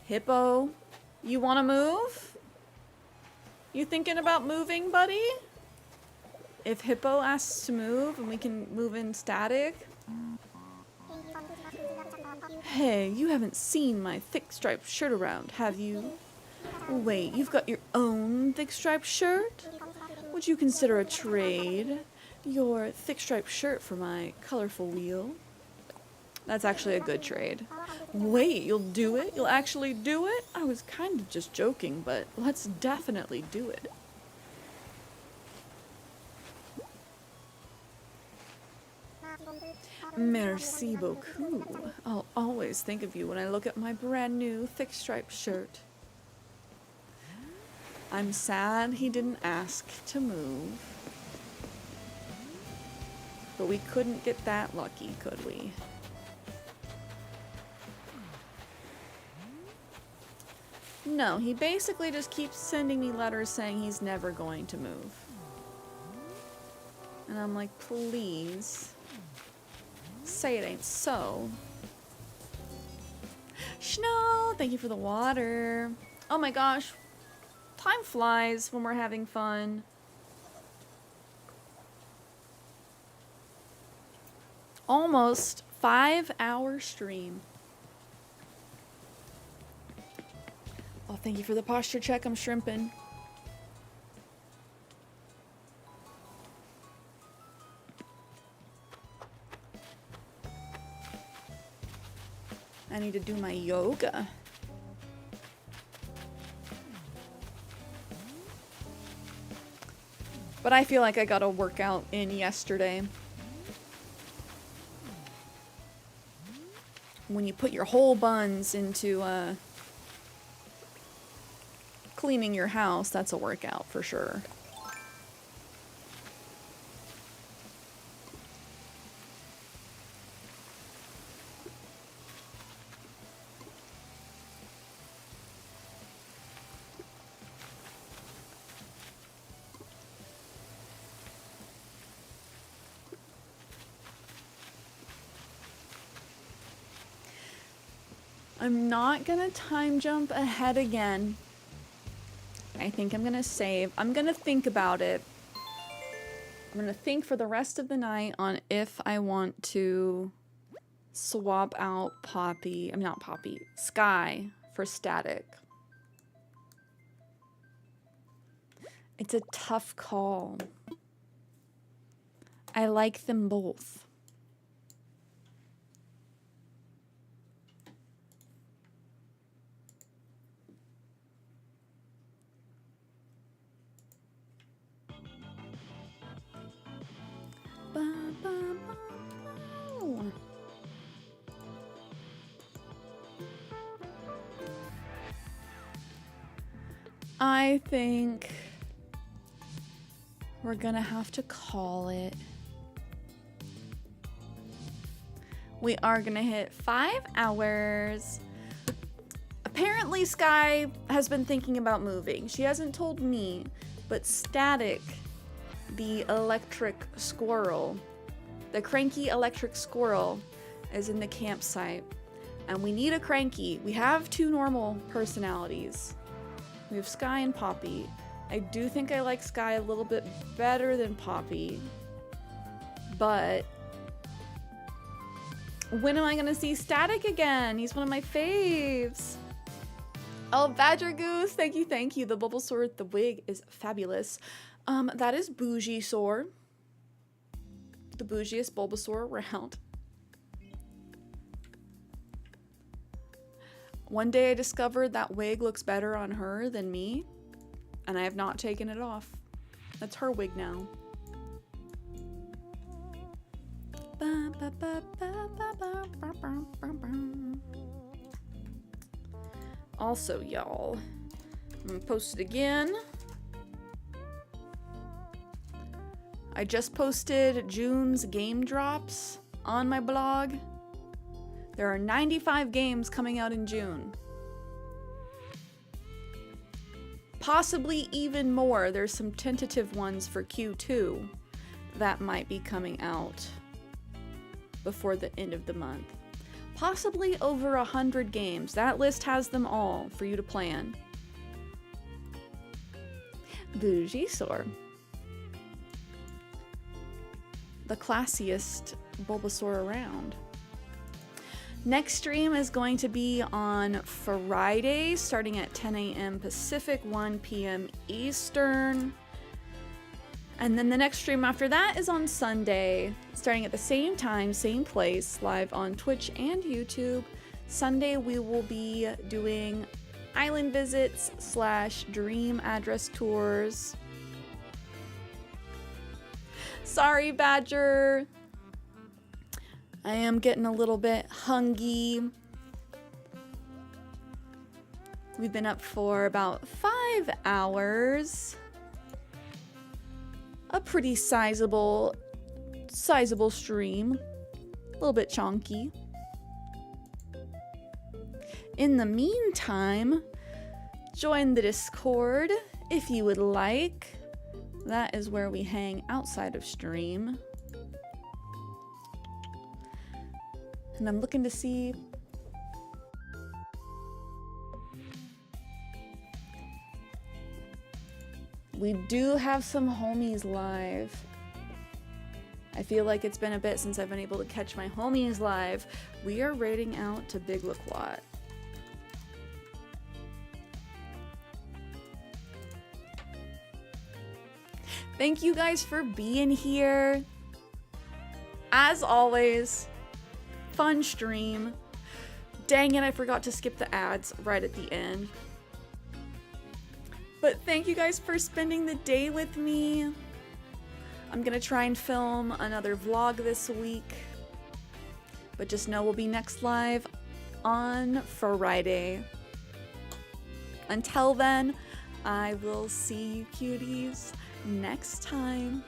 Hippo, you want to move? You thinking about moving, buddy? If Hippo asks to move and we can move in static. Hey, you haven't seen my thick striped shirt around, have you? Wait, you've got your own thick striped shirt? Would you consider a trade? Your thick striped shirt for my colorful wheel? That's actually a good trade. Wait, you'll do it? You'll actually do it? I was kind of just joking, but let's definitely do it. Merci beaucoup. I'll always think of you when I look at my brand new thick striped shirt. I'm sad he didn't ask to move. But we couldn't get that lucky, could we? No, he basically just keeps sending me letters saying he's never going to move. And I'm like, please. Say it ain't so. Snow, thank you for the water. Oh my gosh. Time flies when we're having fun. Almost 5-hour stream. Oh, thank you for the posture check. I'm shrimping. I need to do my yoga. But I feel like I got a workout in yesterday. When you put your whole buns into cleaning your house, that's a workout for sure. I'm not gonna time jump ahead again. I think I'm gonna save. I'm gonna think about it. I'm gonna think for the rest of the night on if I want to swap out Poppy, I'm not Poppy, Sky for Static. It's a tough call. I like them both. I think we're gonna have to call it. We are gonna hit 5 hours. Apparently Sky has been thinking about moving. She hasn't told me, but Static, the electric squirrel, the cranky electric squirrel, is in the campsite. And we need a cranky. We have 2 normal personalities. We have Sky and Poppy. I do think I like Sky a little bit better than Poppy. But when am I gonna see Static again? He's one of my faves. Oh, Badger Goose, thank you, thank you. The Bulbasaur with the wig is fabulous. That is Bougiesaur. The bougiest Bulbasaur around. One day I discovered that wig looks better on her than me, and I have not taken it off. That's her wig now. Also, y'all, I'm gonna post it again. I just posted June's game drops on my blog. There are 95 games coming out in June. Possibly even more. There's some tentative ones for Q2 that might be coming out before the end of the month. Possibly over 100 games. That list has them all for you to plan. Bougiesaur. The classiest Bulbasaur around. Next stream is going to be on Friday, starting at 10 a.m. Pacific, 1 p.m. Eastern. And then the next stream after that is on Sunday, starting at the same time, same place, live on Twitch and YouTube. Sunday we will be doing island visits / dream address tours. Sorry, Badger. I am getting a little bit hungry. We've been up for about 5 hours. A pretty sizable stream. A little bit chonky. In the meantime, join the Discord if you would like. That is where we hang outside of stream. And I'm looking to see we do have some homies live. I feel like it's been a bit since I've been able to catch my homies live. We are raiding out to Big Laquat. Thank you guys for being here. As always, fun stream. Dang it, I forgot to skip the ads right at the end. But thank you guys for spending the day with me. I'm gonna try and film another vlog this week. But just know we'll be next live on Friday. Until then, I will see you cuties next time.